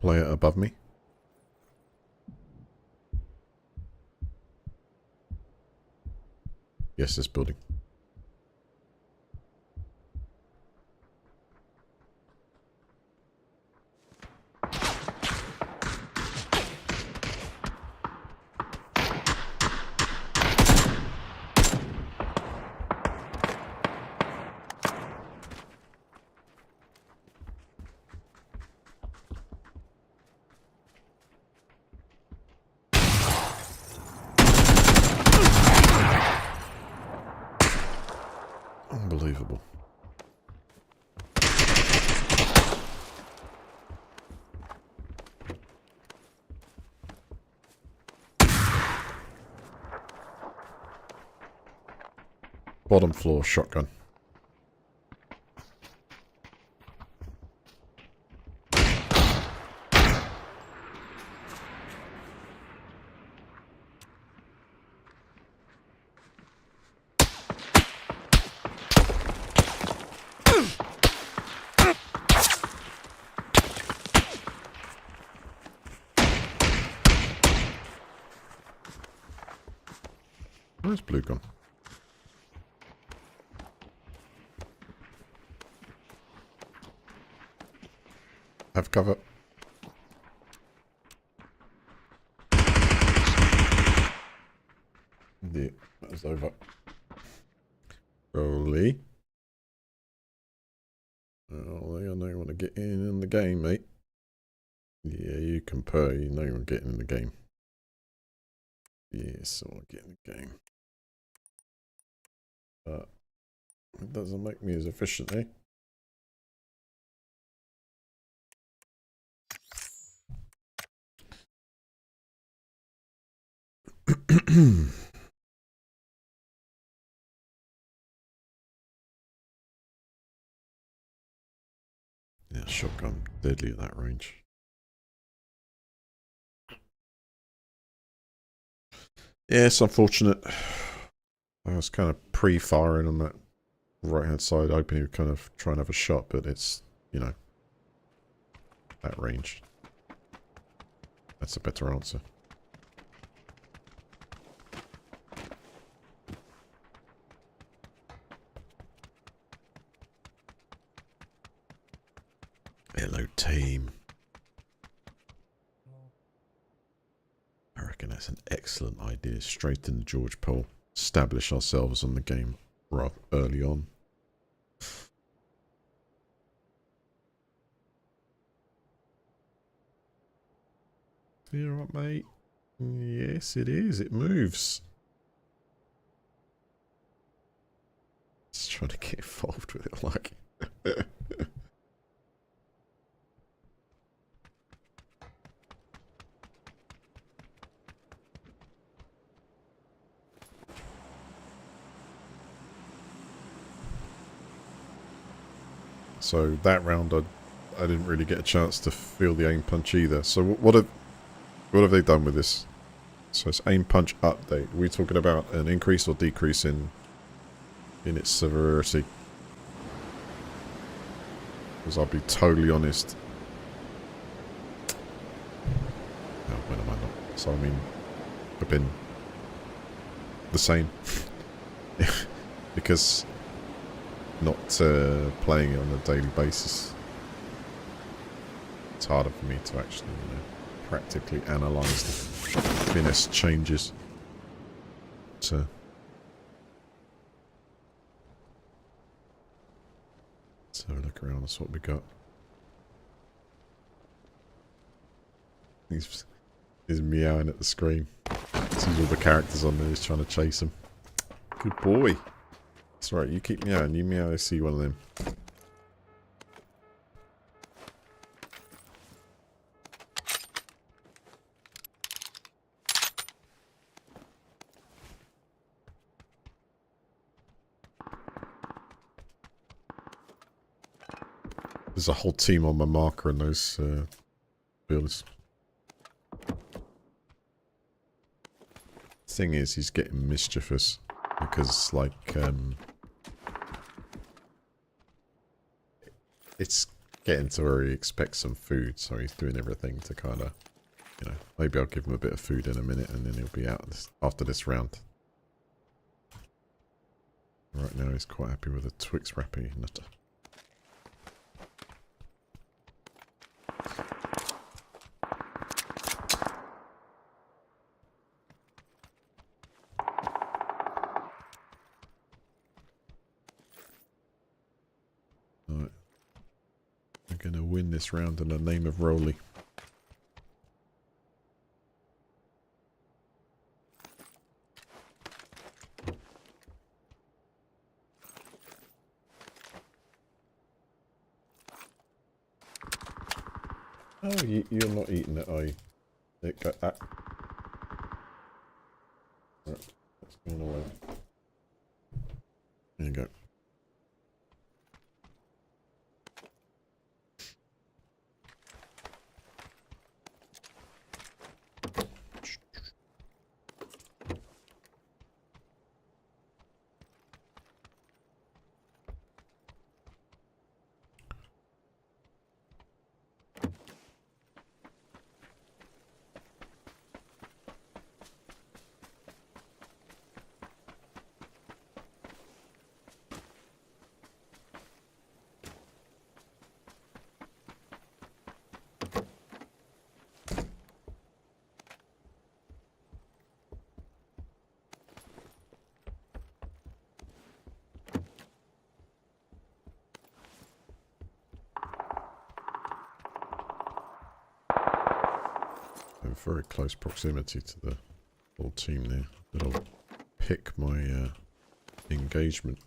A: Player above me. Yes, this building. Unbelievable. Bottom floor shotgun. Where's blue gone? Have cover. Yeah, that was over. Rolly. Oh, I know you want to get in the game, mate. Yeah, you can purr. You know you want to get in the game. Yes, I want to get in the game. But it doesn't make me as efficient, eh? Yeah, shotgun deadly at that range. Yeah, it's unfortunate. I was kind of pre-firing on that right-hand side, hoping he would kind of try and have a shot, but it's, you know, that range. That's a better answer. Hello, team. I reckon that's an excellent idea. Straight into George Pole. Establish ourselves on the game rather early on. You alright, mate? Yes, it is. It moves. Just trying to get involved with it, like. So that round, I didn't really get a chance to feel the aim punch either. So what have they done with this? So it's aim punch update. Are we talking about an increase or decrease in its severity? Because I'll be totally honest. No, when am I not? So I mean, I've been the same. Because not playing it on a daily basis, it's harder for me to actually, you know, practically analyse the finesse changes. So let's have a look around. That's what we got. He's meowing at the screen. Sees all the characters on there. He's trying to chase them. Good boy. That's right. You keep meowing. You meow. I see one of them. There's a whole team on my marker in those buildings. Thing is, he's getting mischievous because, like, it's getting to where he expects some food, so he's doing everything to kind of, you know, maybe I'll give him a bit of food in a minute, and then he'll be out after this round. Right now, he's quite happy with a Twix wrapper nutter. Alright. I'm going to win this round in the name of Rolly. Oh, you're not eating it, are you? It go, right, that's going away. There you go. in very close proximity to the whole team there. That'll pick my engagement.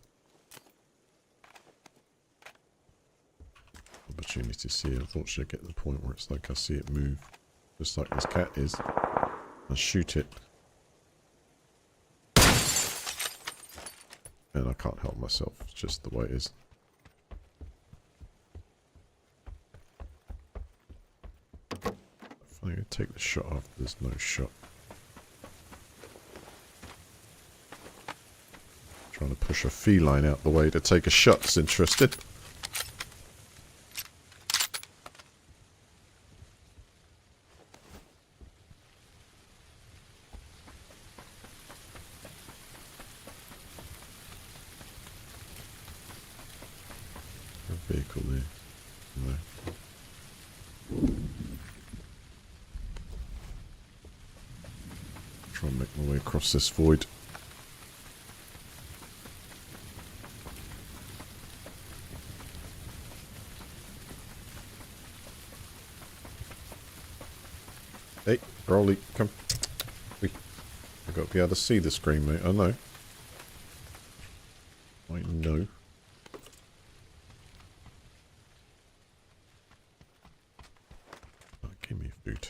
A: Opportunity to see it. Unfortunately, I get to the point where it's like I see it move, just like this cat is. I shoot it, and I can't help myself. It's just the way it is. If I take the shot off, there's no shot. Trying to push a feline out the way to take a shot's interested. Vehicle there. No. Try and make my way across this void. Hey, Rolly, come. Wait. I've got to be able to see the screen, mate. I know. I know. Give me food.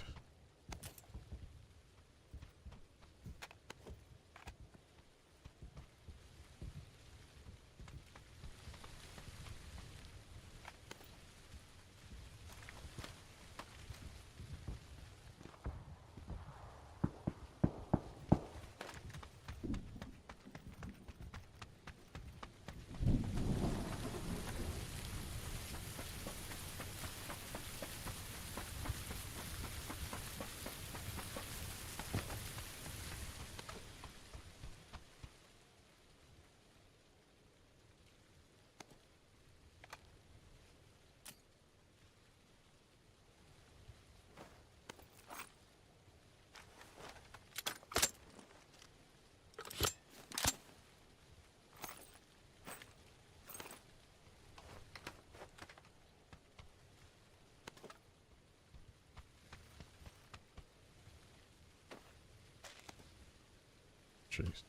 A: Jeez.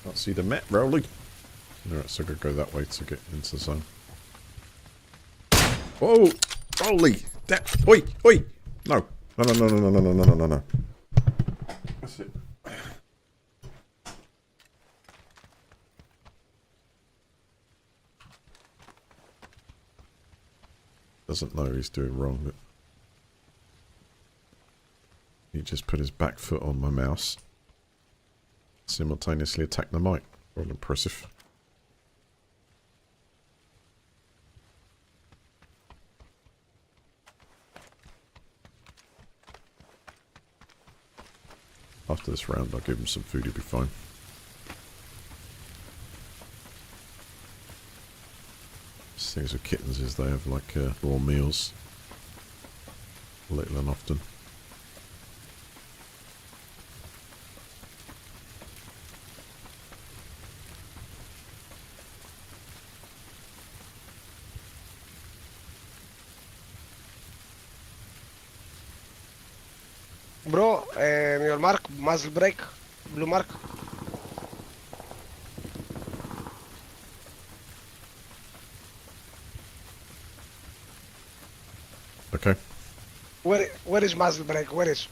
A: Can't see the map, Rowley. Alright, so I gotta go that way to get into the zone. Whoa! Rowley! Oi! Oi! No! No, no, no, no, no, no, no, no, no, no. That's it. Doesn't know he's doing wrong, but he just put his back foot on my mouse. Simultaneously attacked the mic. Well, impressive. After this round, I'll give him some food, he'll be fine. These things with kittens is they have like raw meals. Little and often.
J: Bro, your mark, muzzle brake, blue mark.
A: Okay.
J: Where is muzzle brake? Where is?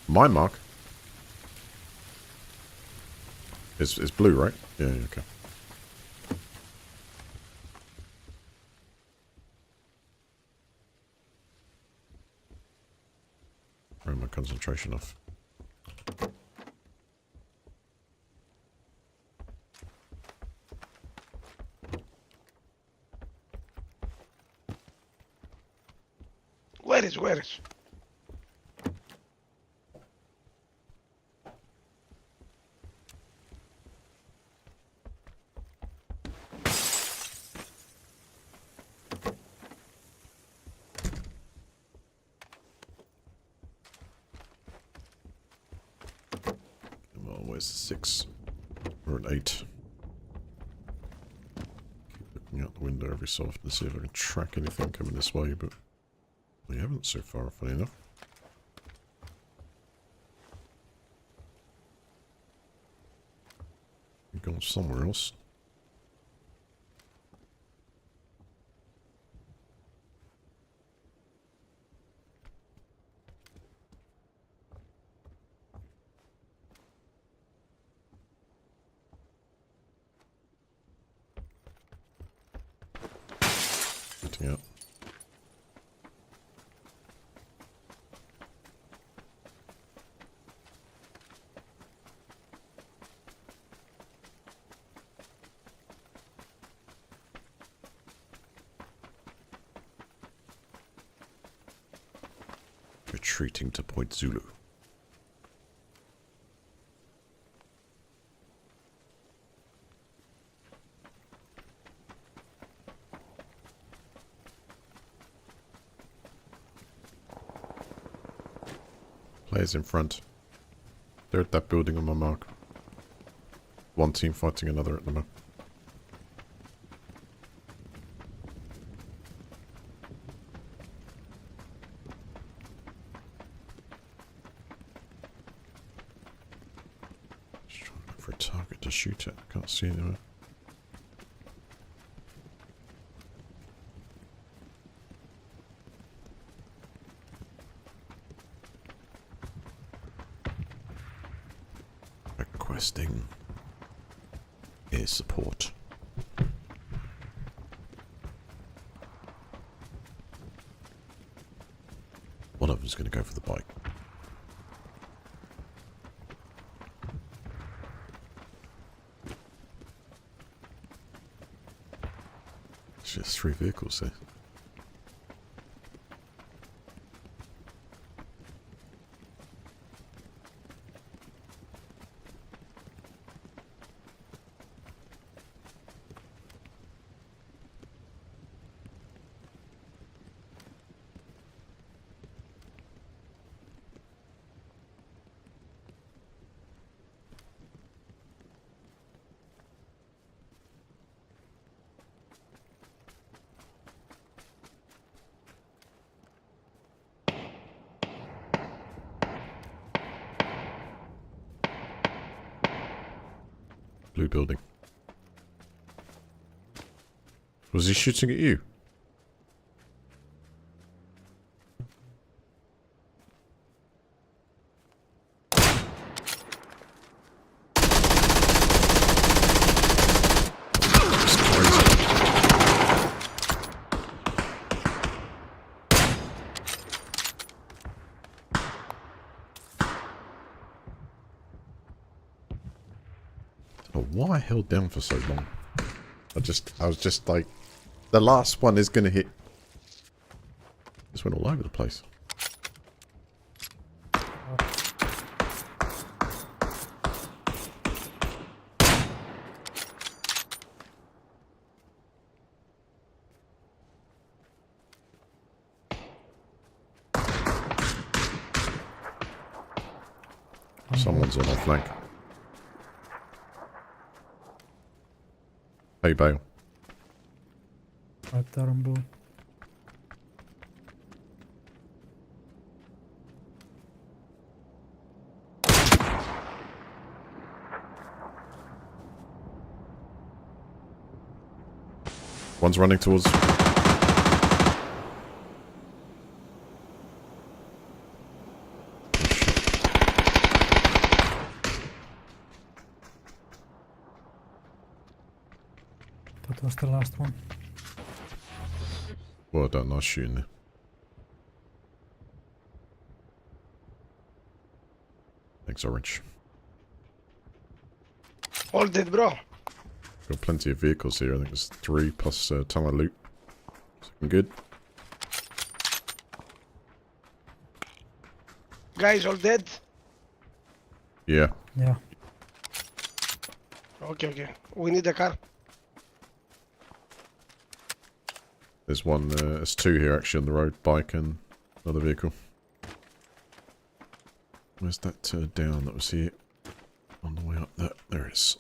A: My mark? It's blue, right? Yeah, yeah, okay. Turn my concentration off.
J: Where is? Where is?
A: where's the 6? We're at 8. Keep looking out the window every so often to see if I can track anything coming this way, but we haven't so far, funny enough. We've gone somewhere else. Getting out. Retreating to Point Zulu. Players in front. They're at that building on my mark. One team fighting another at the moment. Just trying to look for a target to shoot at. Can't see anywhere. Requesting air support. One of them's going to go for the bike. It's just 3 vehicles there. Blue building. Was he shooting at you? That's crazy. Oh, why I held down for so long? I was just like, the last one is gonna hit. Just went all over the place. Someone's on our flank. Hey, Bale. One's running towards.
K: That was the last one.
A: Well done, nice shooting there. Thanks, Orange.
J: All dead, bro.
A: Got plenty of vehicles here. I think there's 3 plus a ton of loot. It's looking good.
J: Guys, all dead.
A: Yeah.
K: Yeah.
J: Okay, okay. We need a car.
A: There's one, there's 2 here actually on the road. Bike and another vehicle. Where's that down that was here on the way this.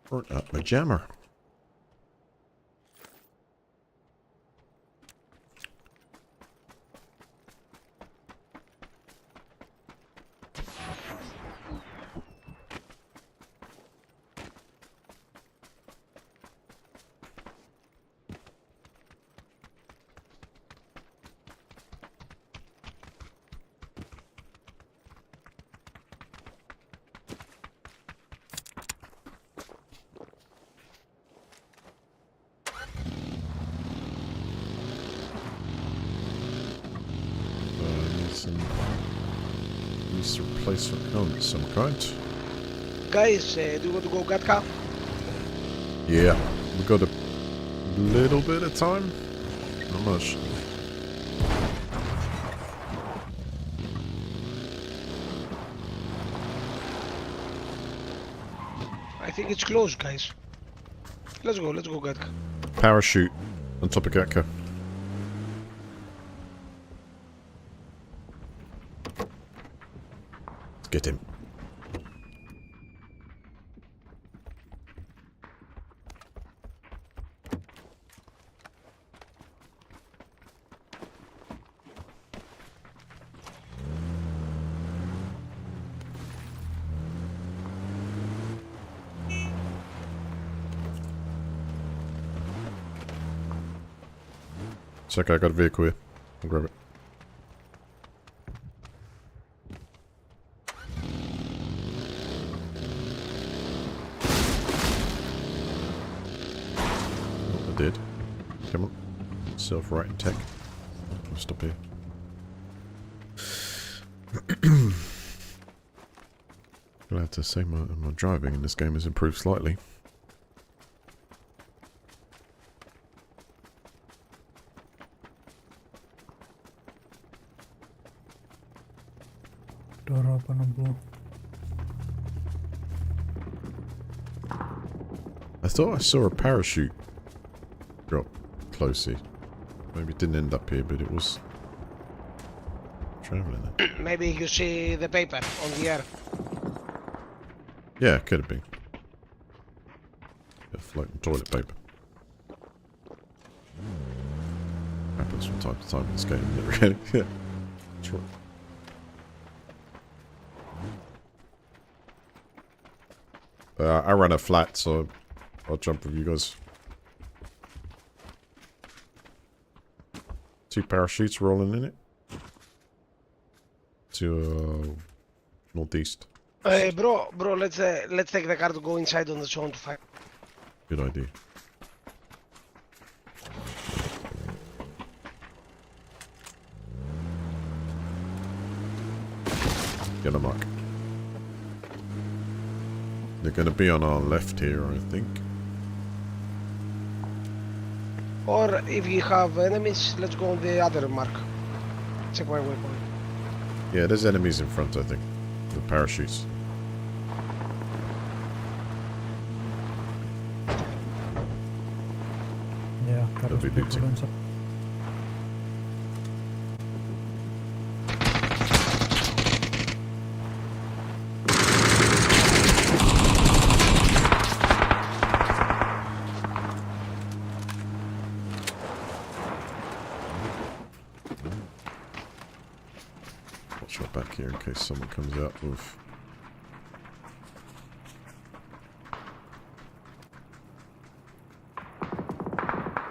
A: Brought up my jammer. Needs to replace an helmet of some kind.
J: Guys, do you want to go Gatka?
A: Yeah, we got a little bit of time. Not much.
J: I think it's close, guys. Let's go Gatka.
A: Parachute on top of Gatka. Let's get him. It's okay, I got a vehicle here. I'll grab it. Oh, I did. Come on. Self-right tech. I'll stop here. Glad to say my driving in this game has improved slightly.
K: Door open on blue.
A: I thought I saw a parachute drop close here. Maybe it didn't end up here, but it was traveling there.
J: Maybe you see the paper on the air.
A: Yeah, it could have been. Floating toilet paper. Happens from time to time in this game, isn't it, really? Yeah. Sure. I ran a flat, so I'll jump with you guys. 2 parachutes rolling in it. To northeast.
J: Bro, let's take the car to go inside on the zone to fight.
A: Good idea. Get a mark. They're going to be on our left here, I think.
J: Or if you have enemies, let's go on the other mark. Check my waypoint.
A: Yeah, there's enemies in front, I think. The parachutes.
K: Yeah,
A: That'll be
K: people
A: looting.
K: inside.
A: Watch out back here in case someone comes out with...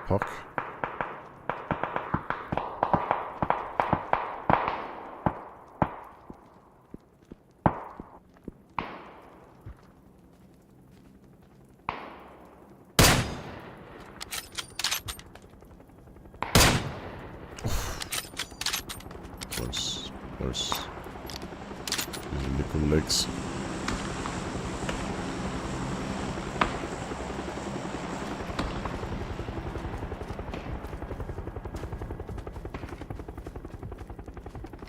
A: Pock. Close. Close. nickel legs.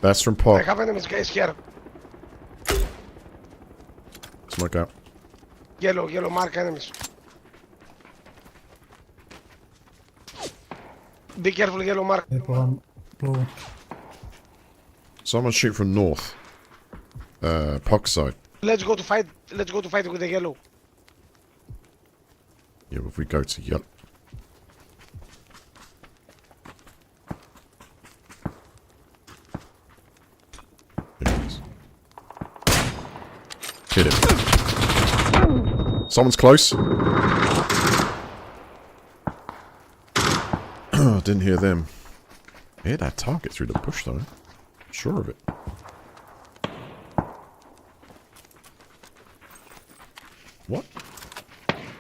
A: That's from
J: I
A: Pop.
J: have enemies, guys, here.
A: Smoke out.
J: Yellow mark enemies. Be careful, yellow mark.
K: That one. Blue.
A: Someone shoot from north. Pox side.
J: Let's go to fight with the yellow.
A: Yeah, if we go to yellow. Hit it. Someone's close. Didn't hear them. Hit that target through the bush though. Sure of it. What?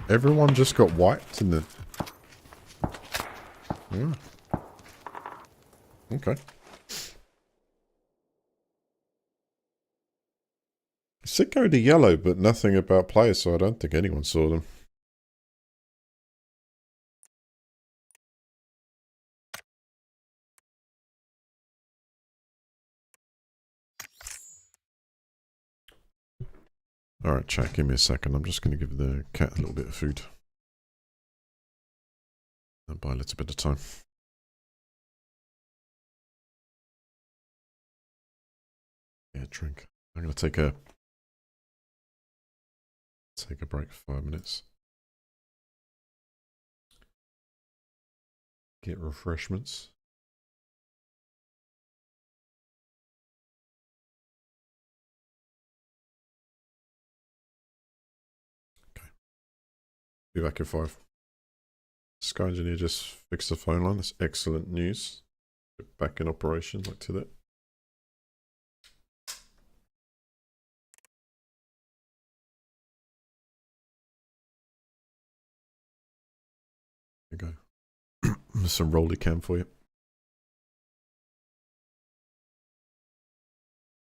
A: Everyone just got wiped in the... Yeah. Okay. Sicko to yellow, but nothing about players, so I don't think anyone saw them. Alright, chat, give me a second. I'm just going to give the cat a little bit of food. And buy a little bit of time. Yeah, drink. I'm going to take a break for 5 minutes. Get refreshments. Okay. Be back in 5. Sky Engineer just fixed the phone line. That's excellent news. Get back in operation like to that. There you go. There's some rolly cam for you.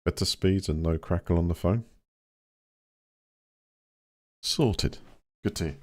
A: Better speeds and no crackle on the phone. Sorted. Good to hear.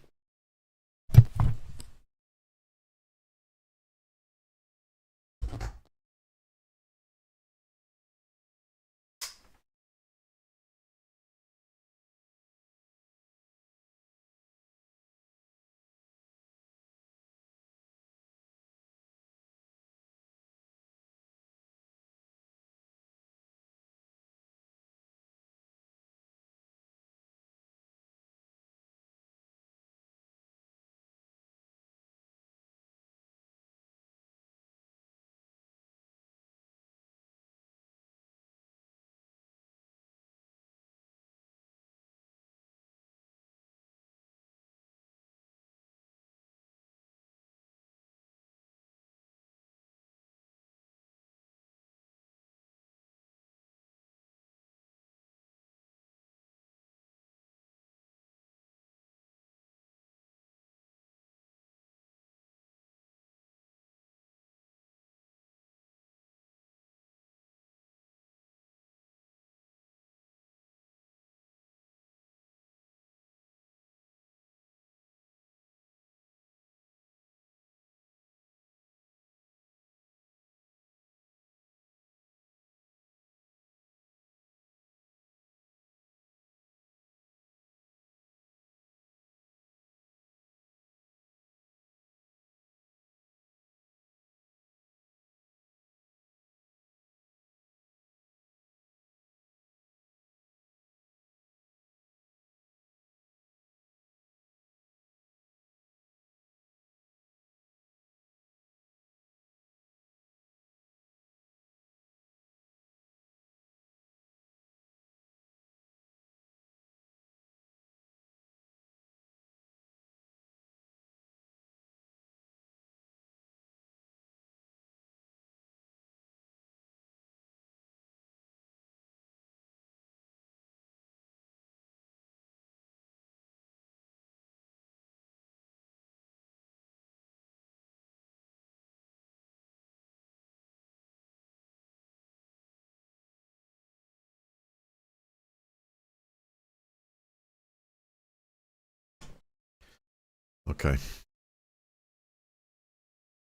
A: Okay.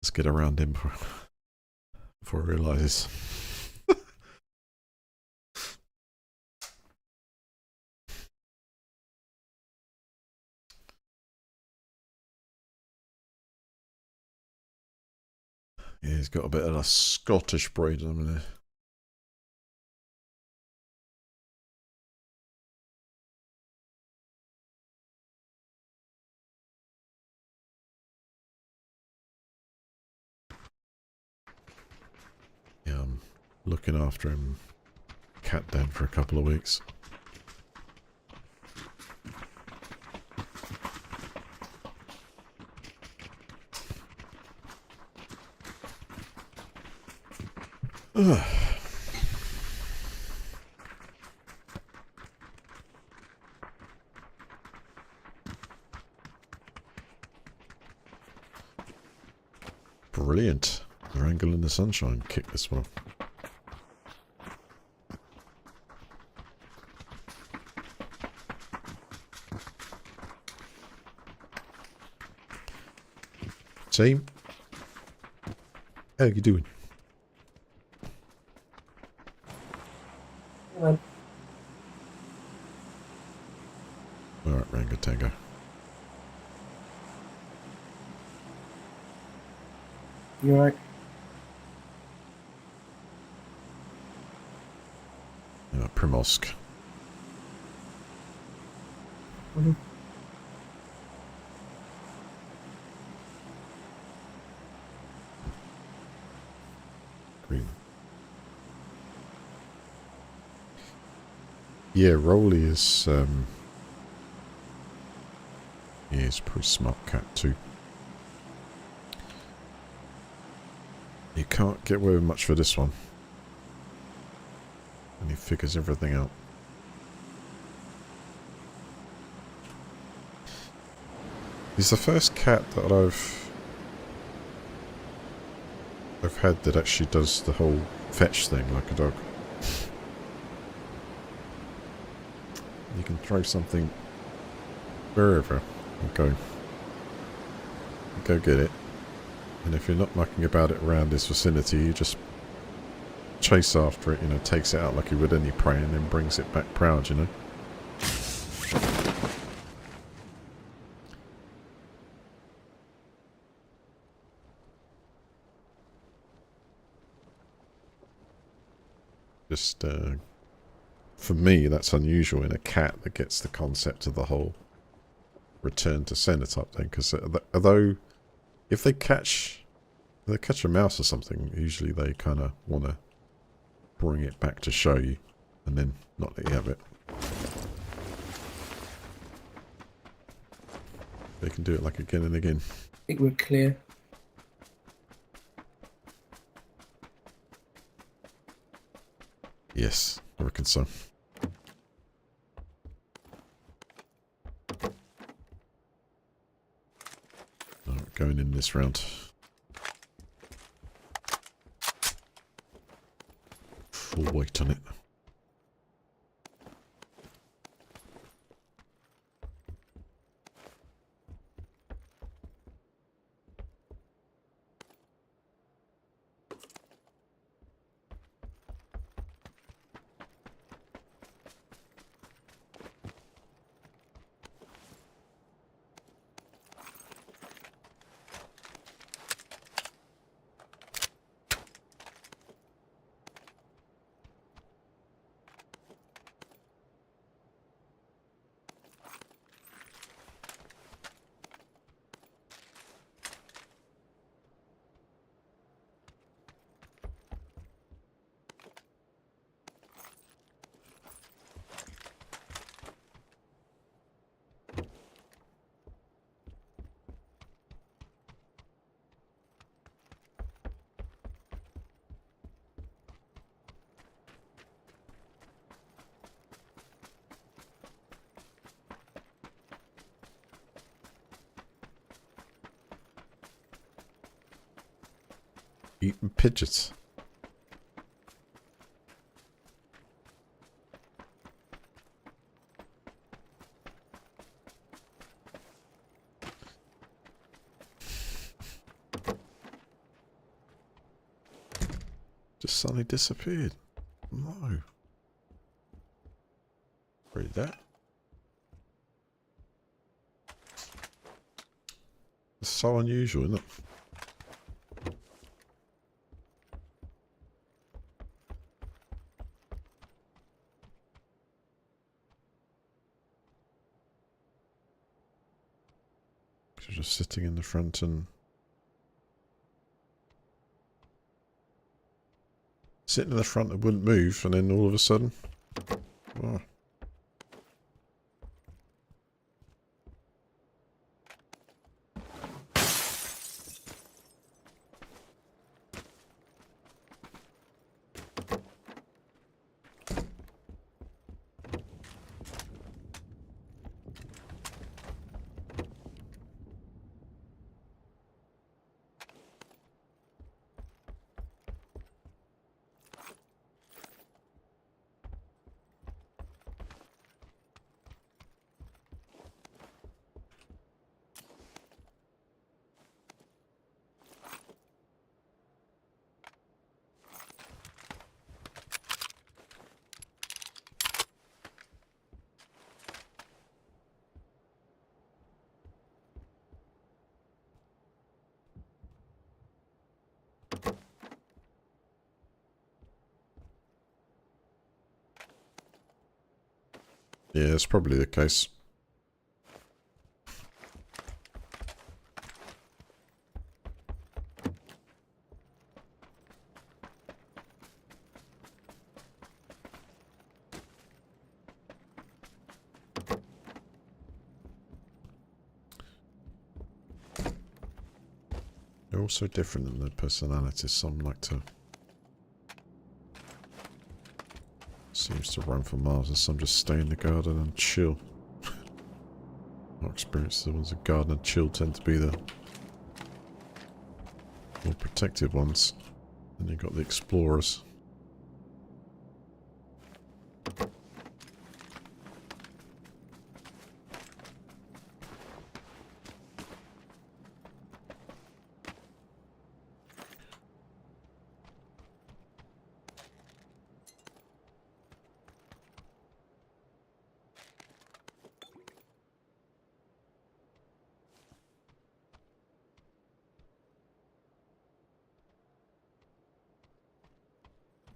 A: Let's get around him before he realizes. Yeah, he's got a bit of a Scottish braid on him there. Yeah, I'm looking after him. Cat dead for a couple of weeks. Brilliant. Wrangle in the sunshine. Kick this one. Team, how you doing?
K: Well,
A: Alright, Rango-Tango.
K: you alright?
A: Primosk.
K: Mhm.
A: Green. Yeah, Rolly is, yeah, he's a pretty smart cat too. You can't get away with much for this one. And he figures everything out. He's the first cat that I've had that actually does the whole fetch thing like a dog. You can throw something wherever and go get it. And if you're not mucking about it around this vicinity, you just chase after it, you know, takes it out like you would any prey and then brings it back proud, you know. Just, for me, that's unusual in a cat that gets the concept of the whole return to sender type thing. Because although, if they catch a mouse or something, usually they kind of want to bring it back to show you, and then not let you have it. They can do it like again and again.
K: I think we're clear.
A: Yes, I reckon so. Alright, going in this round. Full weight on it. Eating pigeons. Just suddenly disappeared. No. Read that. It's so unusual, isn't it? You're just sitting in the front and sitting in the front that wouldn't move, and then all of a sudden, oh. Yeah, it's probably the case. They're all so different in their personalities. Some like to... seems to run for miles, and some just stay in the garden and chill. Our experience, the ones that garden and chill tend to be the more protected ones. Then you've got the explorers.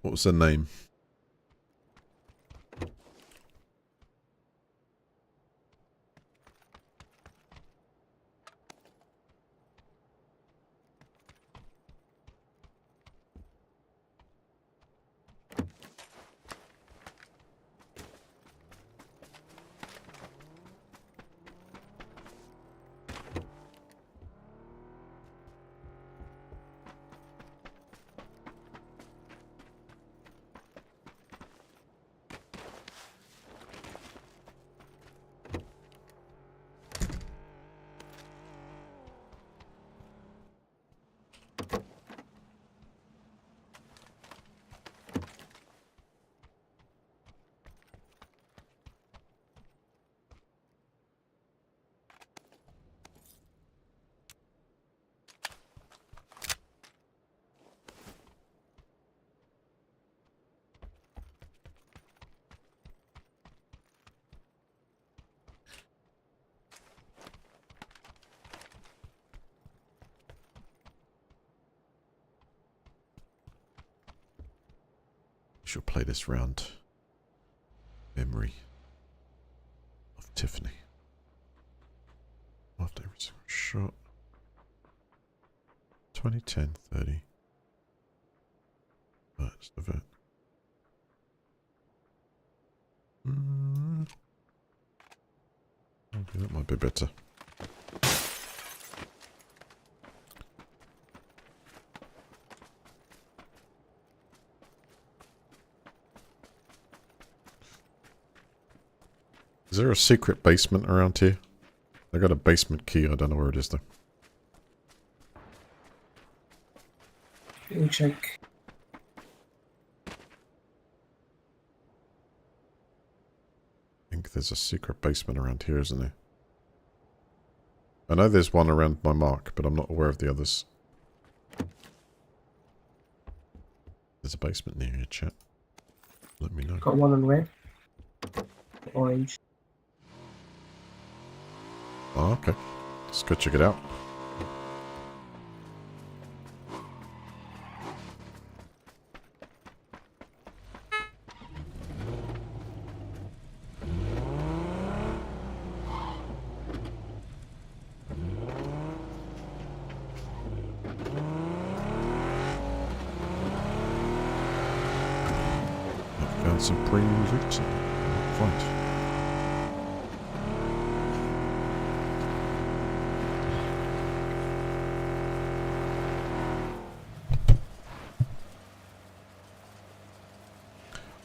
A: What was the name? She'll play this round. Memory of Tiffany. After every single shot. 2010 30. That's the vet. Okay, that might be better. Is there a secret basement around here? I got a basement key, I don't know where it is though.
K: We'll check.
A: I think there's a secret basement around here, isn't there? I know there's one around my mark, but I'm not aware of the others. There's a basement near here, chat. Let me know.
K: Got one on red. Orange.
A: Oh, okay. Let's go check it out. Found some premium loot. Find.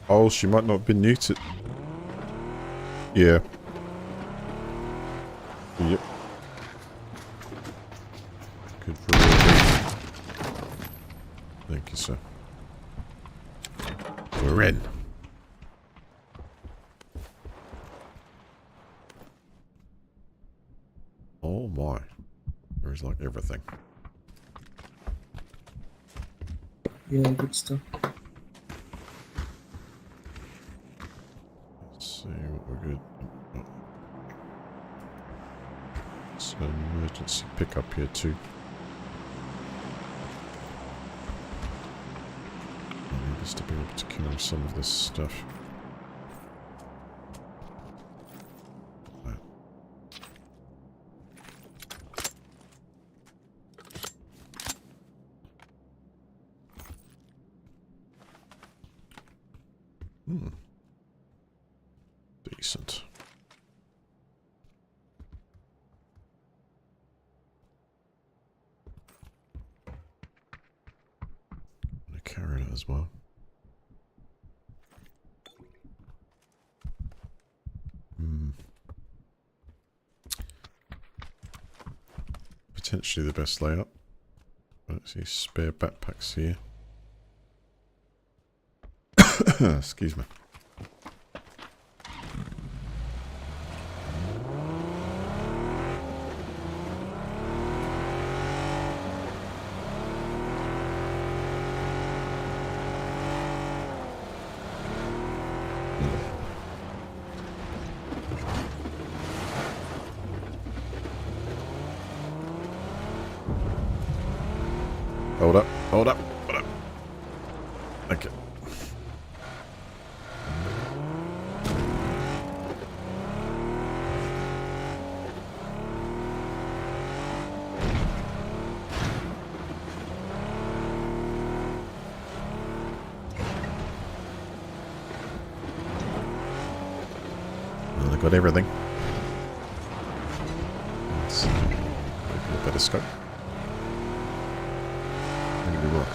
A: Oh, she might not have been neutered. Yeah. Yep. Good for real. Thank you, sir. We're in. Oh my. There's like everything.
K: Yeah, good stuff.
A: Let's see what we're good. Oh. It's an emergency pickup here too. I need us to be able to carry some of this stuff. Hmm. Decent. I'm gonna carry it as well. Hmm. Potentially the best layout. Let's see, spare backpacks here. Excuse me. Hold up, hold up, hold up. Okay. Well, I got everything. Let's see. A better scope. Maybe rock.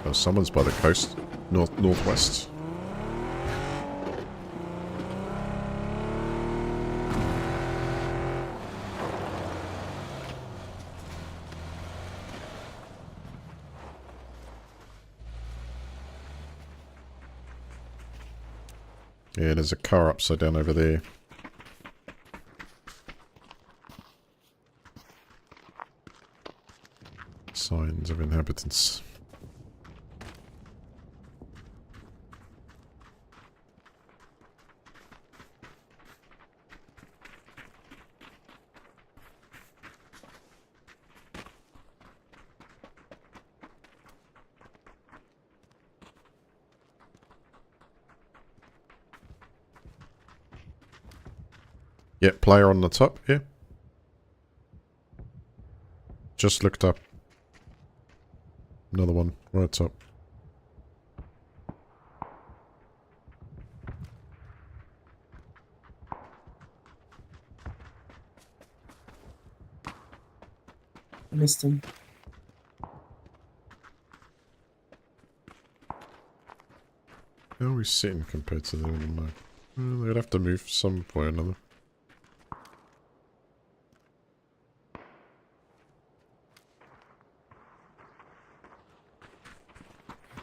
A: Oh, someone's by the coast. Northwest. Yeah, there's a car upside down over there. Signs of inhabitants. Yep, player on the top here. Just looked up. Another one, right top.
K: Missed him.
A: How are we sitting compared to the other map? Well, they'd have to move some way or another.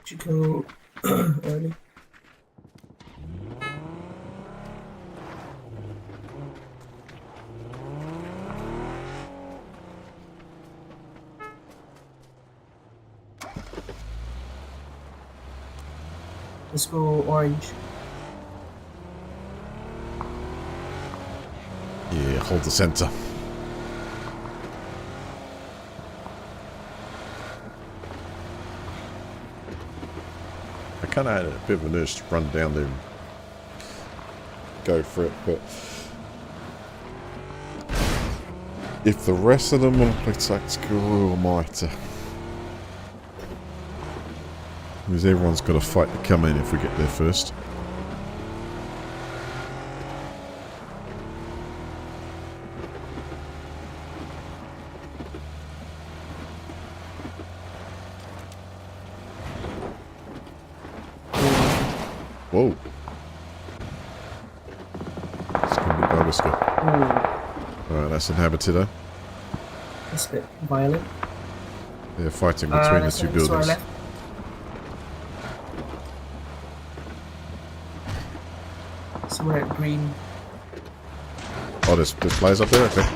K: Did you go early? Let's go orange.
A: Yeah, hold the center. I kind of had a bit of an urge to run down there and go for it, but if the rest of them want to play tactical, I might. Because everyone's got a fight to come in if we get there first. Whoa. It's going to be bogus. Alright, that's inhabited, eh?
K: That's a bit violent.
A: They're fighting between the two buildings.
K: Left. Somewhere at green.
A: Oh, there's players up there? Okay.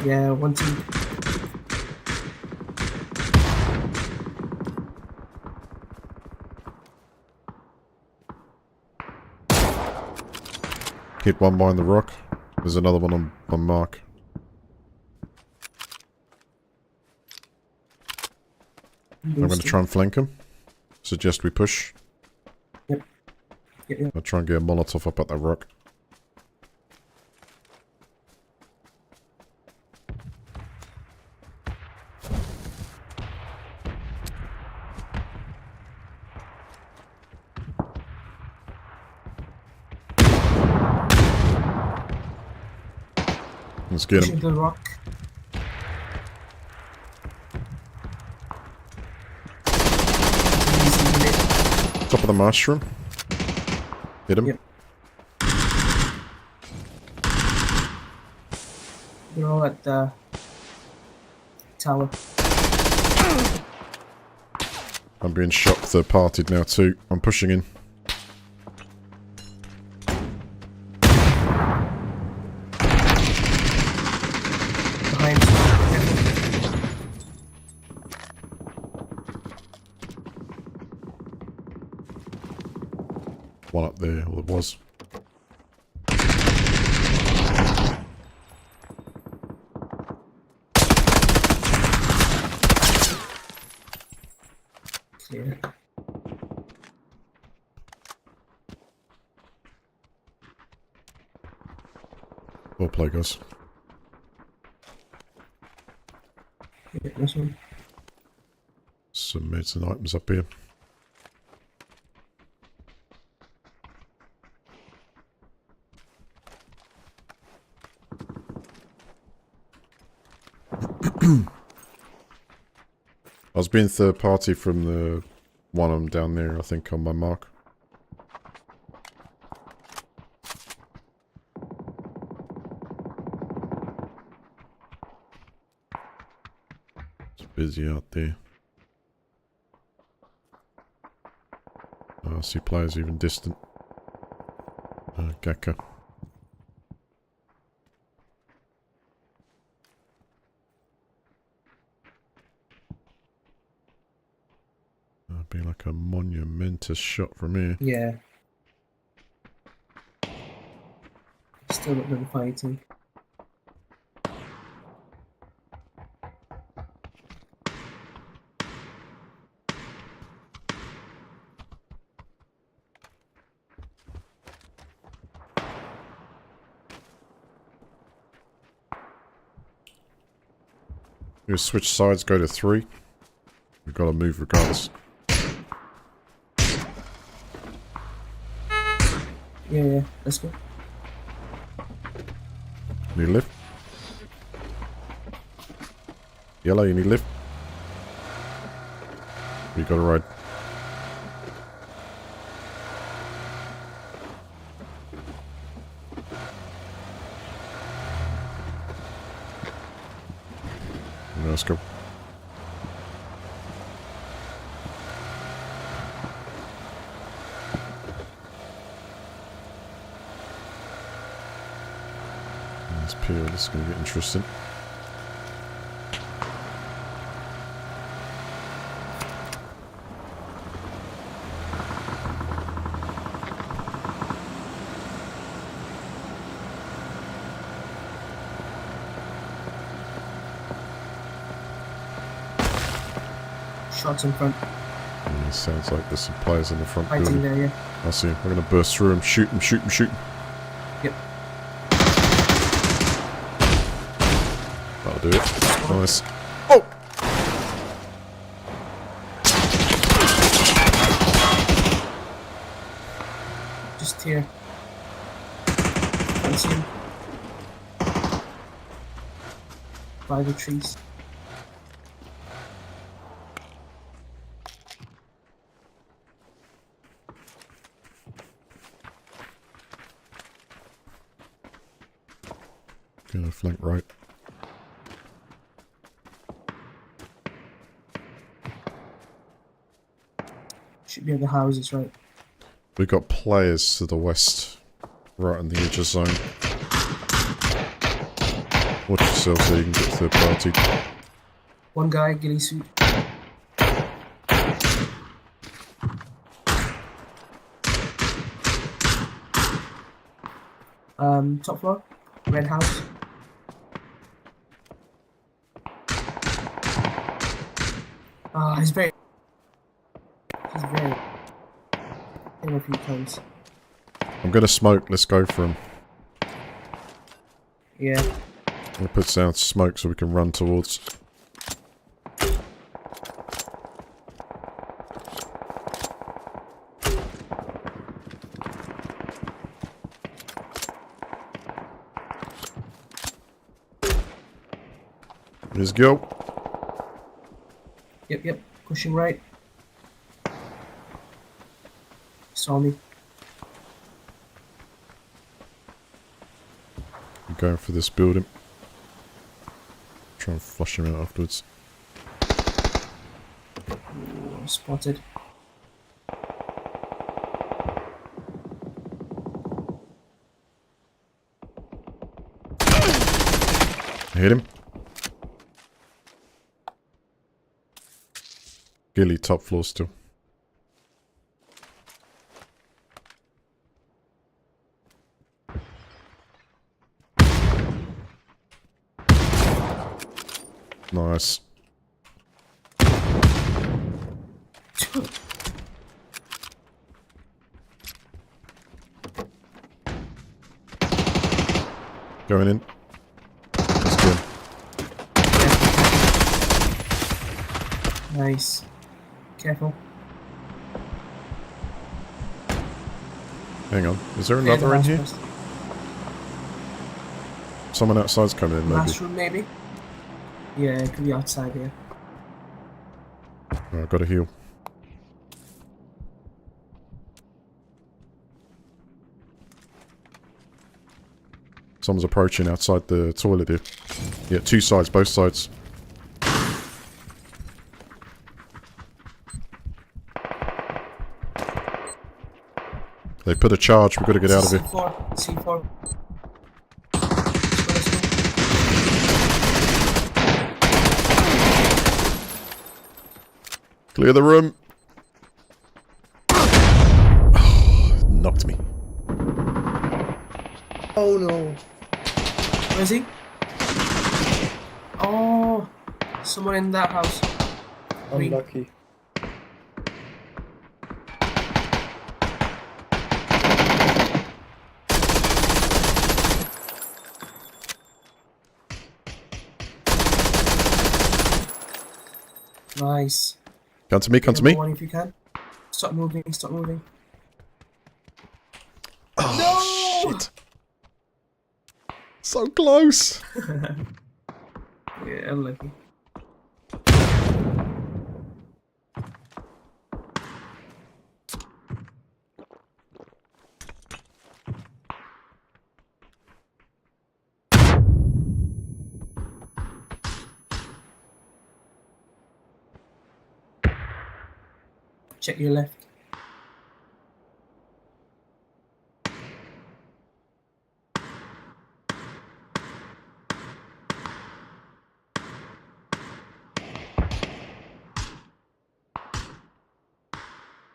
K: Yeah, one team.
A: Hit one behind the rock. There's another one on mark. I'm going to try and flank him. Suggest we push.
K: Yep. Yep.
A: I'll try and get a Molotov up at that rock. Let's get him.
K: The rock.
A: Top of the mushroom. Hit him.
K: Yep. They're all at the tower.
A: I'm being shot third partied now too. I'm pushing in.
K: Behind.
A: One up there, well, it was.
K: Yeah.
A: Well play, guys.
K: Yeah, this one.
A: Some meds and items up here. I was being third party from the one of them down there, I think, on my mark. It's busy out there. I see players even distant. Gaka. That'd be like a monumentous shot from here.
K: Yeah. Still not really fighting.
A: You switch sides, go to 3. We've got to move regardless.
K: Yeah, let's go.
A: Need lift? Yellow, you need lift? You got to ride. Let's go. This pier, this is going to get interesting.
K: shots in front.
A: It sounds like there's some players in the front
K: Fighting
A: building.
K: there, yeah.
A: I see him. We're going to burst through him. Shoot him, shoot him, shoot him.
K: Yep.
A: That'll do it. Nice.
K: Just here. Can't see him. By the trees.
A: Gonna flank right.
K: Should be at the houses, right?
A: We've got players to the west, right on the edge of zone. Watch yourself so you can get third party.
K: One guy, ghillie suit. Top floor, red house. Ah, he's very. Hit him a few times.
A: I'm gonna smoke. Let's go for him.
K: Yeah.
A: I'm gonna put down smoke so we can run towards. Let's go.
K: Yep. Pushing right. Saw me.
A: I'm going for this building. Try and flush him out afterwards.
K: Ooh, spotted.
A: Hit him. Ghillie top floor still. Nice. Going in. Let's go.
K: Nice. Careful.
A: Hang on. Is there
K: Clear the
A: another in
K: house
A: here?
K: first.
A: Someone outside's coming in, maybe.
K: Last room, maybe? Yeah, it could be outside here.
A: Oh, I've got to heal. Someone's approaching outside the toilet here. Yeah, two sides, both sides. They put a charge, we've got to get out of here.
K: C4.
A: Clear the room. Oh, knocked me.
K: Oh no. Where is he? Oh, someone in that house. Green.
C: Unlucky.
K: Nice.
A: Come to me, come to me.
K: One if you can. Stop moving, stop moving.
A: Oh, no! Shit. So close.
K: Yeah, unlucky. Check your left.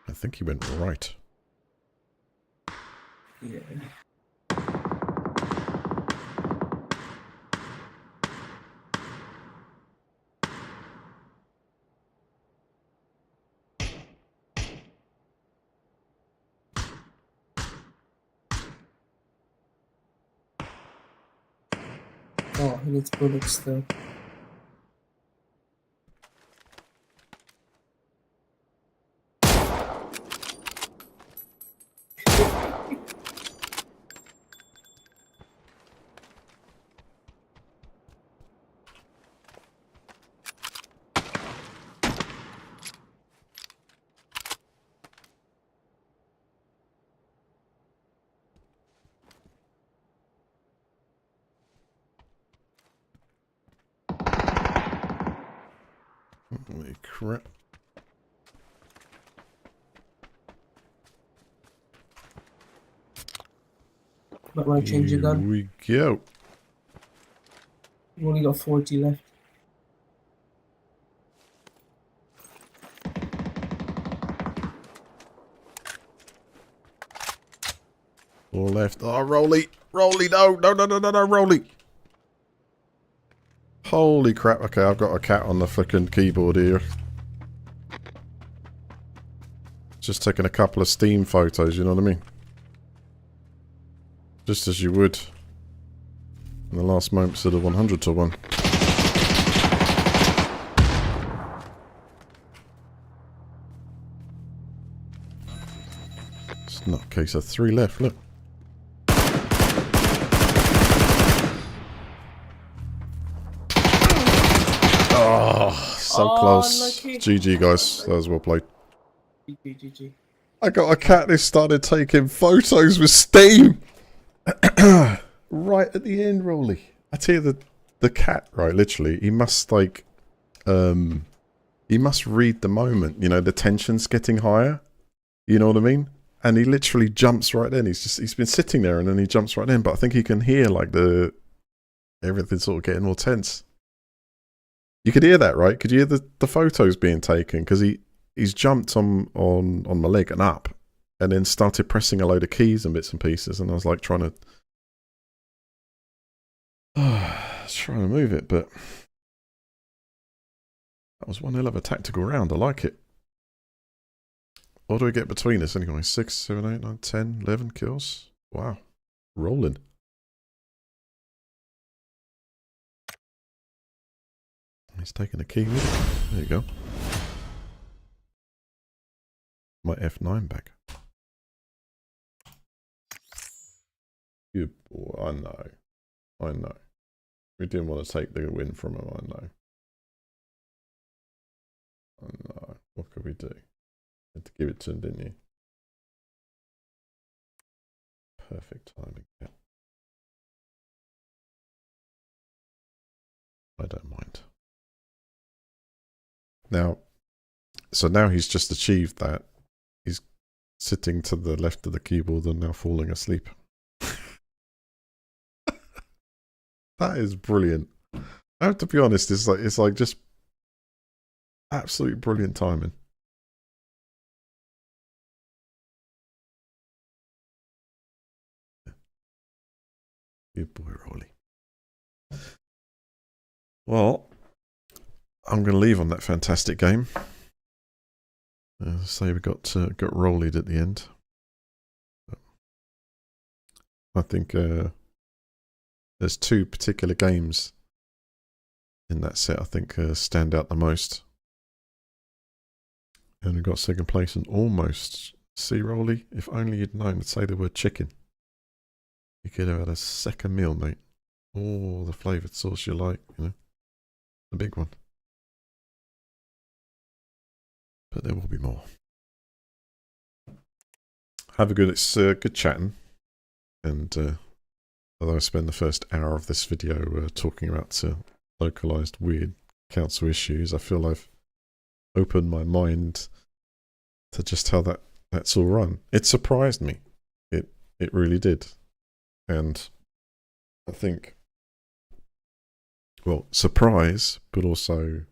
A: I think he went right.
K: Yeah. Oh, he needs bullets still.
A: Holy crap.
K: Might want to change your
A: Here
K: gun.
A: we go.
K: You've only got 40 left.
A: Or left. Oh, Rolly. Rolly, no. No, no, no, no, no, Rolly. Holy crap. Okay, I've got a cat on the fucking keyboard here. Just taking a couple of Steam photos, you know what I mean? Just as you would in the last moments of the 100 to 1. It's not a case of 3 left, look. Oh, so close.
K: Lucky.
A: GG, guys. That was well played.
K: GG.
A: I got a cat who started taking photos with Steam. Right at the end, Rolly. I tell you, the cat, right, literally, he must, like, he must read the moment, you know, the tension's getting higher. You know what I mean? And he literally jumps right in. He's been sitting there and then he jumps right in. But I think he can hear, like, everything sort of getting more tense. You could hear that, right? Could you hear the photos being taken? Because he's jumped on my leg and up, and then started pressing a load of keys and bits and pieces. And I was like trying to move it, but that was one hell of a tactical round. I like it. What do we get between us anyway? 6, 7, 8, 9, 10, 11 kills. Wow, rolling. He's taking a key with him. There you go. My F9 back. Good boy. I know. I know. We didn't want to take the win from him. I know. I know. What could we do? Had to give it to him, didn't you? Perfect timing. Yeah. I don't mind. Now, so now he's just achieved that. He's sitting to the left of the keyboard and now falling asleep. That is brilliant. I have to be honest, it's like just absolute brilliant timing. Good boy, Rolly. Well, I'm going to leave on that fantastic game. Say we got Rollied at the end. I think there's 2 particular games in that set I think stand out the most. And we got second place and almost see Rolly. If only you'd known to say the word chicken. You could have had a second meal, mate. Oh, the flavoured sauce you like, you know. The big one. But there will be more. Have a good, it's good chatting. And although I spend the first hour of this video talking about localized weird council issues, I feel I've opened my mind to just how that's all run. It surprised me. It really did. And I think, well, surprise, but also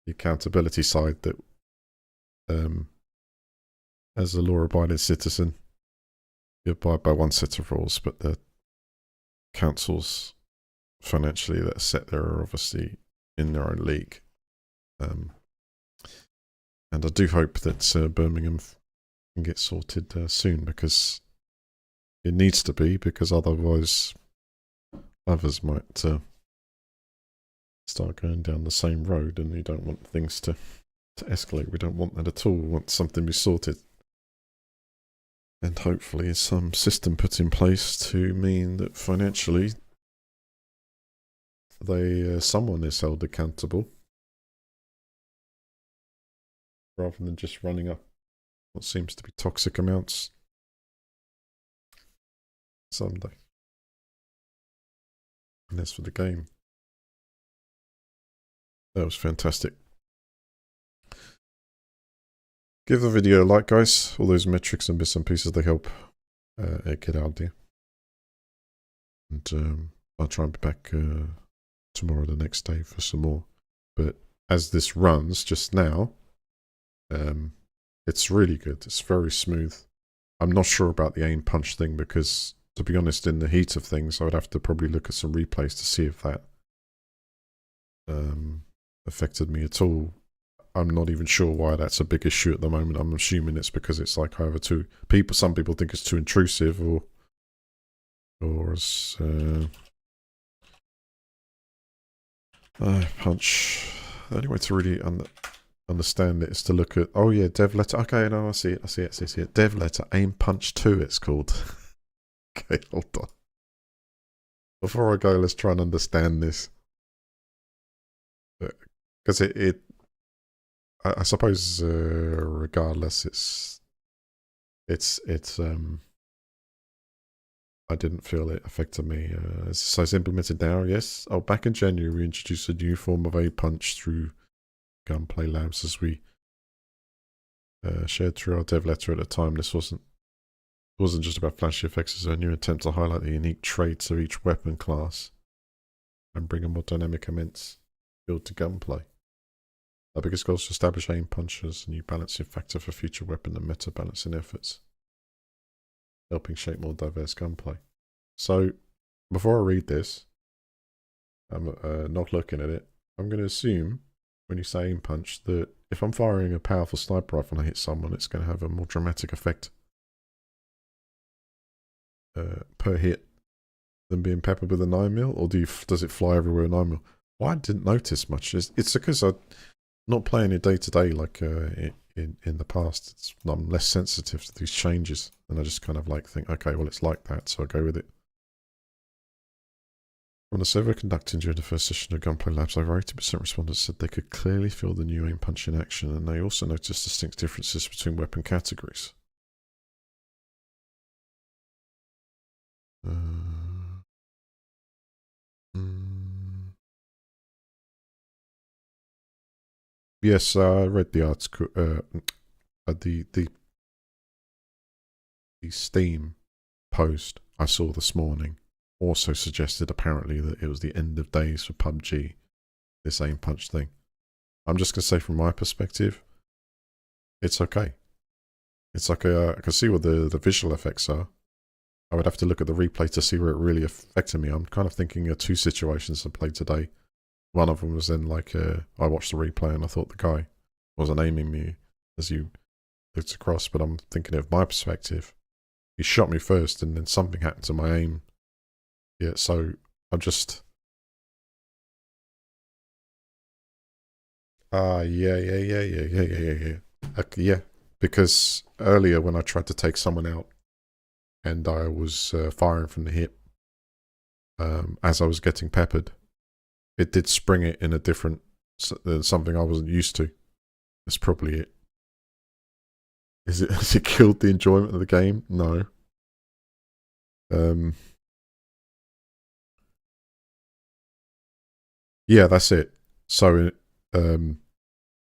A: the accountability side that as a law-abiding citizen, you abide by one set of rules, but the councils financially that are set there are obviously in their own league. And I do hope that Birmingham can get sorted soon, because it needs to be, because otherwise others might start going down the same road, and you don't want things to escalate. We don't want that at all. We want something to be sorted. And hopefully some system put in place to mean that financially someone is held accountable rather than just running up what seems to be toxic amounts someday. And as for the game, that was fantastic. Give the video a like, guys. All those metrics and bits and pieces, they help it get out there. And I'll try and be back tomorrow, the next day, for some more. But as this runs just now, it's really good. It's very smooth. I'm not sure about the aim punch thing because, to be honest, in the heat of things, I would have to probably look at some replays to see if that affected me at all. I'm not even sure why that's a big issue at the moment. I'm assuming it's because it's like either too people. Some people think it's too intrusive, or as punch. The only way to really understand it is to look at. Oh yeah, dev letter. Okay, no, I see it. I see it. Dev letter aim punch 2. It's called. Okay, hold on. Before I go, let's try and understand this. Because I suppose, regardless, it's I didn't feel it affected me. So it's implemented now, yes. Oh, back in January, we introduced a new form of A punch through Gunplay Labs, as we shared through our dev letter at the time. This wasn't just about flashy effects. It was a new attempt to highlight the unique traits of each weapon class and bring a more dynamic, immense build to gunplay. Our biggest goal is to establish aim punch as a new balancing factor for future weapon and meta balancing efforts, helping shape more diverse gunplay. So, before I read this, I'm not looking at it. I'm going to assume, when you say aim punch, that if I'm firing a powerful sniper rifle and I hit someone, it's going to have a more dramatic effect per hit than being peppered with a 9mm, or does it fly everywhere with 9mm? Well, I didn't notice much. It's because I'm not playing it day to day like in the past. I'm less sensitive to these changes, and I just kind of like think, okay, well, it's like that, so I go with it. From the survey conducted during the first session of Gunplay Labs, over 80% respondents said they could clearly feel the new aim punch in action, and they also noticed distinct differences between weapon categories. Yes, I read the article. The Steam post I saw this morning also suggested apparently that it was the end of days for PUBG, this aim punch thing. I'm just going to say from my perspective, it's okay. It's like I can see what the visual effects are. I would have to look at the replay to see where it really affected me. I'm kind of thinking of two situations I played today. One of them was then like, I watched the replay and I thought the guy wasn't aiming me as you looked across, but I'm thinking of my perspective. He shot me first and then something happened to my aim. Yeah, so I'm just... Yeah. Okay, yeah, because earlier when I tried to take someone out and I was firing from the hip, as I was getting peppered, it did spring it in a different, something I wasn't used to. That's probably it. Has it killed the enjoyment of the game? No. Yeah, that's it. So,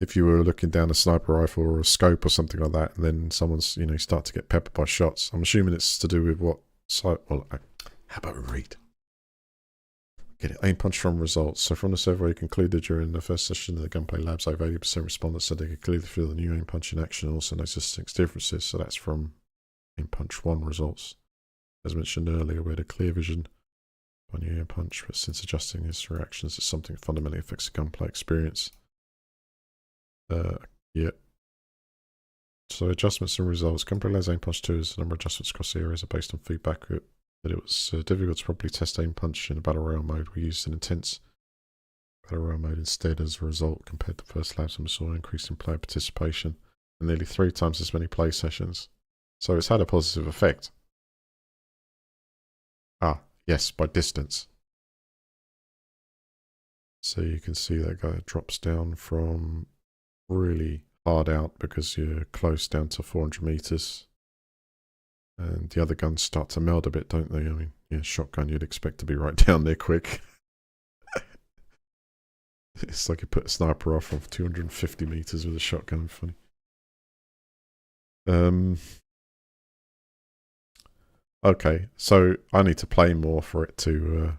A: if you were looking down a sniper rifle or a scope or something like that, and then someone's, you start to get peppered by shots, I'm assuming it's to do with what site. Well, how about we read? Get it. Aim punch from results. So from the survey concluded during the first session of the Gunplay Labs, over 80% respondents said they could clearly feel the new aim punch in action and also noticed distinct differences. So that's from aim punch 1 results. As mentioned earlier, we had a clear vision on new aim punch, but since adjusting its reactions, it's something that fundamentally affects the gunplay experience. Yeah. So adjustments and results. Gunplay Labs aim punch 2 is the number of adjustments across the areas are based on feedback that it was difficult to properly test aim punch in a battle royale mode. We used an intense Battle Royale mode instead as a result compared to first labs, and we saw an increase in player participation and nearly 3 times as many play sessions. So it's had a positive effect. Ah, yes, by distance. So you can see that guy drops down from really hard out because you're close down to 400 meters. And the other guns start to meld a bit, don't they? I mean, yeah, shotgun you'd expect to be right down there quick. It's like you put a sniper off of 250 meters with a shotgun. Funny. Okay, so I need to play more for it to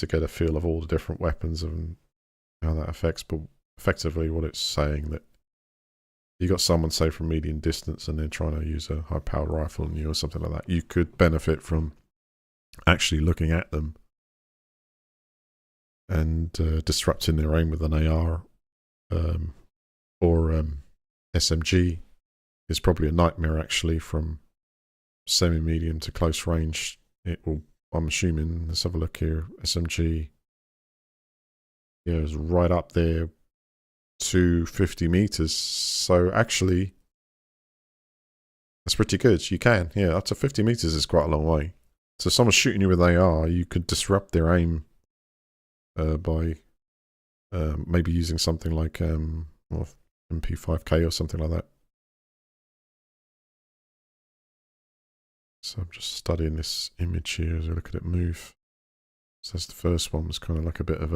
A: get a feel of all the different weapons and how that affects. But effectively, what it's saying that you got someone, say, from medium distance, and they're trying to use a high-powered rifle on you or something like that. You could benefit from actually looking at them and disrupting their aim with an AR or SMG is probably a nightmare actually from semi-medium to close range. It will, I'm assuming, let's have a look here, SMG, yeah, it's right up there to 50 meters, so actually that's pretty good. You can, yeah, up to 50 meters is quite a long way. So if someone's shooting you with AR, you could disrupt their aim by maybe using something like MP5K or something like that. So I'm just studying this image here as I look at it move. So that's the first one, was kind of like a bit of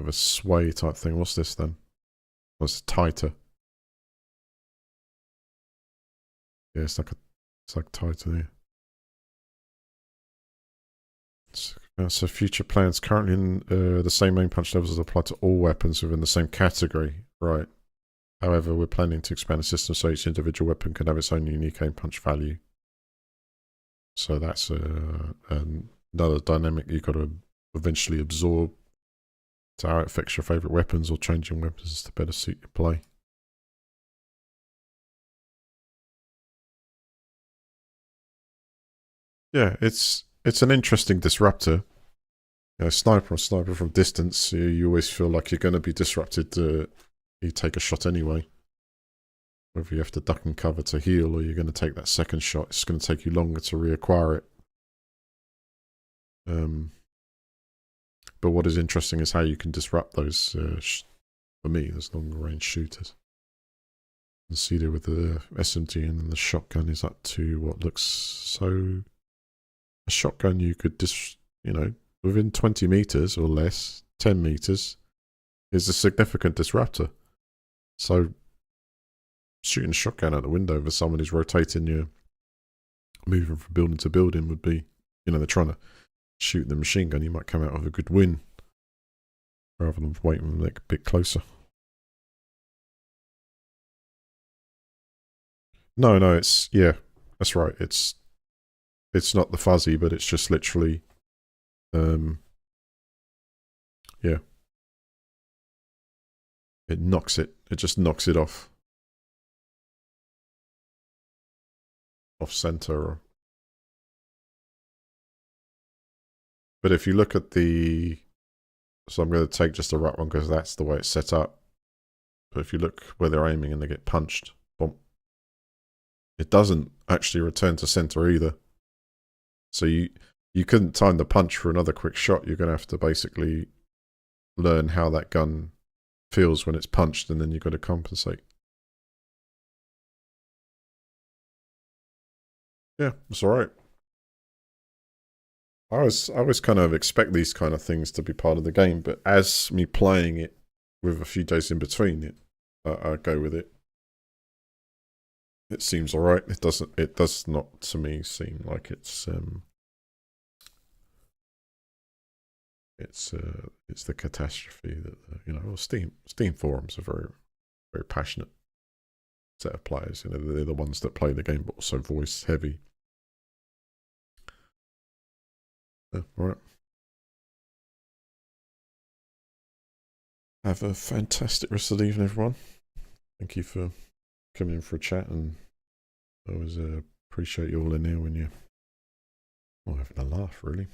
A: a sway type thing. What's this then? What's tighter? Yeah, it's like tighter there. So future plans currently in the same main punch levels apply to all weapons within the same category, right? However, we're planning to expand the system so each individual weapon can have its own unique aim punch value. So that's another dynamic you've got to eventually absorb to how it affects your favourite weapons or changing weapons to better suit your play. Yeah, it's an interesting disruptor. You know, sniper from distance, you always feel like you're going to be disrupted. You take a shot anyway. Whether you have to duck and cover to heal or you're going to take that second shot, it's going to take you longer to reacquire it. But what is interesting is how you can disrupt those, for me, those longer range shooters. You can see there with the SMG and then the shotgun is up to what looks so... A shotgun you could within 20 meters or less, 10 meters, is a significant disruptor. So shooting a shotgun out the window over someone who's rotating you, moving from building to building would be, they're trying to shoot the machine gun, you might come out with a good win rather than waiting a bit closer. No, it's, yeah, that's right. It's not the fuzzy, but it's just literally, yeah. It just knocks it off center. But if you look at so I'm going to take just the right one because that's the way it's set up. But if you look where they're aiming and they get punched, boom, it doesn't actually return to center either. So you couldn't time the punch for another quick shot. You're going to have to basically learn how that gun feels when it's punched, and then you've got to compensate. Yeah, it's all right. I always kind of expect these kind of things to be part of the game, but as me playing it with a few days in between I go with it. It seems all right. It does not to me seem like it's the catastrophe that Steam forums are very, very passionate set of players. They're the ones that play the game, but also voice heavy. All right. Have a fantastic rest of the evening, everyone. Thank you for coming in for a chat, and I always appreciate you all in there when you're having a laugh, really.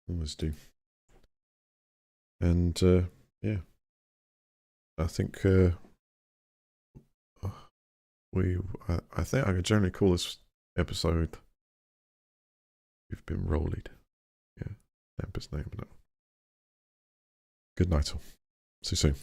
A: Always do. And yeah, I think I think I could generally call this episode "We've Been Rollied." Yeah, Emperor's name. No. Good night all. See you soon.